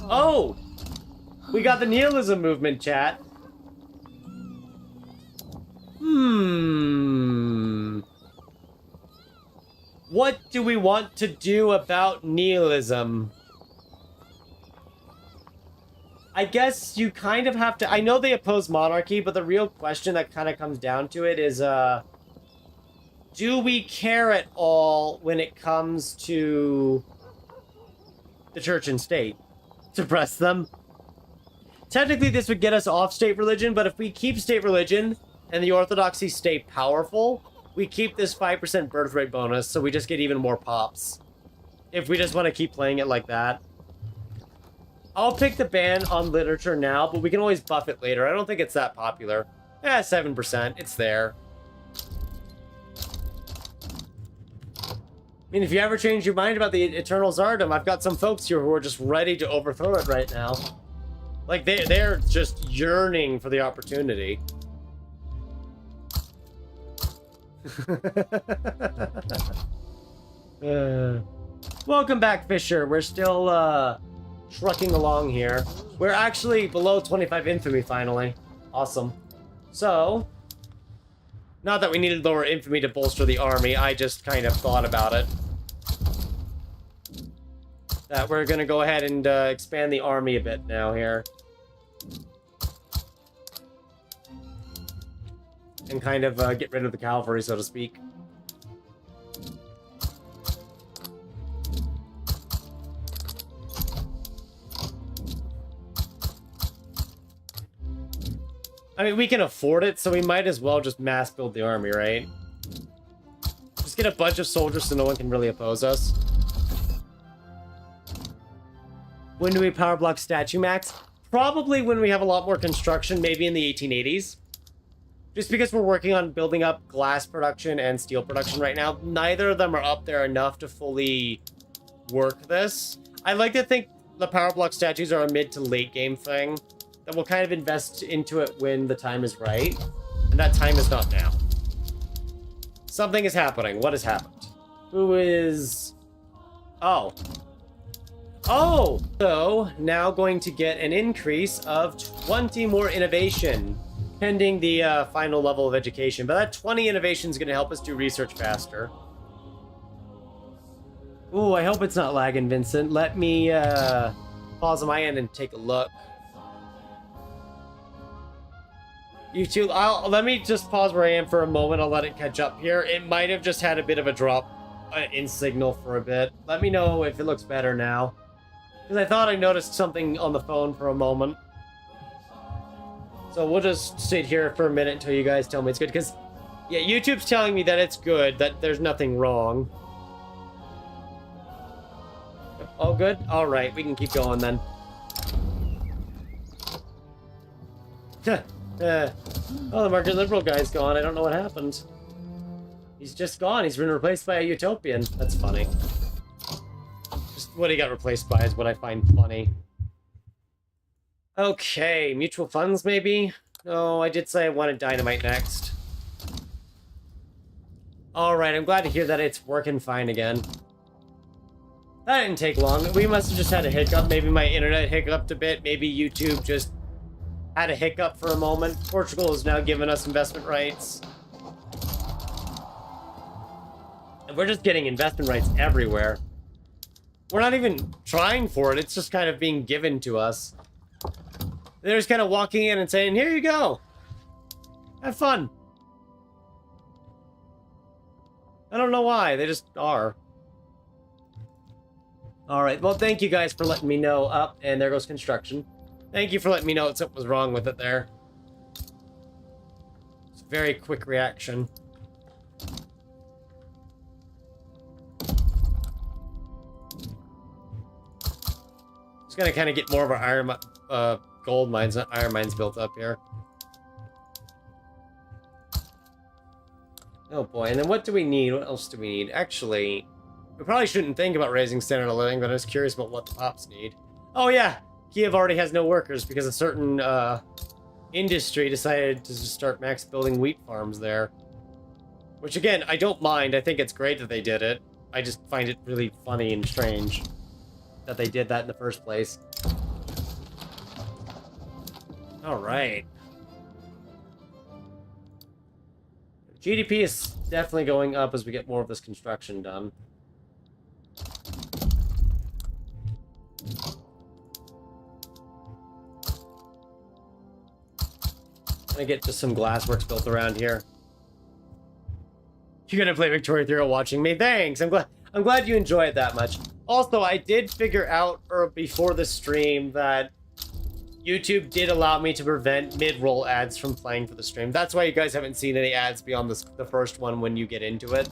Oh! We got the nihilism movement, chat. What do we want to do about nihilism? I guess you kind of have to... I know they oppose monarchy, but the real question that kind of comes down to it is, do we care at all when it comes to the church and state? Suppress them? Technically, this would get us off state religion, but if we keep state religion and the orthodoxy stay powerful, we keep this 5% birth rate bonus, so we just get even more pops. If we just want to keep playing it like that. I'll pick the ban on literature now, but we can always buff it later. I don't think it's that popular. Yeah, 7%. It's there. I mean, if you ever change your mind about the eternal Tsardom, I've got some folks here who are just ready to overthrow it right now. Like, they're just yearning for the opportunity. Welcome back, Fisher. We're still, trucking along here. We're actually below 25 infamy, finally. Awesome. So, not that we needed lower infamy to bolster the army, I just kind of thought about it. That we're gonna go ahead and expand the army a bit now here. And kind of get rid of the cavalry, so to speak. I mean, we can afford it, so we might as well just mass build the army, right? Just get a bunch of soldiers so no one can really oppose us. When do we power block statue max? Probably when we have a lot more construction, maybe in the 1880s. Just because we're working on building up glass production and steel production right now, neither of them are up there enough to fully work this. I like to think the power block statues are a mid to late game thing that we'll kind of invest into it when the time is right. And that time is not now. Something is happening. What has happened? Who is... Oh. Oh! So, now going to get an increase of 20 more innovation, pending the final level of education. But that 20 innovation is going to help us do research faster. Ooh, I hope it's not lagging, Vincent. Let me pause on my end and take a look. You two, let me just pause where I am for a moment. I'll let it catch up here. It might have just had a bit of a drop in signal for a bit. Let me know if it looks better now. Because I thought I noticed something on the phone for a moment. So we'll just sit here for a minute until you guys tell me it's good. Because, yeah, YouTube's telling me that it's good, that there's nothing wrong. All good? All right, we can keep going then. Oh, the market liberal guy's gone. I don't know what happened. He's just gone. He's been replaced by a utopian. That's funny. Just what he got replaced by is what I find funny. Okay, mutual funds maybe? No, I did say I wanted dynamite next. Alright, I'm glad to hear that it's working fine again. That didn't take long. We must have just had a hiccup. Maybe my internet hiccuped a bit. Maybe YouTube just had a hiccup for a moment. Portugal is now giving us investment rights. And we're just getting investment rights everywhere. We're not even trying for it. It's just kind of being given to us. They're just kind of walking in and saying, here you go. Have fun. I don't know why. They just are. All right. Well, thank you guys for letting me know. Up and there goes construction. Thank you for letting me know something was wrong with it there. It's a very quick reaction. Just gonna kind of get more of our gold mines, not iron mines, built up here. Oh boy, and then what do we need? What else do we need? Actually, we probably shouldn't think about raising standard of living, but I was curious about what the pops need. Oh yeah, Kiev already has no workers because a certain industry decided to just start max building wheat farms there. Which again, I don't mind. I think it's great that they did it. I just find it really funny and strange that they did that in the first place. All right. GDP is definitely going up as we get more of this construction done. Gonna get just some glassworks built around here. You're gonna play Victoria Theory watching me. Thanks. I'm glad you enjoy it that much. Also, I did figure out before the stream that YouTube did allow me to prevent mid-roll ads from playing for the stream. That's why you guys haven't seen any ads beyond the first one when you get into it.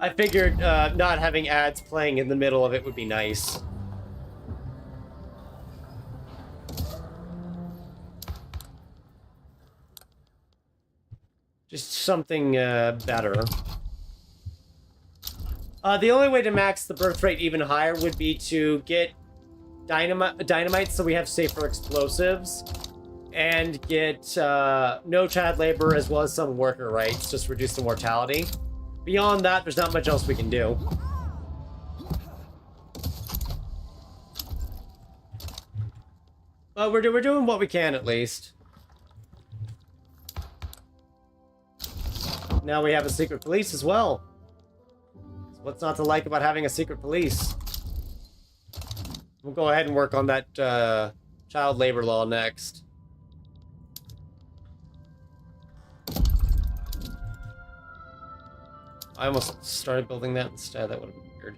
I figured not having ads playing in the middle of it would be nice. Just something better. The only way to max the birth rate even higher would be to get dynamite so we have safer explosives, and get no child labor as well as some worker rights, just reduce the mortality. Beyond that, there's not much else we can do. But we're doing what we can at least. Now we have a secret police as well. What's not to like about having a secret police? We'll go ahead and work on that child labor law next. I almost started building that instead. That would have been weird.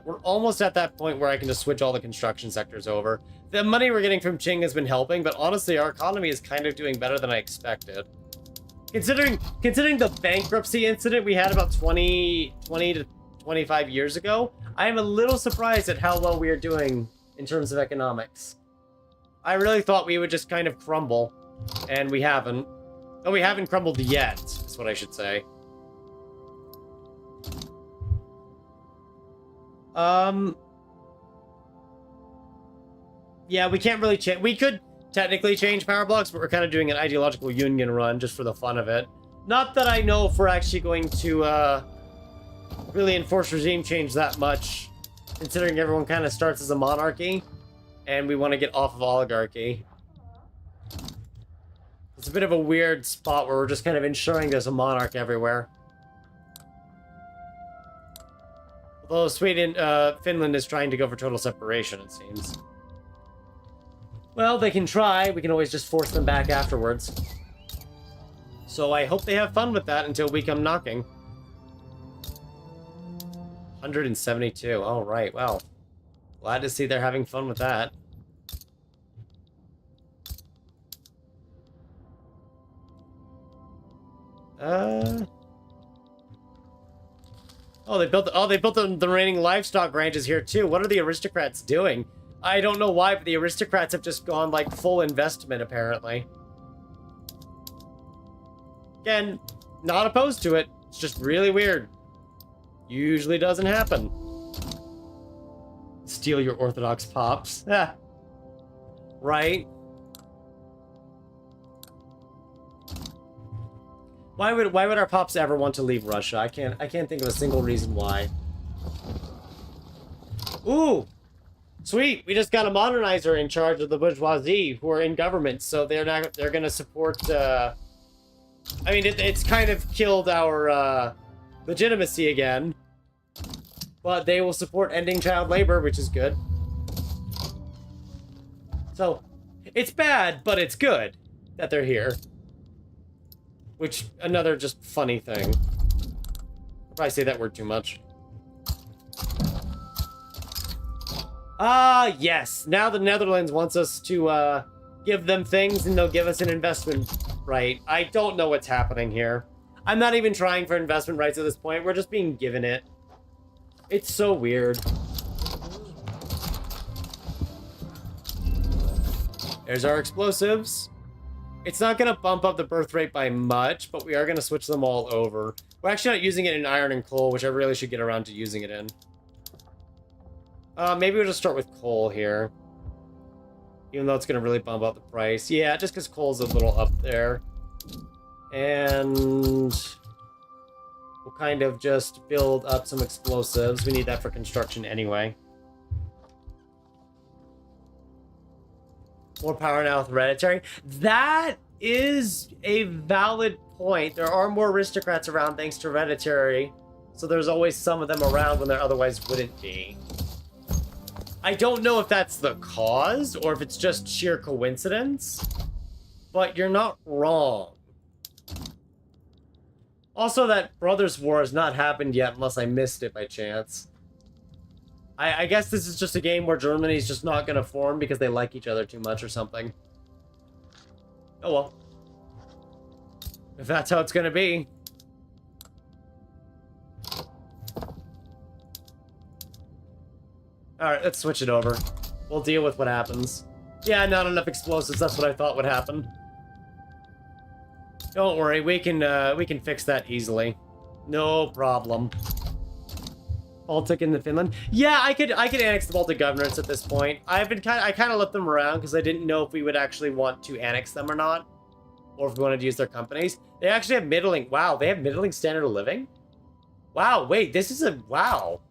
We're almost at that point where I can just switch all the construction sectors over. The money we're getting from Qing has been helping, but honestly, our economy is kind of doing better than I expected. Considering the bankruptcy incident we had about 20 to 25 years ago, I am a little surprised at how well we are doing in terms of economics. I really thought we would just kind of crumble, and we haven't. Oh, we haven't crumbled yet, is what I should say. Yeah, we can't really change. We could technically change power blocks, but we're kind of doing an ideological union run just for the fun of it. Not that I know if we're actually going to really enforce regime change that much, considering everyone kind of starts as a monarchy, and we want to get off of oligarchy. It's a bit of a weird spot where we're just kind of ensuring there's a monarch everywhere. Although Finland is trying to go for total separation, it seems. Well, they can try. We can always just force them back afterwards. So I hope they have fun with that until we come knocking. 172. All right, well. Glad to see they're having fun with that. Oh, they built the remaining livestock ranches here too. What are the aristocrats doing? I don't know why, but the aristocrats have just gone like full investment apparently. Again, not opposed to it. It's just really weird. Usually doesn't happen. Steal your Orthodox pops. Right? Why would our pops ever want to leave Russia? I can't think of a single reason why. Ooh! Sweet! We just got a modernizer in charge of the bourgeoisie who are in government, so they're gonna support I mean it's kind of killed our legitimacy again. But they will support ending child labor, which is good. So, it's bad, but it's good that they're here. Which, another just funny thing. I'll probably say that word too much. Yes. Now the Netherlands wants us to, give them things and they'll give us an investment right. I don't know what's happening here. I'm not even trying for investment rights at this point. We're just being given it. It's so weird. There's our explosives. It's not going to bump up the birth rate by much, but we are going to switch them all over. We're actually not using it in iron and coal, which I really should get around to using it in. Maybe we'll just start with coal here. Even though it's going to really bump up the price. Yeah, just because coal's a little up there. And we'll kind of just build up some explosives. We need that for construction anyway. More power now with hereditary. That is a valid point. There are more aristocrats around thanks to hereditary. So there's always some of them around when there otherwise wouldn't be. I don't know if that's the cause or if it's just sheer coincidence, but you're not wrong. Also, that Brothers' War has not happened yet unless I missed it by chance. I guess this is just a game where Germany's just not going to form because they like each other too much or something. Oh well. If that's how it's going to be. Alright, let's switch it over. We'll deal with what happens. Yeah, not enough explosives, that's what I thought would happen. Don't worry, we can fix that easily. No problem. Baltic and the Finland. Yeah, I could annex the Baltic governorates at this point. I kind of left them around because I didn't know if we would actually want to annex them or not, or if we wanted to use their companies. They actually have middling. Wow, they have middling standard of living. Wow, wait, this is a wow.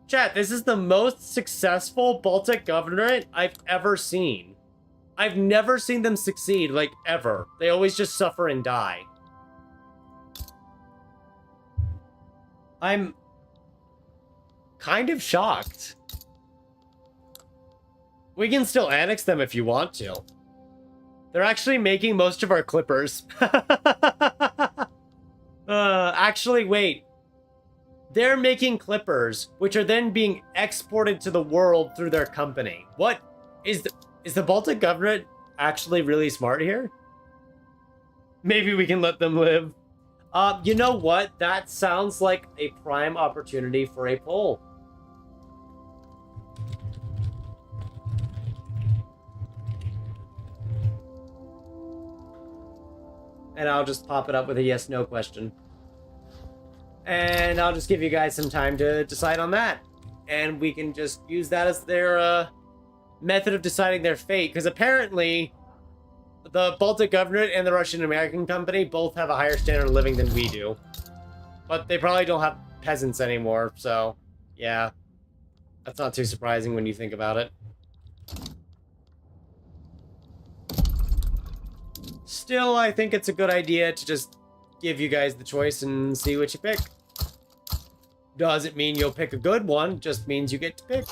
Chat, this is the most successful Baltic governorate I've ever seen. I've never seen them succeed, like, ever. They always just suffer and die. I'm kind of shocked. We can still annex them if you want to. They're actually making most of our clippers. Actually, wait. They're making clippers, which are then being exported to the world through their company. What? Is the Baltic governorate actually really smart here? Maybe we can let them live. You know what? That sounds like a prime opportunity for a poll. And I'll just pop it up with a yes/no question. And I'll just give you guys some time to decide on that. And we can just use that as their method of deciding their fate. Because apparently, the Baltic governorate and the Russian American company both have a higher standard of living than we do. But they probably don't have peasants anymore. So, yeah. That's not too surprising when you think about it. Still, I think it's a good idea to just give you guys the choice and see what you pick. Doesn't mean you'll pick a good one, just means you get to pick.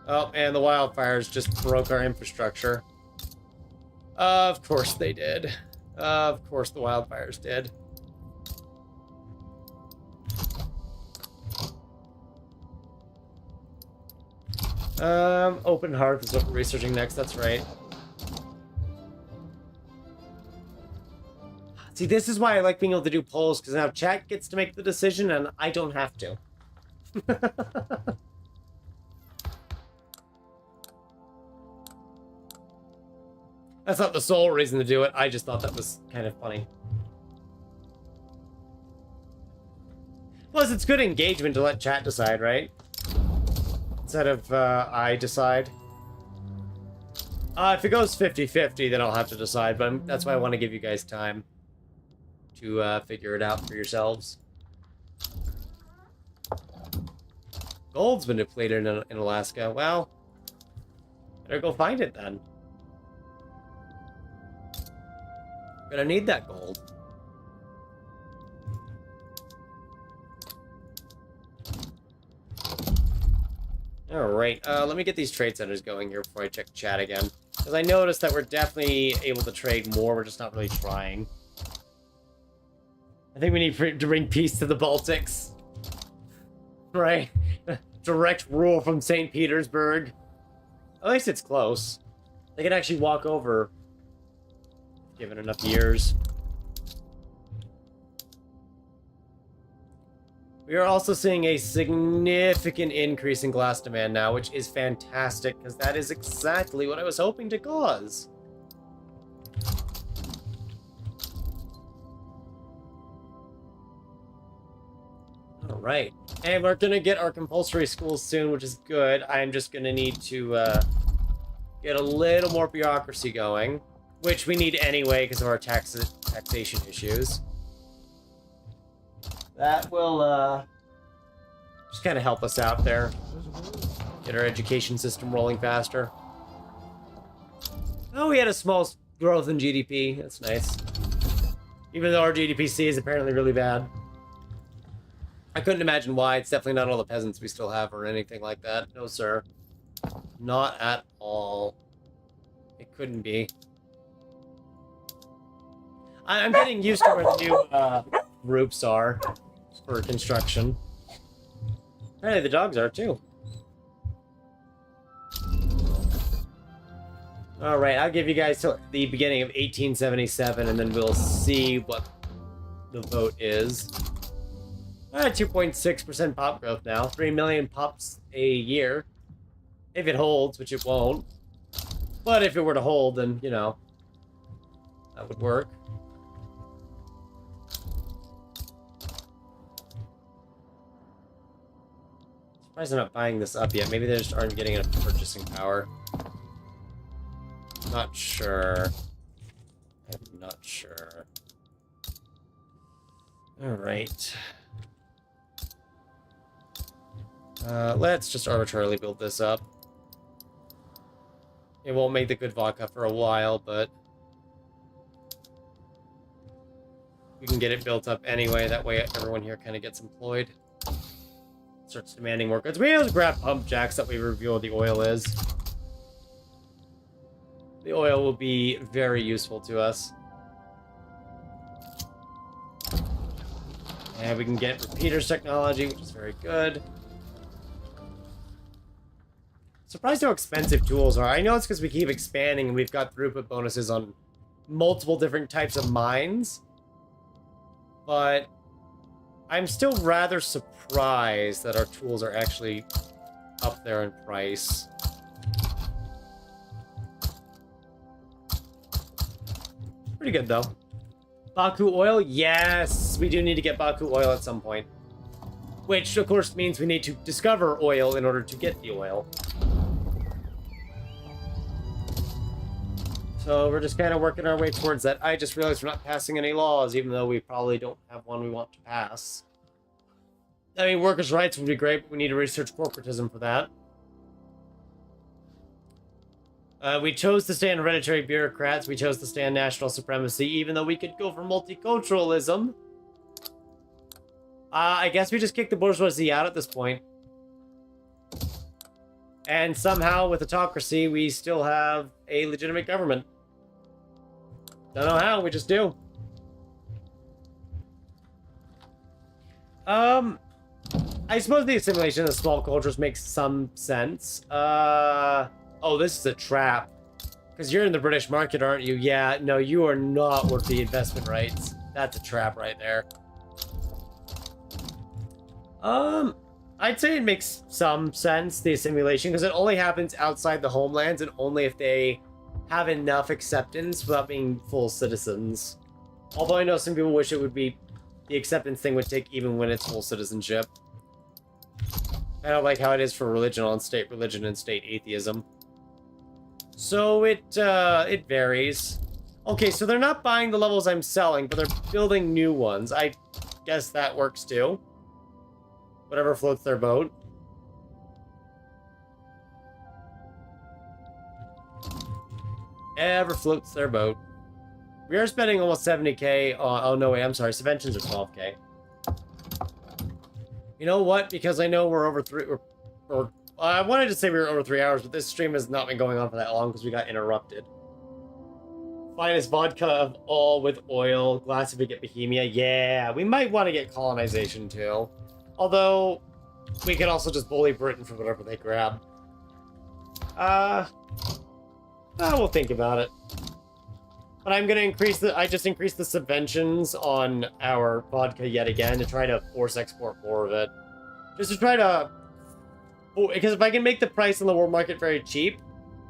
Oh, and the wildfires just broke our infrastructure. Of course they did. Of course the wildfires did. Open hearth is what we're researching next, that's right. See, this is why I like being able to do polls, because now chat gets to make the decision and I don't have to. That's not the sole reason to do it, I just thought that was kind of funny. Plus, it's good engagement to let chat decide, right? Instead of I decide. If it goes 50-50, then I'll have to decide, but that's why I want to give you guys time to figure it out for yourselves. Gold's been depleted in Alaska. Well, better go find it then. Gonna need that gold. Alright, let me get these trade centers going here before I check chat again. Because I noticed that we're definitely able to trade more, we're just not really trying. I think we need to bring peace to the Baltics. Right? Direct rule from St. Petersburg. At least it's close. They can actually walk over, given enough years. We are also seeing a significant increase in glass demand now, which is fantastic, because that is exactly what I was hoping to cause. Alright. And we're gonna get our compulsory schools soon, which is good. I'm just gonna need to get a little more bureaucracy going, which we need anyway because of our taxation issues. That will just kind of help us out there. Get our education system rolling faster. Oh, we had a small growth in GDP. That's nice. Even though our GDP-C is apparently really bad. I couldn't imagine why. It's definitely not all the peasants we still have or anything like that. No, sir. Not at all. It couldn't be. I'm getting used to where the new groups are for construction. Apparently the dogs are too. Alright, I'll give you guys till the beginning of 1877 and then we'll see what the vote is. 2.6% pop growth now. 3 million pops a year. If it holds, which it won't. But if it were to hold, then, you know, that would work. Surprised I'm not buying this up yet. Maybe they just aren't getting enough purchasing power. Not sure. I'm not sure. Alright. Let's just arbitrarily build this up. It won't make the good vodka for a while, but we can get it built up anyway. That way everyone here kind of gets employed. Starts demanding more goods. We have to grab pump jacks that we reveal what the oil is. The oil will be very useful to us. And we can get repeaters technology, which is very good. Surprised how expensive tools are. I know it's because we keep expanding and we've got throughput bonuses on multiple different types of mines. But I'm still rather surprised that our tools are actually up there in price. Pretty good, though. Baku oil? Yes! We do need to get Baku oil at some point. Which, of course, means we need to discover oil in order to get the oil. So we're just kind of working our way towards that. I just realized we're not passing any laws, even though we probably don't have one we want to pass. I mean, workers' rights would be great, but we need to research corporatism for that. We chose to stay on hereditary bureaucrats. We chose to stay on national supremacy, even though we could go for multiculturalism. I guess we just kick the bourgeoisie out at this point. And somehow, with autocracy, we still have a legitimate government. Don't know how, we just do. I suppose the assimilation of small cultures makes some sense. Oh, this is a trap. Because you're in the British market, aren't you? Yeah, no, you are not worth the investment rights. That's a trap right there. I'd say it makes some sense, the assimilation, because it only happens outside the homelands and only if they have enough acceptance without being full citizens. Although I know some people wish it would be the acceptance thing would take even when it's full citizenship. I don't like how it is for religion and state atheism. So it varies. Okay, so they're not buying the levels I'm selling, but they're building new ones. I guess that works too. Whatever floats their boat. Ever floats their boat. We are spending almost 70k on... Oh, no, wait, I'm sorry. Subventions are 12k. You know what? Because I know we're over I wanted to say we were over 3 hours, but this stream has not been going on for that long because we got interrupted. Finest vodka of all with oil. Glass if we get Bohemia. Yeah, we might want to get colonization too. Although, we could also just bully Britain for whatever they grab. We'll think about it. But I'm gonna I just increased the subventions on our vodka yet again to try to force export more of it. Just to try to... Because if I can make the price in the world market very cheap,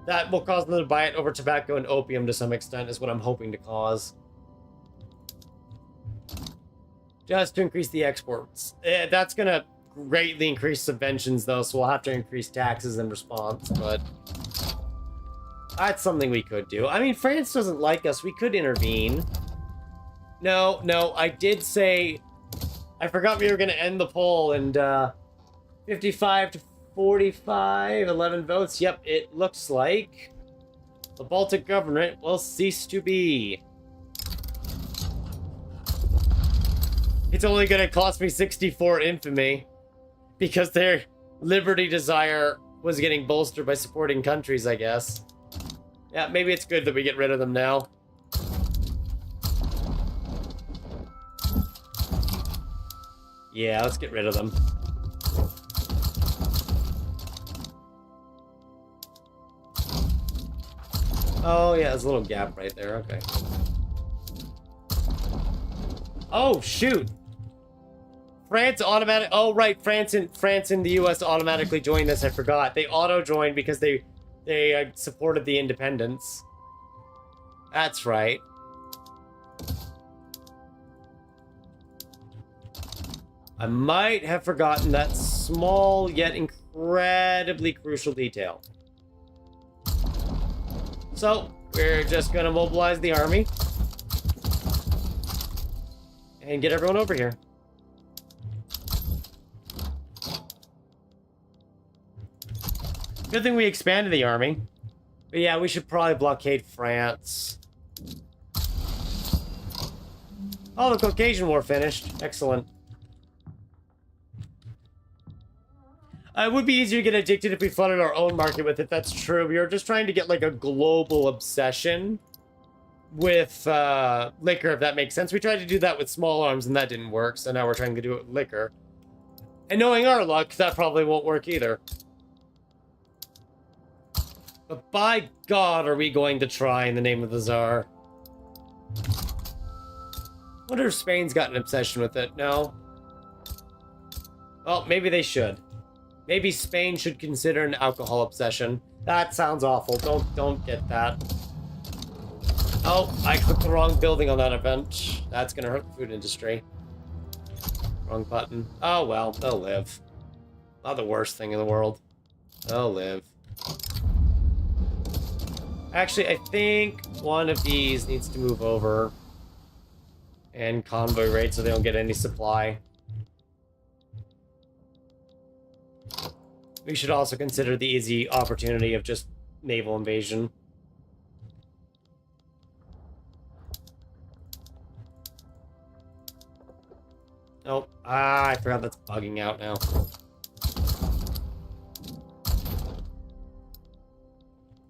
that will cause them to buy it over tobacco and opium to some extent, is what I'm hoping to cause. Just to increase the exports. That's gonna greatly increase subventions, though, so we'll have to increase taxes in response, but... That's something we could do. I mean, France doesn't like us. We could intervene. No, I did say... I forgot we were gonna end the poll, and, 55 to 45, 11 votes. Yep, it looks like the Baltic government will cease to be. It's only gonna cost me 64 infamy because their liberty desire was getting bolstered by supporting countries, I guess. Yeah, maybe it's good that we get rid of them now. Yeah, let's get rid of them. Oh, yeah, there's a little gap right there. Okay. Oh, shoot. France automatic. Oh, right. France and the U.S. automatically joined this. I forgot. They auto-joined because they supported the independence. That's right. I might have forgotten that small yet incredibly crucial detail. So, we're just gonna mobilize the army and get everyone over here. Good thing we expanded the army. But yeah, we should probably blockade France. Oh, the Caucasian War finished. Excellent. It would be easier to get addicted if we flooded our own market with it. That's true. We were just trying to get like a global obsession with liquor, if that makes sense. We tried to do that with small arms and that didn't work. So now we're trying to do it with liquor. And knowing our luck, that probably won't work either. But by God, are we going to try in the name of the Tsar? Wonder if Spain's got an obsession with it. No. Well, maybe they should. Maybe Spain should consider an alcohol obsession. That sounds awful. Don't get that. Oh, I clicked the wrong building on that event. That's gonna hurt the food industry. Wrong button. Oh well, they'll live. Not the worst thing in the world. They'll live. Actually, I think one of these needs to move over and convoy rate so they don't get any supply. We should also consider the easy opportunity of just naval invasion. Oh, I forgot that's bugging out now.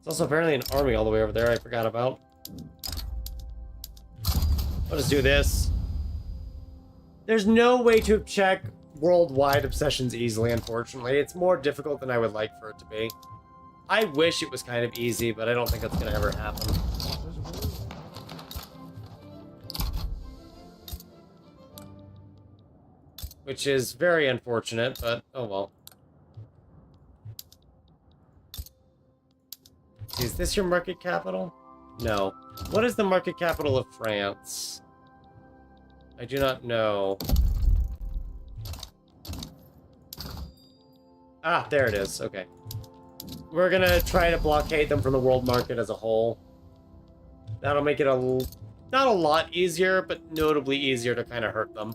There's also apparently an army all the way over there I forgot about. I'll just do this. There's no way to check worldwide obsessions easily, unfortunately. It's more difficult than I would like for it to be. I wish it was kind of easy, but I don't think that's gonna ever happen. Which is very unfortunate, but oh well. Is this your market capital? No. What is the market capital of France? I do not know. Ah, there it is. Okay. We're gonna try to blockade them from the world market as a whole. That'll make it not a lot easier, but notably easier to kind of hurt them.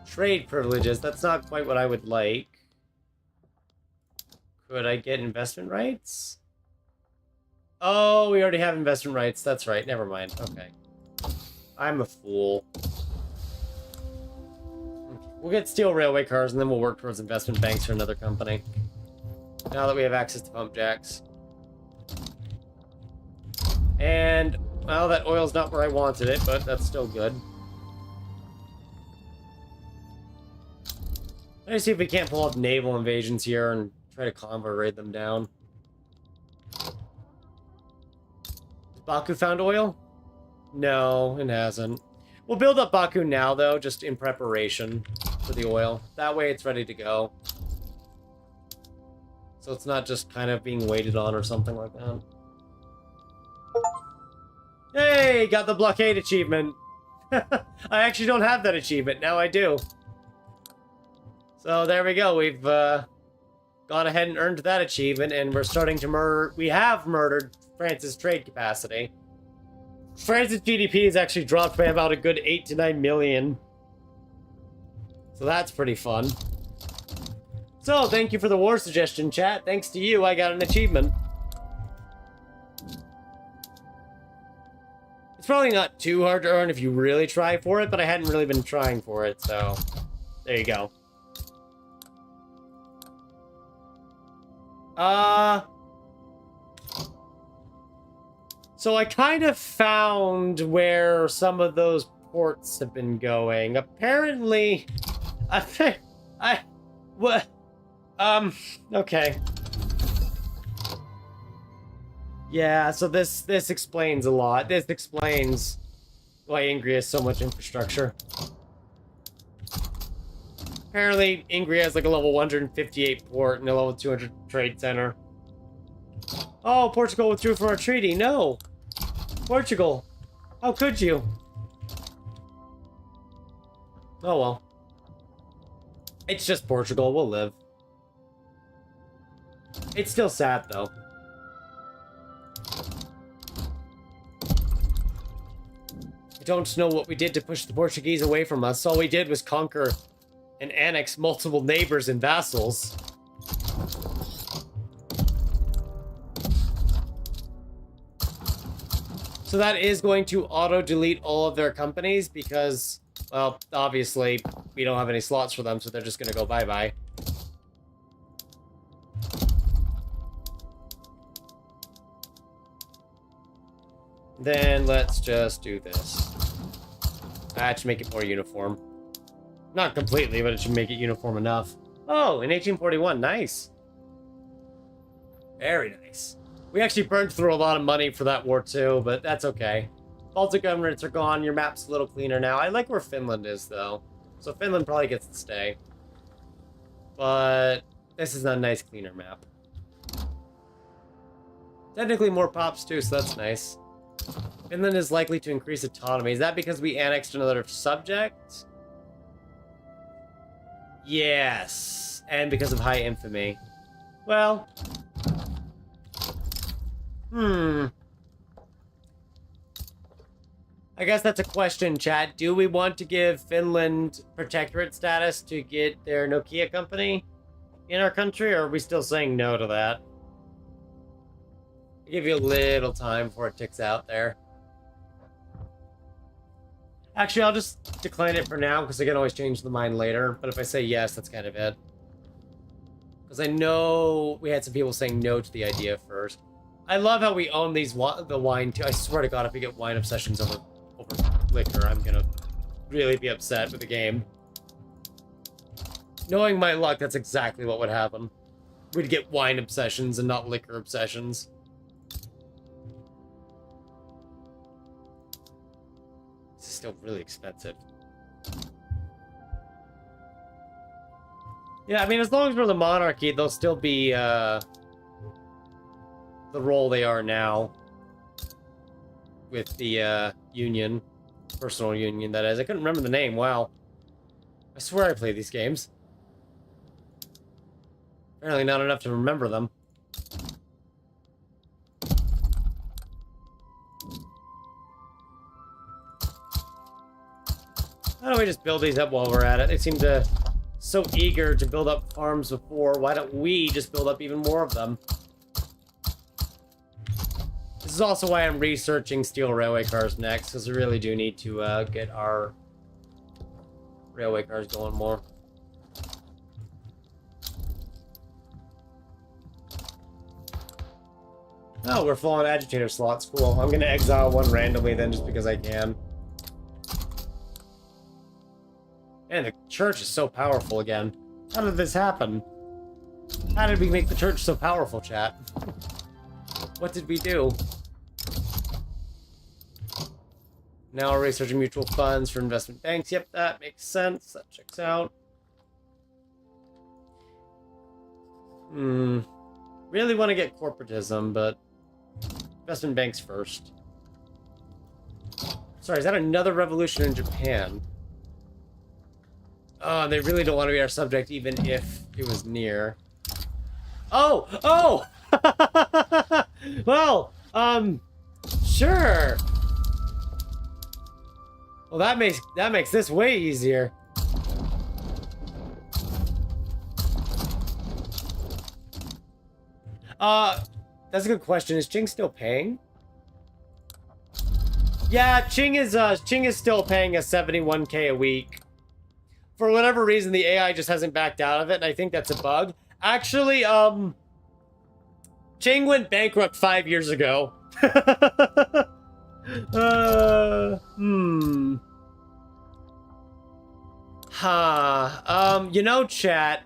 Trade privileges. That's not quite what I would like. Could I get investment rights? Oh, we already have investment rights. That's right. Never mind. Okay. I'm a fool. Okay. We'll get steel railway cars, and then we'll work towards investment banks for another company. Now that we have access to pump jacks. And, well, that oil's not where I wanted it, but that's still good. Let's see if we can't pull up naval invasions here and try to convoy raid them down. Has Baku found oil? No, it hasn't. We'll build up Baku now, though, just in preparation for the oil. That way it's ready to go. So it's not just kind of being waited on or something like that. Hey, got the blockade achievement. I actually don't have that achievement. Now I do. So there we go. We've gone ahead and earned that achievement, and we're starting to murder. We have murdered France's trade capacity. France's GDP has actually dropped by about a good 8 to 9 million. So that's pretty fun. So thank you for the war suggestion, chat. Thanks to you, I got an achievement. It's probably not too hard to earn if you really try for it, but I hadn't really been trying for it, so there you go. So I kind of found where some of those ports have been going. Apparently, okay. Yeah, so this explains a lot. This explains why Ingria has so much infrastructure. Apparently, Ingria has like a level 158 port and a level 200 trade center. Oh, Portugal withdrew from our treaty. No! Portugal! How could you? Oh well. It's just Portugal. We'll live. It's still sad, though. I don't know what we did to push the Portuguese away from us. All we did was conquer and annex multiple neighbors and vassals. So that is going to auto-delete all of their companies because, well, obviously, we don't have any slots for them, so they're just going to go bye-bye. Then let's just do this. That should make it more uniform. Not completely, but it should make it uniform enough. Oh, in 1841, nice. Very nice. We actually burned through a lot of money for that war too, but that's okay. Baltic governments are gone, your map's a little cleaner now. I like where Finland is though. So Finland probably gets to stay. But this is a nice cleaner map. Technically more pops too, so that's nice. Finland is likely to increase autonomy. Is that because we annexed another subject? Yes. And because of high infamy. Well. I guess that's a question, chat. Do we want to give Finland protectorate status to get their Nokia company in our country, or are we still saying no to that? I'll give you a little time before it ticks out there. Actually, I'll just decline it for now, because I can always change the mind later. But if I say yes, that's kind of it. Because I know we had some people saying no to the idea first. I love how we own these the wine too. I swear to God, if we get wine obsessions over liquor, I'm gonna really be upset with the game. Knowing my luck, that's exactly what would happen. We'd get wine obsessions and not liquor obsessions. This is still really expensive. Yeah, I mean, as long as we're the monarchy, they'll still be, the role they are now with the union, personal union that is. I couldn't remember the name. Wow, I swear I play these games. Apparently not enough to remember them. Why don't we just build these up while we're at it? They seem to so eager to build up farms before. Why don't we just build up even more of them? This is also why I'm researching steel railway cars next, because we really do need to get our railway cars going more. Oh, we're full on agitator slots. Cool. I'm gonna exile one randomly then just because I can. Man, the church is so powerful again. How did this happen? How did we make the church so powerful, chat? What did we do? Now we're researching mutual funds for investment banks. Yep, that makes sense. That checks out. Really want to get corporatism, but investment banks first. Sorry, is that another revolution in Japan? Oh, they really don't want to be our subject even if it was near. Oh! Oh! Well, sure. Well, that makes this way easier. That's a good question. Is Ching still paying? Yeah, Ching is still paying us 71K a week. For whatever reason, the AI just hasn't backed out of it, and I think that's a bug. Actually, Ching went bankrupt 5 years ago. You know, chat,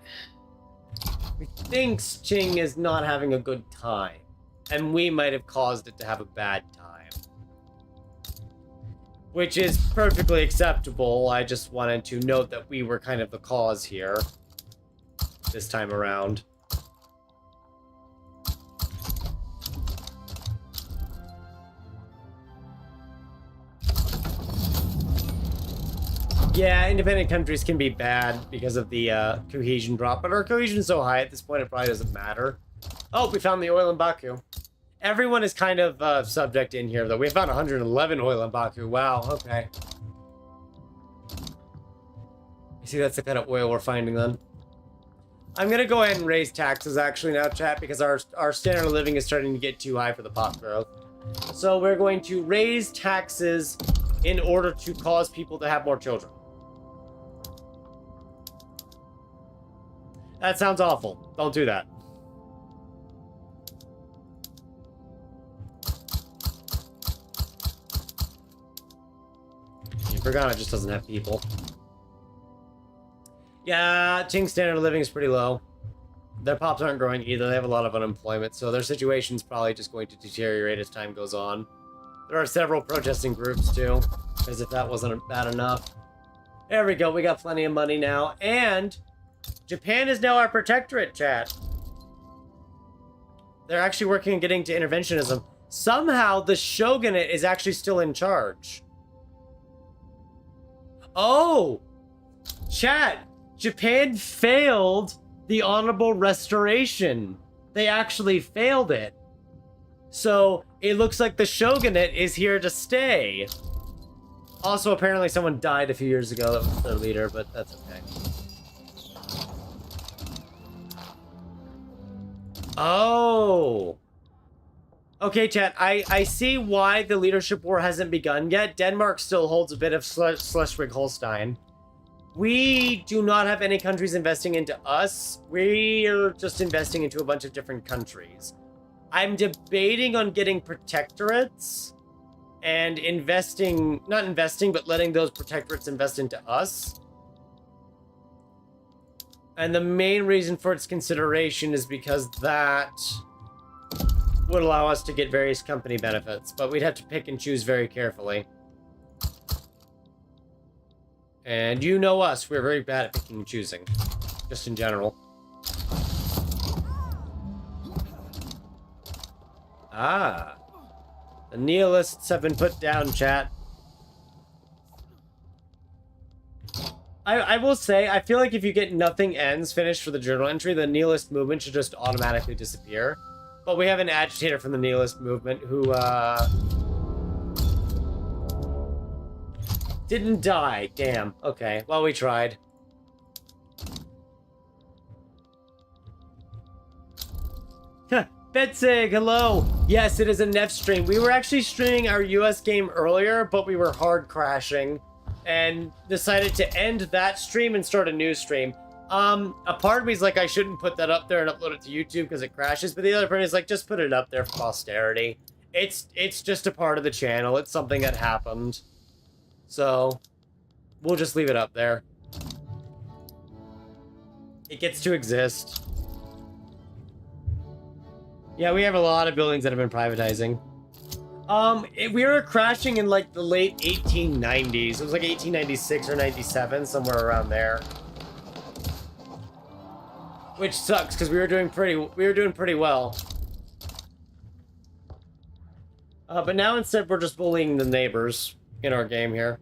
we think Ching is not having a good time, and we might have caused it to have a bad time. Which is perfectly acceptable. I just wanted to note that we were kind of the cause here this time around. Yeah, independent countries can be bad because of the cohesion drop, but our cohesion is so high at this point it probably doesn't matter. Oh, we found the oil in Baku. Everyone is kind of subject in here, though. We found 111 oil in Baku. Wow, okay. You see, that's the kind of oil we're finding then. I'm gonna go ahead and raise taxes actually now, chat, because our standard of living is starting to get too high for the pop growth. So we're going to raise taxes in order to cause people to have more children. That sounds awful. Don't do that. Fergana just doesn't have people. Yeah, Ching's standard of living is pretty low. Their pops aren't growing either. They have a lot of unemployment, so their situation's probably just going to deteriorate as time goes on. There are several protesting groups, too, as if that wasn't bad enough. There we go. We got plenty of money now, and Japan is now our protectorate, chat. They're actually working on getting to interventionism. Somehow, the shogunate is actually still in charge. Oh! Chat! Japan failed the honorable restoration. They actually failed it. So, it looks like the shogunate is here to stay. Also, apparently someone died a few years ago. That was their leader, but that's okay. Oh! Okay, chat, I see why the leadership war hasn't begun yet. Denmark still holds a bit of Schleswig-Holstein. We do not have any countries investing into us. We're just investing into a bunch of different countries. I'm debating on getting protectorates and not investing, but letting those protectorates invest into us. And the main reason for its consideration is because that would allow us to get various company benefits, but we'd have to pick and choose very carefully. And you know us, we're very bad at picking and choosing, just in general. Ah. The nihilists have been put down, chat. I will say, I feel like if you get nothing ends finished for the journal entry, the nihilist movement should just automatically disappear. But we have an agitator from the nihilist movement who, didn't die. Damn. Okay. Well, we tried. Betsig, hello. Yes, it is a Nef stream. We were actually streaming our US game earlier, but we were hard crashing. and decided to end that stream and start a new stream. A part of me is like, I shouldn't put that up there and upload it to YouTube because it crashes, but the other part is like, just put it up there for posterity. It's just a part of the channel. It's something that happened. So, we'll just leave it up there. It gets to exist. Yeah, we have a lot of buildings that have been privatizing. We were crashing in like the late 1890s. It was like 1896 or 97, somewhere around there. Which sucks because we were doing pretty well. But now instead we're just bullying the neighbors in our game here.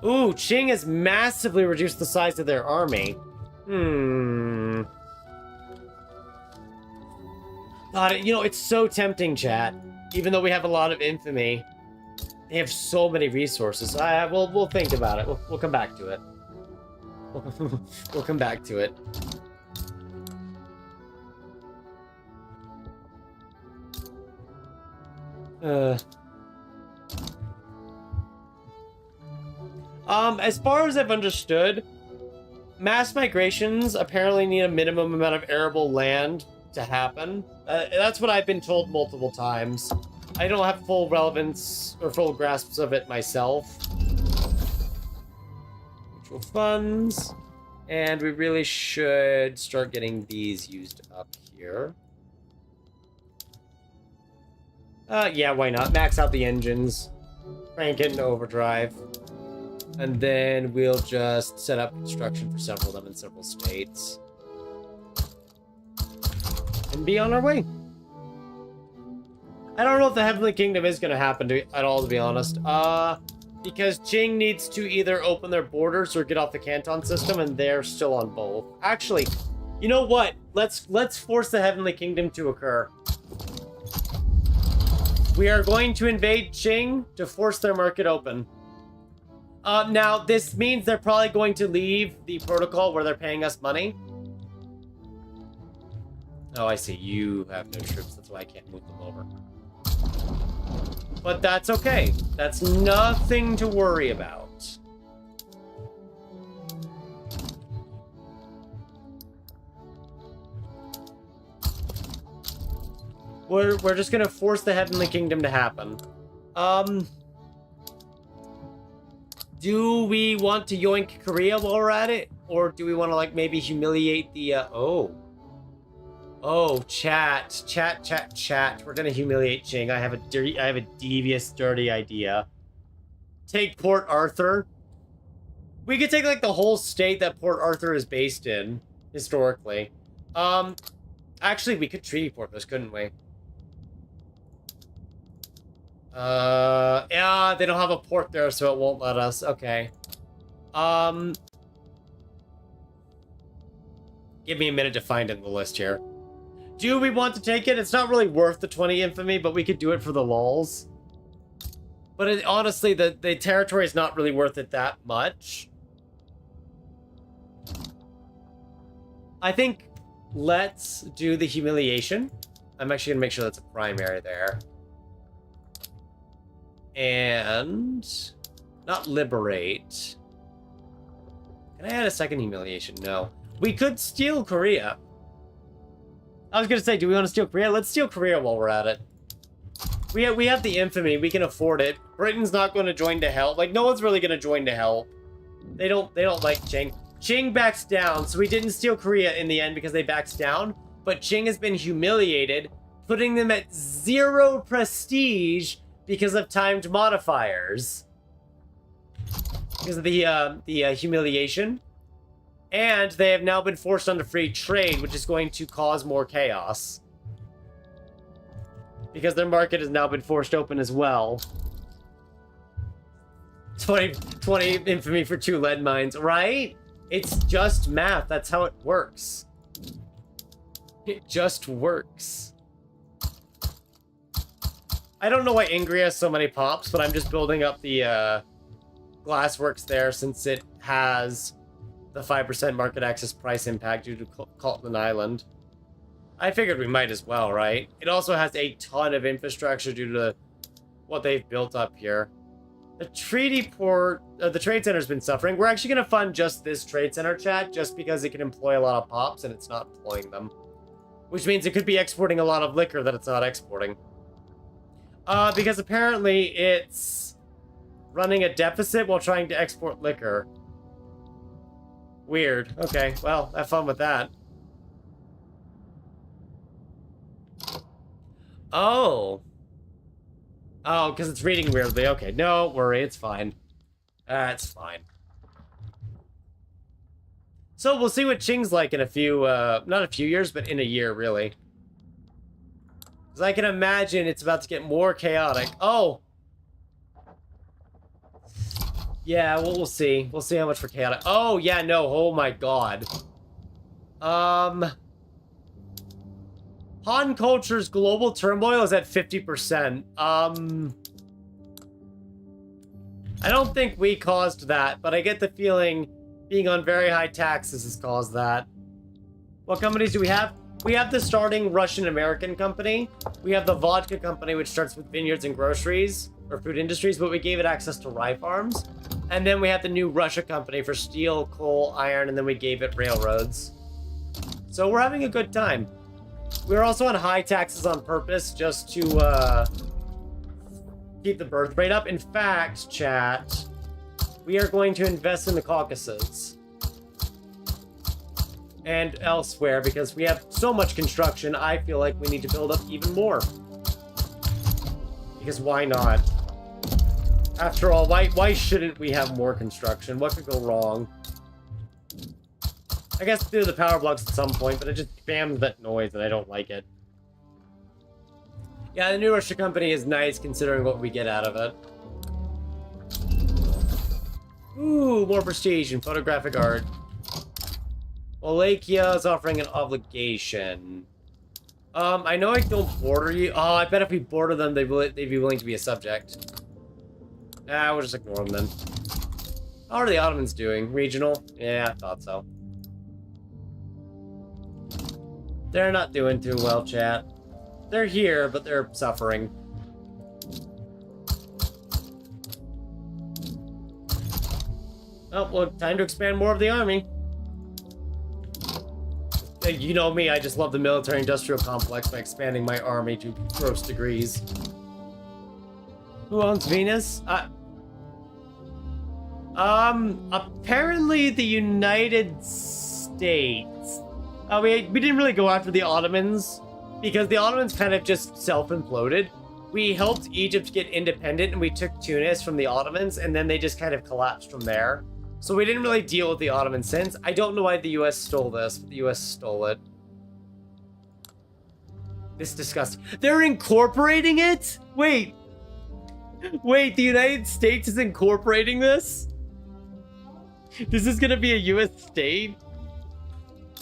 Ooh, Qing has massively reduced the size of their army. God, you know, it's so tempting, chat. Even though we have a lot of infamy, they have so many resources. We'll think about it. We'll come back to it. We'll come back to it. As far as I've understood, mass migrations apparently need a minimum amount of arable land to happen. That's what I've been told multiple times. I don't have full relevance or full grasps of it myself. Mutual funds. And we really should start getting these used up here. Yeah, why not? Max out the engines. Crank it into overdrive. And then we'll just set up construction for several of them in several states. And be on our way. I don't know if the Heavenly Kingdom is going to happen at all, to be honest. Because Qing needs to either open their borders or get off the Canton system, and they're still on both. Actually, you know what? Let's force the Heavenly Kingdom to occur. We are going to invade Qing to force their market open. Now, this means they're probably going to leave the protocol where they're paying us money. Oh, I see. You have no troops. That's why I can't move them over. But that's okay. That's nothing to worry about. We're just gonna force the Heavenly Kingdom to happen. Do we want to yoink Korea while we're at it? Or do we want to, like, maybe humiliate the, Oh, chat. We're gonna humiliate Qing. I have a devious, dirty idea. Take Port Arthur. We could take, like, the whole state that Port Arthur is based in, historically. Actually, we could treaty port this, couldn't we? Yeah, they don't have a port there, so it won't let us. Okay. Give me a minute to find it in the list here. Do we want to take it? It's not really worth the 20 infamy, but we could do it for the lulz. But honestly, the territory is not really worth it that much. I think let's do the humiliation. I'm actually gonna make sure that's a primary there. And not liberate. Can I add a second humiliation? No. We could steal Korea. I was gonna say, do we want to steal Korea? Let's steal Korea while we're at it. We have the infamy. We can afford it. Britain's not going to join to help. Like, no one's really going to join to help. They don't like Qing. Qing backs down, so we didn't steal Korea in the end because they backed down. But Qing has been humiliated, putting them at 0 prestige because of timed modifiers. Because of the humiliation. And they have now been forced onto free trade, which is going to cause more chaos. Because their market has now been forced open as well. 20 infamy for 2 lead mines, right? It's just math. That's how it works. It just works. I don't know why Ingria has so many pops, but I'm just building up the glassworks there since it has the 5% market access price impact due to Coltland Island. I figured we might as well, right? It also has a ton of infrastructure due to what they've built up here. The treaty port, the trade center's been suffering. We're actually going to fund just this trade center, chat, just because it can employ a lot of pops and it's not employing them. Which means it could be exporting a lot of liquor that it's not exporting. Because apparently it's running a deficit while trying to export liquor. Weird. Okay, well, have fun with that. Oh. Oh, because it's reading weirdly. Okay, don't worry, it's fine. It's fine. So we'll see what Qing's like in a few, not a few years, but in a year, really. Because I can imagine it's about to get more chaotic. Oh! Yeah, well, we'll see. We'll see how much for chaotic. Oh, yeah, no, oh my god. Han culture's global turmoil is at 50%. I don't think we caused that, but I get the feeling being on very high taxes has caused that. What companies do we have? We have the starting Russian-American company. We have the Vodka company, which starts with vineyards and groceries, or food industries, but we gave it access to rye farms. And then we have the new Russia company for steel, coal, iron, and then we gave it railroads. So we're having a good time. We're also on high taxes on purpose, just to keep the birth rate up. In fact, chat, we are going to invest in the Caucasus and elsewhere because we have so much construction. I feel like we need to build up even more. Because why not? After all, why shouldn't we have more construction? What could go wrong? I guess do the power blocks at some point, but it just spams that noise and I don't like it. Yeah, the new Russia company is nice considering what we get out of it. Ooh, more prestige and photographic art. Wallachia is offering an obligation. I know I don't border you. Oh, I bet if we border them, they'd be willing to be a subject. Ah, we'll just ignore them then. How are the Ottomans doing? Regional? Yeah, I thought so. They're not doing too well, chat. They're here, but they're suffering. Oh, well, time to expand more of the army. You know me, I just love the military-industrial complex by expanding my army to gross degrees. Who owns Venus? Apparently the United States. We didn't really go after the Ottomans because the Ottomans kind of just self-imploded. We helped Egypt get independent and we took Tunis from the Ottomans and then they just kind of collapsed from there. So we didn't really deal with the Ottomans since. I don't know why the US stole this, but the US stole it. This is disgusting. They're incorporating it? Wait, the United States is incorporating this? This is gonna be a US state?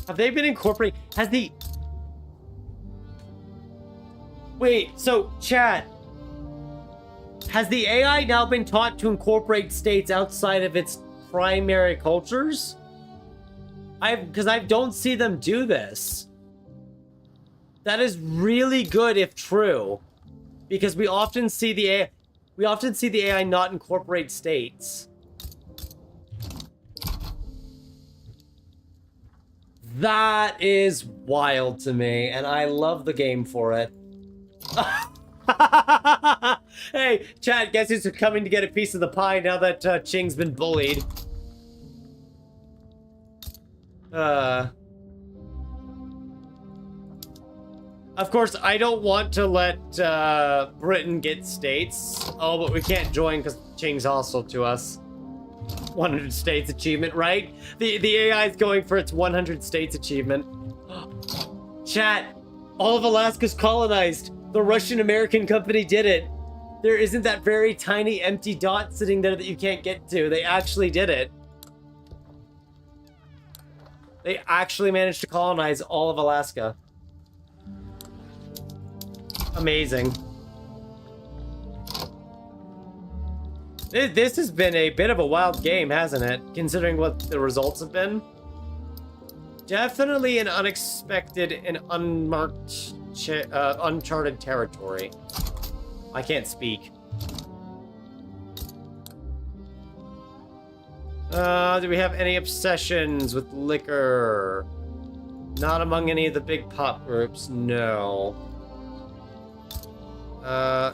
Have they been incorporating? Has the... Wait, so, chat. Has the AI now been taught to incorporate states outside of its primary cultures? Because I don't see them do this. That is really good if true. Because we often see the AI not incorporate states. That is wild to me, and I love the game for it. Hey, chat, guess who's coming to get a piece of the pie now that Qing's been bullied? Of course, I don't want to let Britain get states. Oh, but we can't join because Qing's hostile to us. 100 states achievement, right? The AI is going for its 100 states achievement. Chat, all of Alaska's colonized. The Russian-American company did it. There isn't that very tiny empty dot sitting there that you can't get to. They actually did it. They actually managed to colonize all of Alaska. Amazing. This has been a bit of a wild game, hasn't it? Considering what the results have been. Definitely an unexpected and unmarked, uncharted territory. I can't speak. Do we have any obsessions with liquor? Not among any of the big pop groups, no.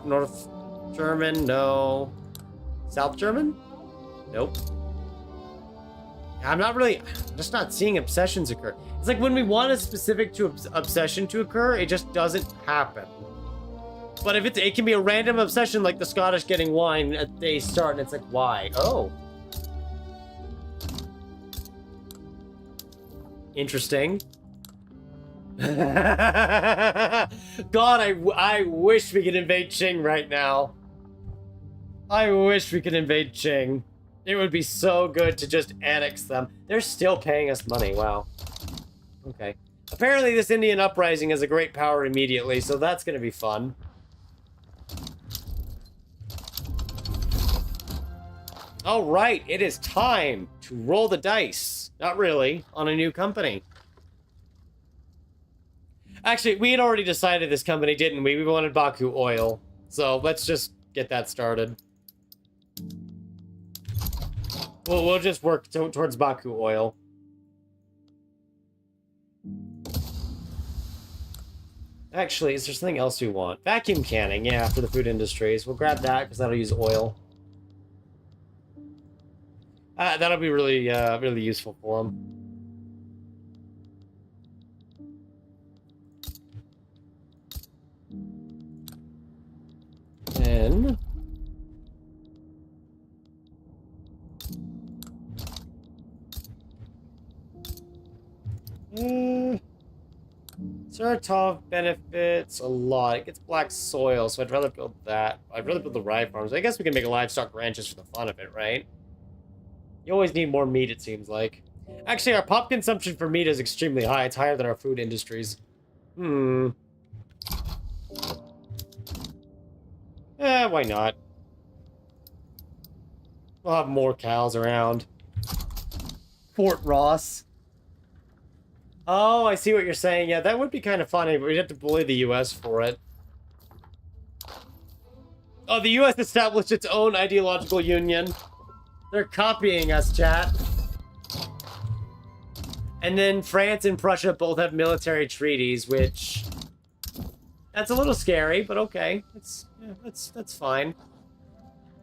North German, no. South German? Nope. I'm just not seeing obsessions occur. It's like when we want a specific obsession to occur, it just doesn't happen. But if it can be a random obsession, like the Scottish getting wine at day start, and it's like, why? Oh. Interesting. God, I wish we could invade Qing right now. I wish we could invade Qing. It would be so good to just annex them. They're still paying us money, wow. Okay. Apparently this Indian uprising has a great power immediately, so that's gonna be fun. Alright, it is time to roll the dice. Not really, on a new company. Actually, we had already decided this company, didn't we? We wanted Baku Oil. So let's just get that started. We'll just work towards Baku Oil. Actually, is there something else we want? Vacuum canning, yeah, for the food industries. We'll grab that, because that'll use oil. That'll be really, really useful for them. Then... Saratov benefits a lot. It gets black soil, so I'd rather build that. I'd rather build the rye farms. I guess we can make livestock ranches for the fun of it, right? You always need more meat, it seems like. Actually, our pop consumption for meat is extremely high. It's higher than our food industries. Why not? We'll have more cows around. Fort Ross. Oh, I see what you're saying. Yeah, that would be kind of funny, but we'd have to bully the US for it. Oh, the US established its own ideological union. They're copying us, chat. And then France and Prussia both have military treaties, which... That's a little scary, but okay. That's fine.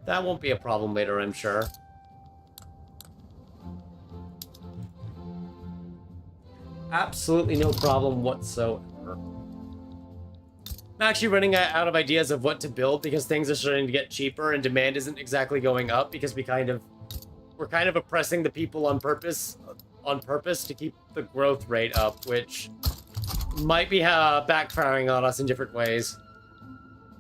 That won't be a problem later, I'm sure. Absolutely no problem whatsoever. I'm actually running out of ideas of what to build because things are starting to get cheaper and demand isn't exactly going up because we're kind of oppressing the people on purpose to keep the growth rate up, which might be backfiring on us in different ways.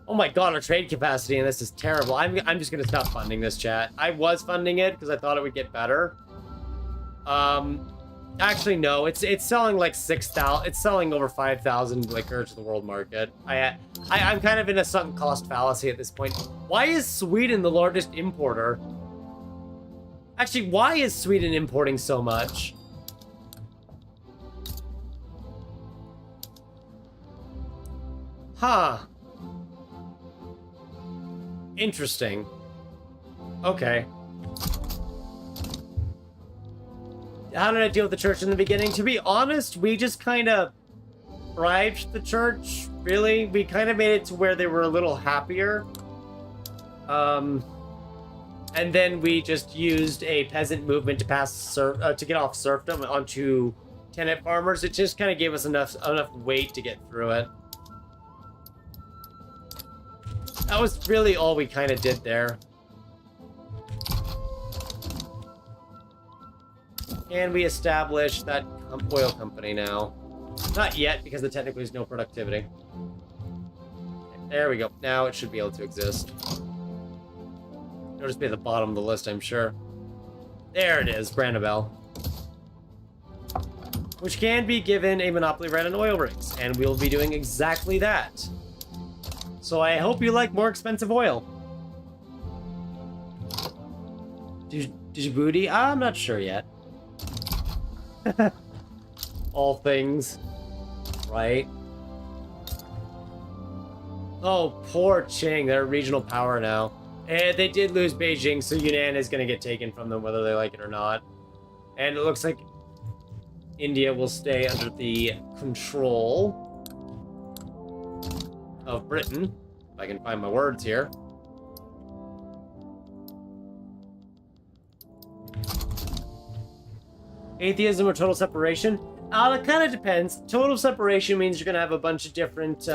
Oh my god, our trade capacity in this is terrible. I'm just gonna stop funding this, chat. I was funding it because I thought it would get better. Actually, no. It's selling like 6,000. It's selling over 5,000 liquor to the world market. I'm kind of in a sunk cost fallacy at this point. Why is Sweden the largest importer? Actually, why is Sweden importing so much? Huh. Interesting. Okay. How did I deal with the church in the beginning? To be honest, we just kind of bribed the church, really. We kind of made it to where they were a little happier. And then we just used a peasant movement to to get off serfdom onto tenant farmers. It just kind of gave us enough weight to get through it. That was really all we kind of did there. And we established that oil company now. Not yet, because there technically is no productivity. There we go. Now it should be able to exist. It'll just be at the bottom of the list, I'm sure. There it is, Brandabel. Which can be given a monopoly right on oil rigs, and we'll be doing exactly that. So I hope you like more expensive oil. Djibouti? I'm not sure yet. all things, right? Oh, poor Qing. They're a regional power now. And they did lose Beijing, so Yunnan is going to get taken from them whether they like it or not. And it looks like India will stay under the control of Britain. If I can find my words here. Atheism or total separation? It kind of depends. Total separation means you're going to have a bunch of different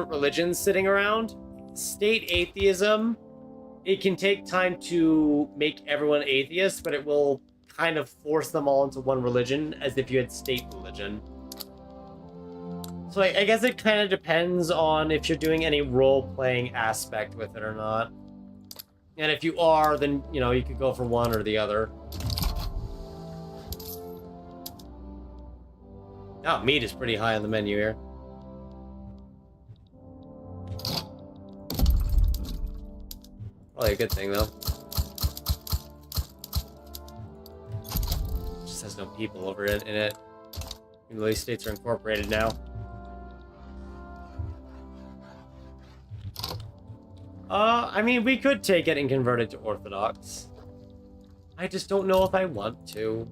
religions sitting around. State atheism, it can take time to make everyone atheist, but it will kind of force them all into one religion, as if you had state religion. So I guess it kind of depends on if you're doing any role-playing aspect with it or not. And if you are, then, you know, you could go for one or the other. Oh, meat is pretty high on the menu here. Probably a good thing, though. Just has no people over it in it. Even though these states are incorporated now. I mean, we could take it and convert it to Orthodox. I just don't know if I want to.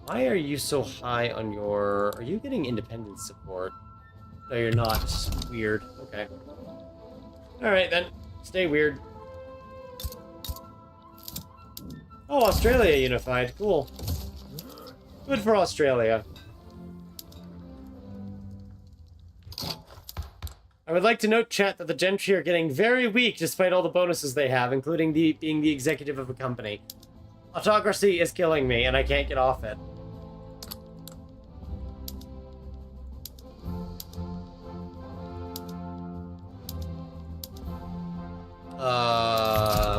Why are you so high on your... Are you getting independent support? No, you're not. It's just weird. Okay. Alright, then. Stay weird. Oh, Australia unified. Cool. Good for Australia. I would like to note, chat, that the gentry are getting very weak despite all the bonuses they have, including being the executive of a company. Autocracy is killing me, and I can't get off it.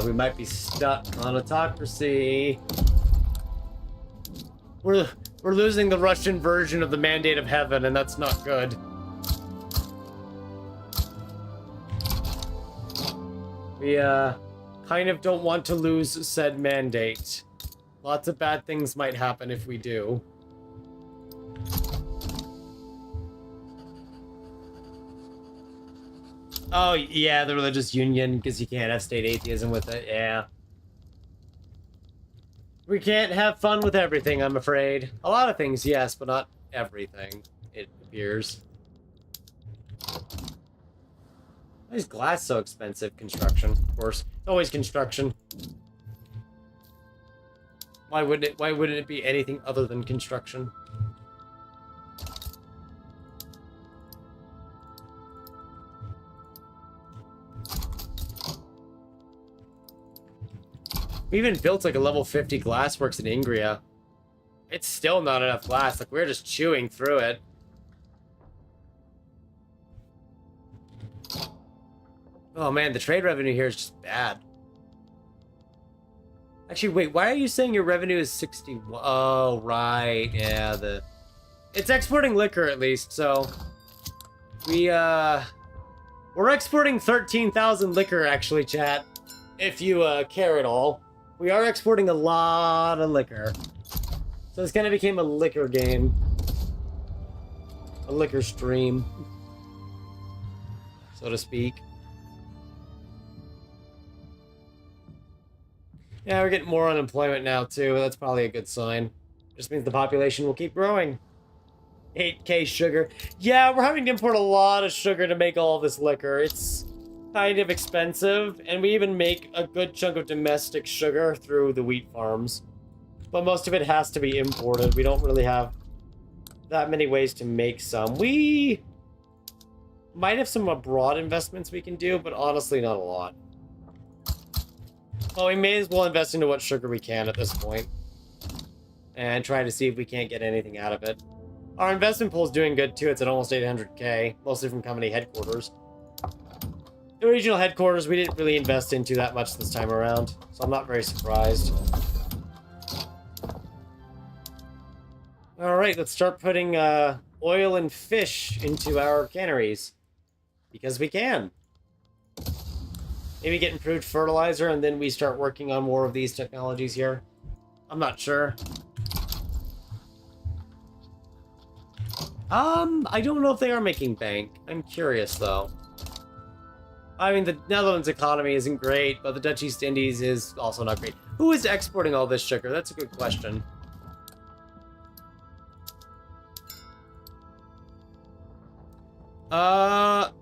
We might be stuck on autocracy. We're losing the Russian version of the Mandate of Heaven, and that's not good. We, kind of don't want to lose said mandate. Lots of bad things might happen if we do. Oh, yeah, the religious union, because you can't have state atheism with it, yeah. We can't have fun with everything, I'm afraid. A lot of things, yes, but not everything, it appears. Why is glass so expensive? Construction, of course. Always construction. Why wouldn't it be anything other than construction? We even built like a level 50 glassworks in Ingria. It's still not enough glass. Like, we're just chewing through it. Oh man, the trade revenue here is just bad. Actually, wait, why are you saying your revenue is 61? Oh, right. Yeah, it's exporting liquor at least, so we're exporting 13,000 liquor actually, chat. If you care at all. We are exporting a lot of liquor. So this kind of became a liquor game. A liquor stream, so to speak. Yeah, we're getting more unemployment now, too. That's probably a good sign. Just means the population will keep growing. 8K sugar. Yeah, we're having to import a lot of sugar to make all this liquor. It's kind of expensive, and we even make a good chunk of domestic sugar through the wheat farms. But most of it has to be imported. We don't really have that many ways to make some. We might have some abroad investments we can do, but honestly, not a lot. Well, we may as well invest into what sugar we can at this point. And try to see if we can't get anything out of it. Our investment pool is doing good, too. It's at almost 800k, mostly from company headquarters. The regional headquarters, we didn't really invest into that much this time around, so I'm not very surprised. Alright, let's start putting oil and fish into our canneries. Because we can. Maybe get improved fertilizer, and then we start working on more of these technologies here. I'm not sure. I don't know if they are making bank. I'm curious, though. I mean, the Netherlands economy isn't great, but the Dutch East Indies is also not great. Who is exporting all this sugar? That's a good question.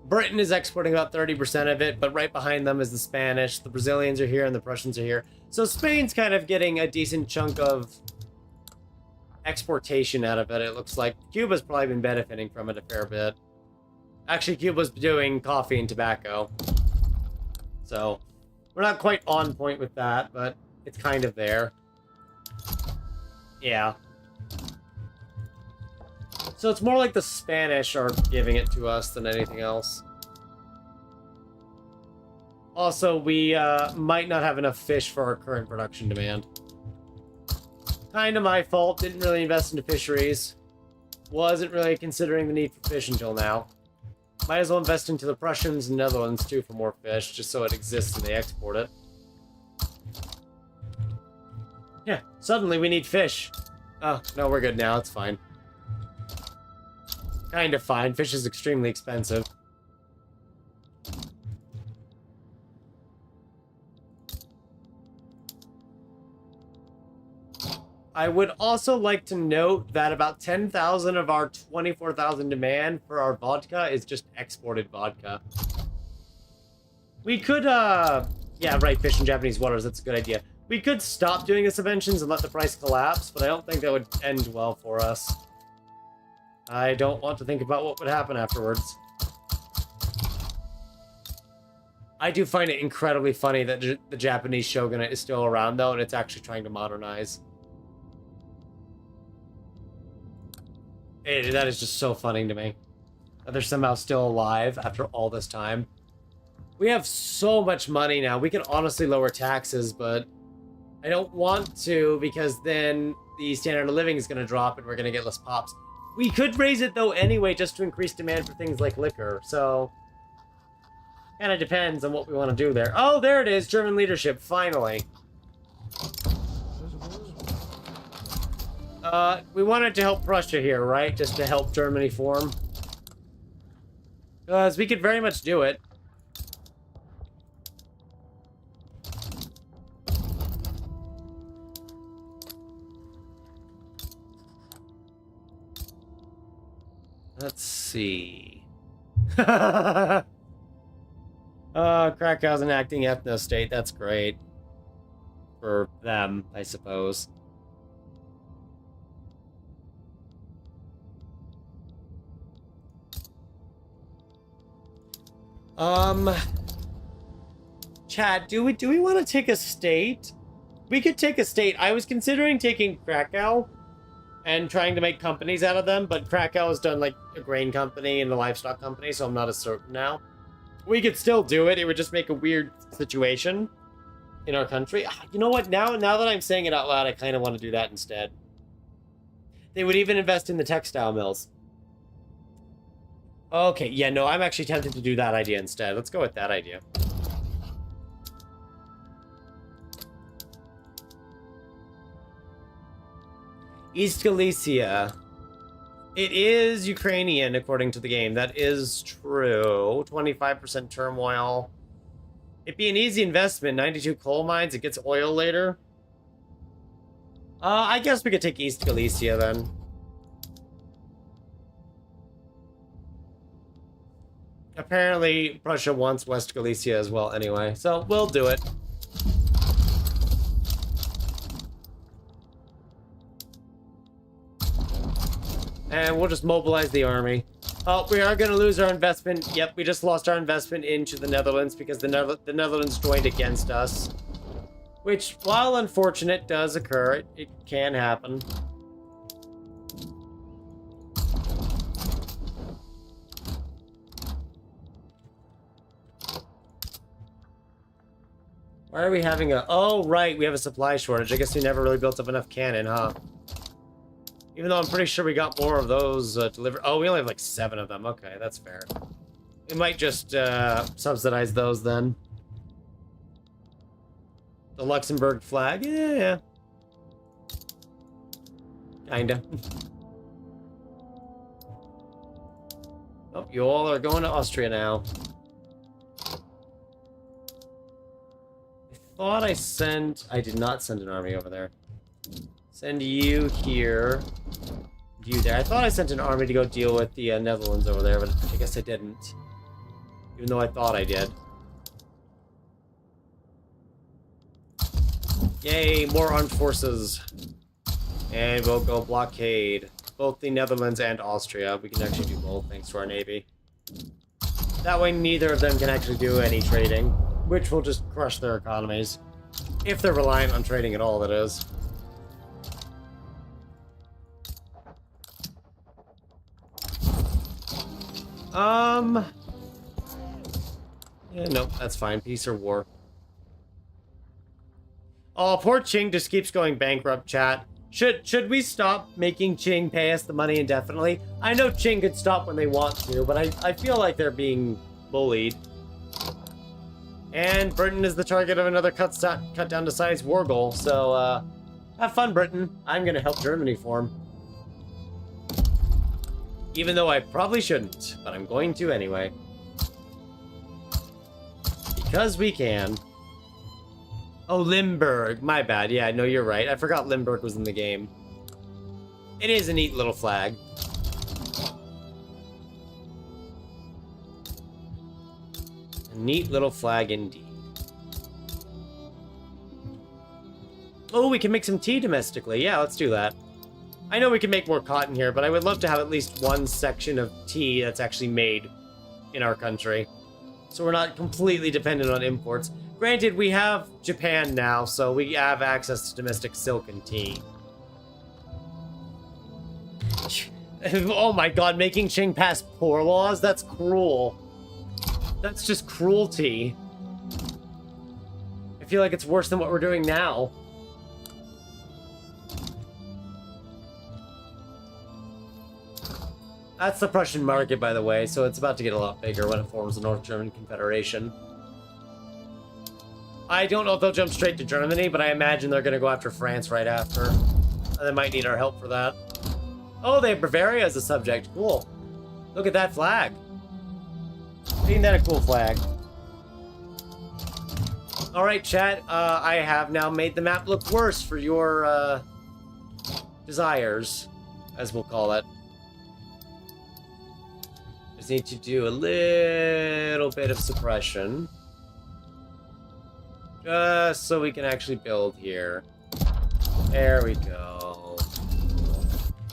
Britain is exporting about 30% of it, but right behind them is the Spanish. The Brazilians are here and the Prussians are here. So Spain's kind of getting a decent chunk of exportation out of it, it looks like. Cuba's probably been benefiting from it a fair bit. Actually, Cuba's doing coffee and tobacco. So, we're not quite on point with that, but it's kind of there. Yeah. So it's more like the Spanish are giving it to us than anything else. Also, we might not have enough fish for our current production demand. Kind of my fault. Didn't really invest into fisheries. Wasn't really considering the need for fish until now. Might as well invest into the Prussians and Netherlands too for more fish, just so it exists and they export it. Yeah, suddenly we need fish. Oh, no, we're good now. It's fine. Kind of fine. Fish is extremely expensive. I would also like to note that about 10,000 of our 24,000 demand for our vodka is just exported vodka. We could, yeah, right, fish in Japanese waters, that's a good idea. We could stop doing the subventions and let the price collapse, but I don't think that would end well for us. I don't want to think about what would happen afterwards. I do find it incredibly funny that the Japanese shogunate is still around, though, and it's actually trying to modernize. That is just so funny to me. That they're somehow still alive after all this time. We have so much money now. We can honestly lower taxes, but I don't want to because then the standard of living is going to drop and we're going to get less pops. We could raise it, though, anyway, just to increase demand for things like liquor. So, kind of depends on what we want to do there. Oh, there it is. German leadership, finally. We wanted to help Prussia here, right? Just to help Germany form. Because we could very much do it. Let's see. Krakow's an acting ethno-state. That's great. For them, I suppose. Chat, do we want to take a state? We could take a state. I was considering taking Krakow and trying to make companies out of them, but Krakow has done like a grain company and a livestock company, so I'm not as certain now. We could still do it. It would just make a weird situation in our country. You know what? Now that I'm saying it out loud, I kind of want to do that instead. They would even invest in the textile mills. Okay, yeah, no, I'm actually tempted to do that idea instead. Let's go with that idea. East Galicia. It is Ukrainian, according to the game. That is true. 25% turmoil. It'd be an easy investment. 92 coal mines. It gets oil later. I guess we could take East Galicia, then. Apparently, Prussia wants West Galicia as well anyway, so we'll do it. And we'll just mobilize the army. Oh, we are going to lose our investment. Yep, we just lost our investment into the Netherlands because the Netherlands joined against us. Which, while unfortunate, does occur. It can happen. Why are we having a... Oh, right, we have a supply shortage. I guess we never really built up enough cannon, huh? Even though I'm pretty sure we got more of those delivered. Oh, we only have like 7 of them. Okay, that's fair. We might just subsidize those then. The Luxembourg flag? Yeah. Kinda. Oh, you all are going to Austria now. I did not send an army over there. Send you here. You there. I thought I sent an army to go deal with the Netherlands over there, but I guess I didn't. Even though I thought I did. Yay, more armed forces. And we'll go blockade both the Netherlands and Austria. We can actually do both thanks to our navy. That way neither of them can actually do any trading, which will just crush their economies. If they're reliant on trading at all, that is. Yeah, no, that's fine. Peace or war. Oh, poor Qing just keeps going bankrupt, chat. Should we stop making Qing pay us the money indefinitely? I know Qing could stop when they want to, but I feel like they're being bullied. And Britain is the target of another cut down to size war goal, so have fun, Britain. I'm gonna help Germany form. Even though I probably shouldn't, but I'm going to anyway. Because we can. Oh, Limburg. My bad. Yeah, no, you're right. I forgot Limburg was in the game. It is a neat little flag. A neat little flag indeed. Oh, we can make some tea domestically. Yeah, let's do that. I know we can make more cotton here, but I would love to have at least one section of tea that's actually made in our country. So we're not completely dependent on imports. Granted, we have Japan now, so we have access to domestic silk and tea. Oh my god, making Qing pass poor laws? That's cruel. That's just cruelty. I feel like it's worse than what we're doing now. That's the Prussian market, by the way, so it's about to get a lot bigger when it forms the North German Confederation. I don't know if they'll jump straight to Germany, but I imagine they're going to go after France right after. And they might need our help for that. Oh, they have Bavaria as a subject. Cool. Look at that flag. Ain't that a cool flag? Alright, chat. I have now made the map look worse for your desires, as we'll call it. Just need to do a little bit of suppression. Just so we can actually build here. There we go.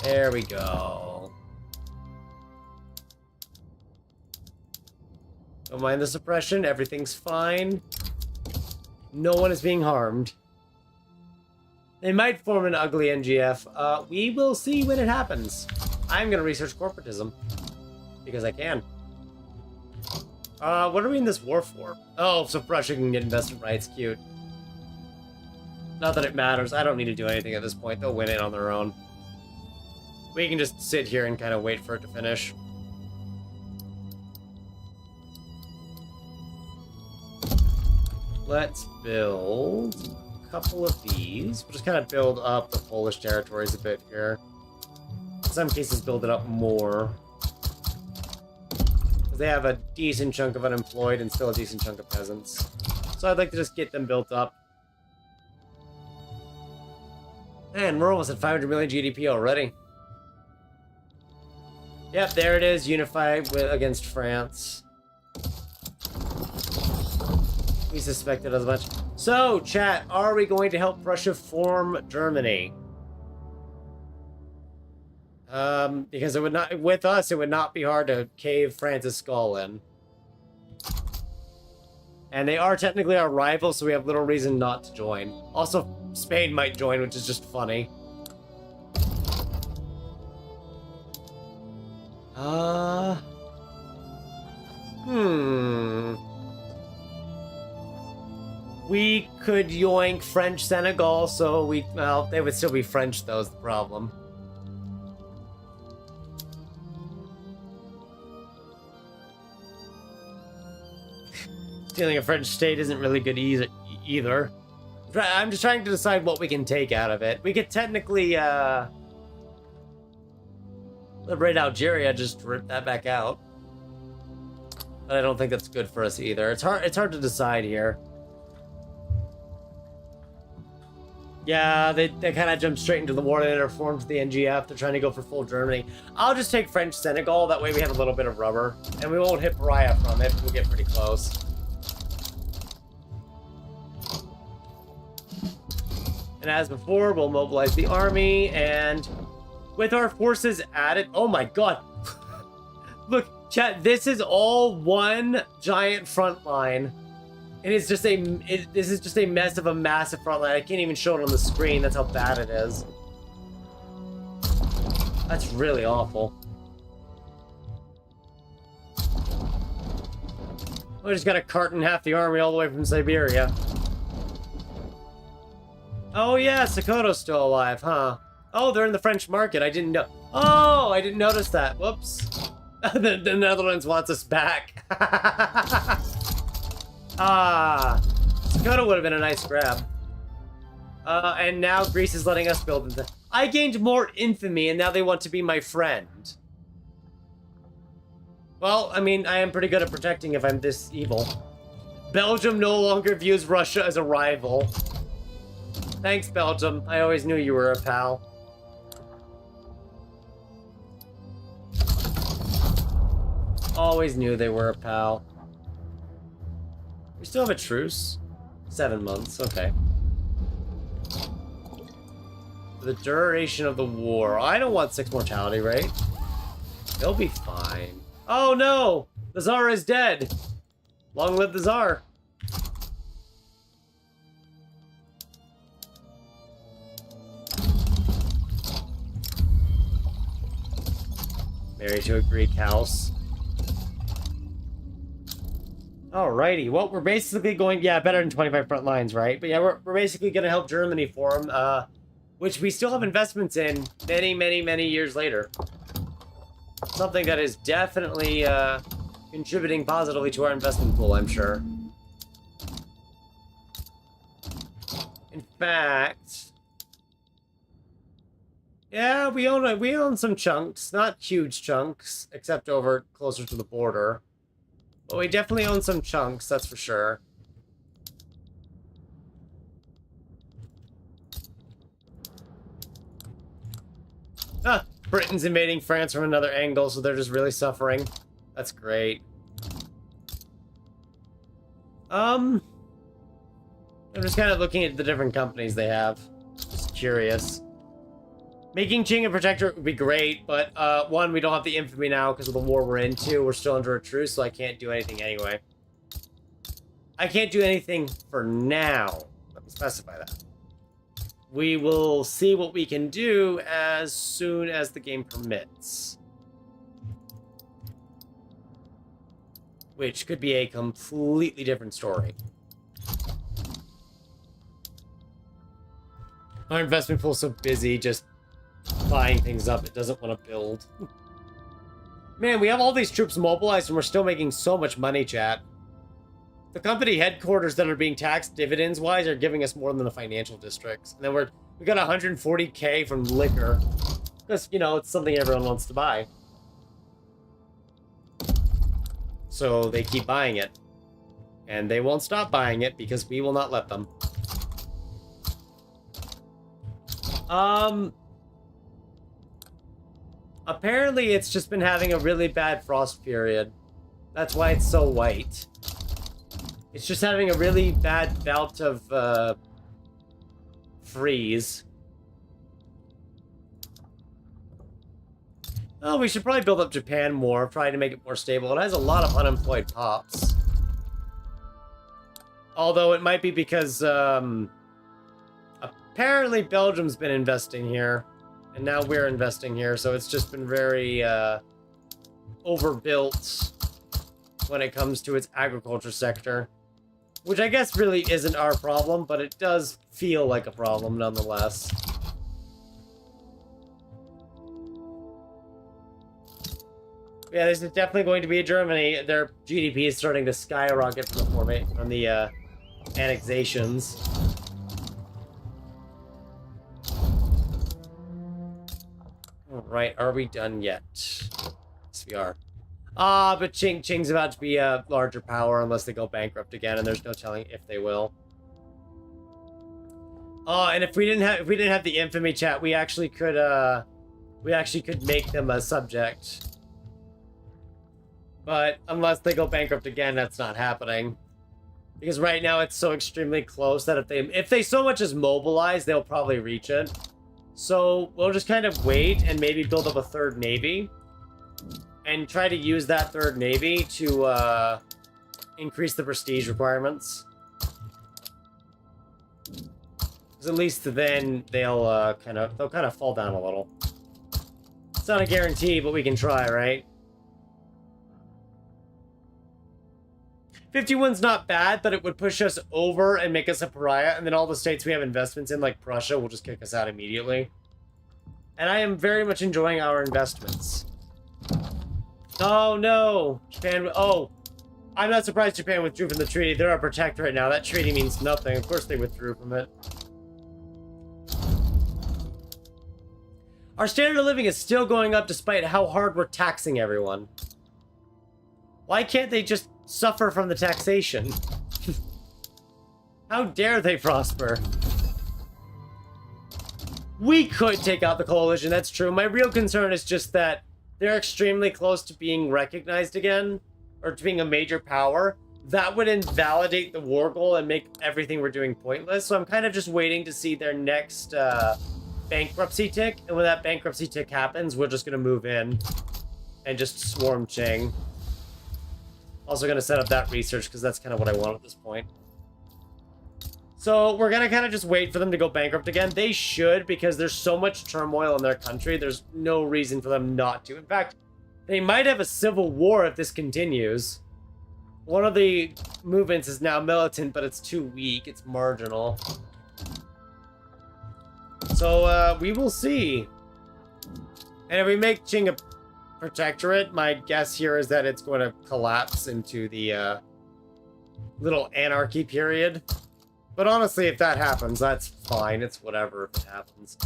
There we go. Don't mind the suppression. Everything's fine. No one is being harmed. They might form an ugly NGF. We will see when it happens. I'm going to research corporatism. Because I can. What are we in this war for? Oh, so Russia can get investment rights. Cute. Not that it matters. I don't need to do anything at this point. They'll win it on their own. We can just sit here and kind of wait for it to finish. Let's build a couple of these. We'll just kind of build up the Polish territories a bit here. In some cases, build it up more. They have a decent chunk of unemployed and still a decent chunk of peasants. So I'd like to just get them built up. Man, we're almost at 500 million GDP already. Yep, there it is, unified against France. We suspected as much. So, chat, are we going to help Russia form Germany? Because it would not, with us, it would not be hard to cave France's skull in. And they are technically our rivals, so we have little reason not to join. Also, Spain might join, which is just funny. We could yoink French Senegal, so well, they would still be French, though, is the problem. Stealing a French state isn't really good either. I'm just trying to decide what we can take out of it. We could technically, Liberate Algeria, just rip that back out. But I don't think that's good for us either. It's hard to decide here. Yeah, they kind of jumped straight into the war. They reformed the NGF. They're trying to go for full Germany. I'll just take French Senegal. That way we have a little bit of rubber. And we won't hit pariah from it. We'll get pretty close. And as before, we'll mobilize the army. And with our forces added... Oh my god. Look, chat, this is all one giant front line. It is just this is just a mess of a massive front line. I can't even show it on the screen. That's how bad it is. That's really awful. We just got to carton half the army all the way from Siberia. Oh yeah, Sokoto's still alive, huh? Oh, they're in the French market. I didn't know. Oh, I didn't notice that. Whoops. The Netherlands wants us back. Ah, Sokoto would have been a nice grab. And now Greece is letting us build into... I gained more infamy, and now they want to be my friend. Well, I mean, I am pretty good at protecting if I'm this evil. Belgium no longer views Russia as a rival. Thanks, Belgium. I always knew you were a pal. Always knew they were a pal. We still have a truce? 7 months, okay. The duration of the war. I don't want 6 mortality rate. They'll be fine. Oh no! The Tsar is dead! Long live the Tsar! Married to a Greek house. Alrighty, well, we're basically going, yeah, better than 25 front lines, right? But yeah, we're basically going to help Germany form, which we still have investments in many years later. Something that is definitely contributing positively to our investment pool, I'm sure. In fact, yeah, we own some chunks, not huge chunks, except over closer to the border. But we definitely own some chunks, that's for sure. Ah, Britain's invading France from another angle, so they're just really suffering. That's great. I'm just kind of looking at the different companies they have. Just curious. Making Qing a protectorate would be great, but one, we don't have the infamy now because of the war we're in. Two, we're still under a truce, so I can't do anything anyway. I can't do anything for now. Let me specify that. We will see what we can do as soon as the game permits. Which could be a completely different story. Our investment pool's so busy, just buying things up. It doesn't want to build. Man, we have all these troops mobilized and we're still making so much money, chat. The company headquarters that are being taxed dividends-wise are giving us more than the financial districts. And then we got 140k from liquor. Because, you know, it's something everyone wants to buy. So they keep buying it. And they won't stop buying it because we will not let them. Apparently it's just been having a really bad frost period. That's why it's so white. It's just having a really bad bout of, freeze. Oh, we should probably build up Japan more, try to make it more stable. It has a lot of unemployed pops. Although it might be because, apparently Belgium's been investing here. And now we're investing here, so it's just been very, overbuilt when it comes to its agriculture sector. Which I guess really isn't our problem, but it does feel like a problem nonetheless. Yeah, this is definitely going to be Germany. Their GDP is starting to skyrocket from the annexations. Right, are we done yet? Yes, we are. But Qing's about to be a larger power unless they go bankrupt again, and there's no telling if they will. Oh, and if we didn't have the infamy chat, we actually could make them a subject. But unless they go bankrupt again, that's not happening. Because right now it's so extremely close that if they so much as mobilize, they'll probably reach it. So we'll just kind of wait and maybe build up a third navy. And try to use that third navy to increase the prestige requirements. Because at least then they'll kind of fall down a little. It's not a guarantee, but we can try, right? 51's not bad, but it would push us over and make us a pariah, and then all the states we have investments in, like Prussia, will just kick us out immediately. And I am very much enjoying our investments. Oh, no! Japan... Oh! I'm not surprised Japan withdrew from the treaty. They're our protectorate now. That treaty means nothing. Of course they withdrew from it. Our standard of living is still going up despite how hard we're taxing everyone. Why can't they just suffer from the taxation? How dare they prosper? We could take out the coalition, that's true. My real concern is just that they're extremely close to being recognized again, or to being a major power. That would invalidate the war goal and make everything we're doing pointless. So I'm kind of just waiting to see their next bankruptcy tick. And when that bankruptcy tick happens, we're just going to move in and just swarm Qing. Also going to set up that research because that's kind of what I want at this point. So we're going to kind of just wait for them to go bankrupt again. They should, because there's so much turmoil in their country. There's no reason for them not to. In fact, they might have a civil war if this continues. One of the movements is now militant, but it's too weak. It's marginal. So we will see. And if we make Qing a protectorate, my guess here is that it's going to collapse into the little anarchy period. But honestly, if that happens, that's fine. It's whatever if it happens.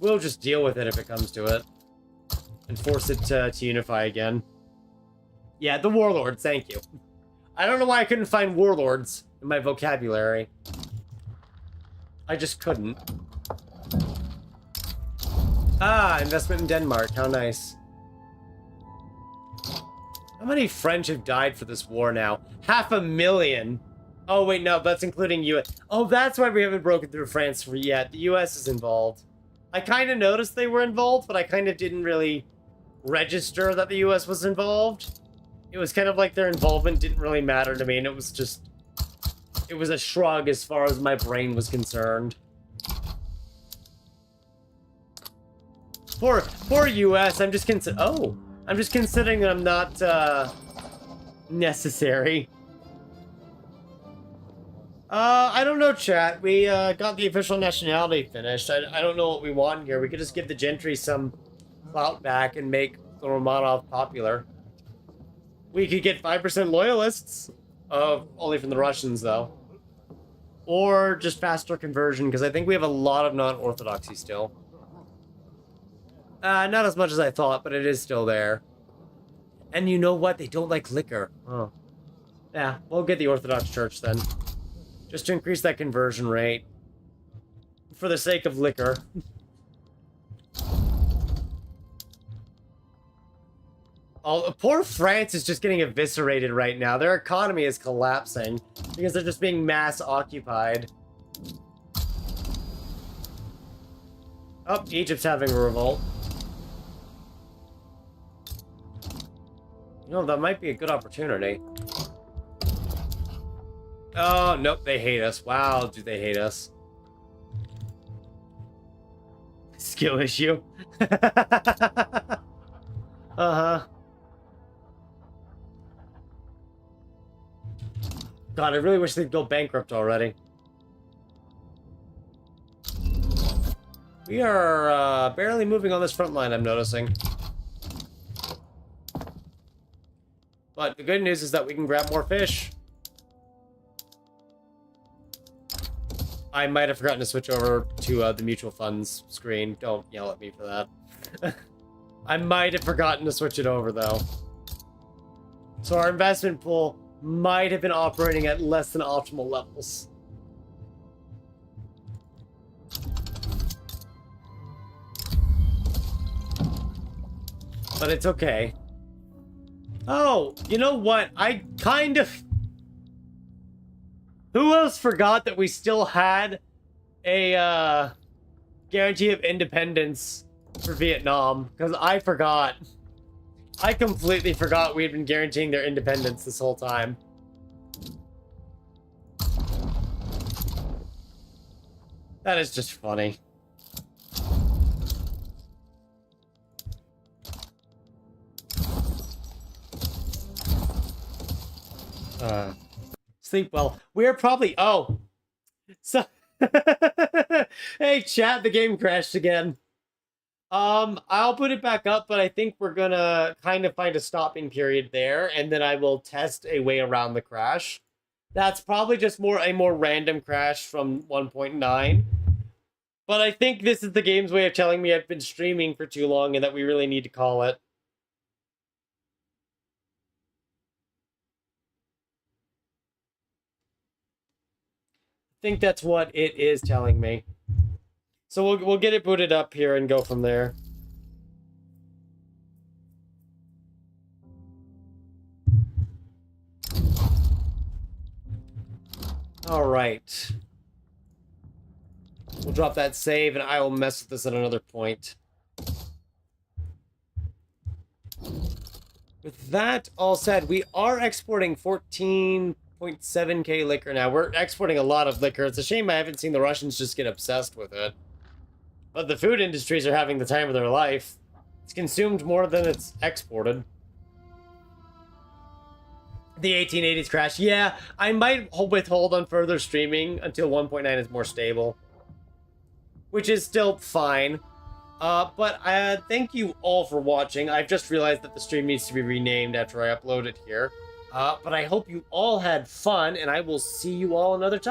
We'll just deal with it if it comes to it. And force it to unify again. Yeah, the warlords, thank you. I don't know why I couldn't find warlords in my vocabulary. I just couldn't. Ah, investment in Denmark, how nice. How many French have died for this war now? 500,000! Oh, wait, no, that's including US. Oh, that's why we haven't broken through France yet. The US is involved. I kind of noticed they were involved, but I kind of didn't really register that the US was involved. It was kind of like their involvement didn't really matter to me, and it was just... It was a shrug as far as my brain was concerned. Poor US, I'm just I'm just considering that I'm not, necessary. I don't know, chat. We, got the official nationality finished. I don't know what we want here. We could just give the gentry some clout back and make the Romanov popular. We could get 5% loyalists. Only from the Russians, though. Or just faster conversion, because I think we have a lot of non-orthodoxy still. Not as much as I thought, but it is still there. And you know what? They don't like liquor. Oh. Yeah, we'll get the Orthodox Church then. Just to increase that conversion rate. For the sake of liquor. Oh, poor France is just getting eviscerated right now. Their economy is collapsing because they're just being mass occupied. Oh, Egypt's having a revolt. You know, that might be a good opportunity. Oh, nope, they hate us. Wow, do they hate us. Skill issue. Uh-huh. God, I really wish they'd go bankrupt already. We are barely moving on this front line, I'm noticing. But the good news is that we can grab more fish. I might have forgotten to switch over to the mutual funds screen. Don't yell at me for that. I might have forgotten to switch it over, though. So our investment pool might have been operating at less than optimal levels. But it's okay. Oh, you know what? I kind of... Who else forgot that we still had a guarantee of independence for Vietnam? Because I forgot. I completely forgot we had been guaranteeing their independence this whole time. That is just funny. Sleep well. We're probably... Oh. So... Hey, chat, the game crashed again. I'll put it back up, but I think we're gonna kind of find a stopping period there, and then I will test a way around the crash. That's probably just a more random crash from 1.9. But I think this is the game's way of telling me I've been streaming for too long and that we really need to call it. I think that's what it is telling me. So we'll get it booted up here and go from there. All right. We'll drop that save, and I will mess with this at another point. With that all said, we are exporting 14.7k liquor now. We're exporting a lot of liquor. It's a shame I haven't seen the Russians just get obsessed with it. But the food industries are having the time of their life. It's consumed more than it's exported. The 1880s crash. Yeah, I might withhold on further streaming until 1.9 is more stable. Which is still fine. But thank you all for watching. I've just realized that the stream needs to be renamed after I upload it here. But I hope you all had fun, and I will see you all another time.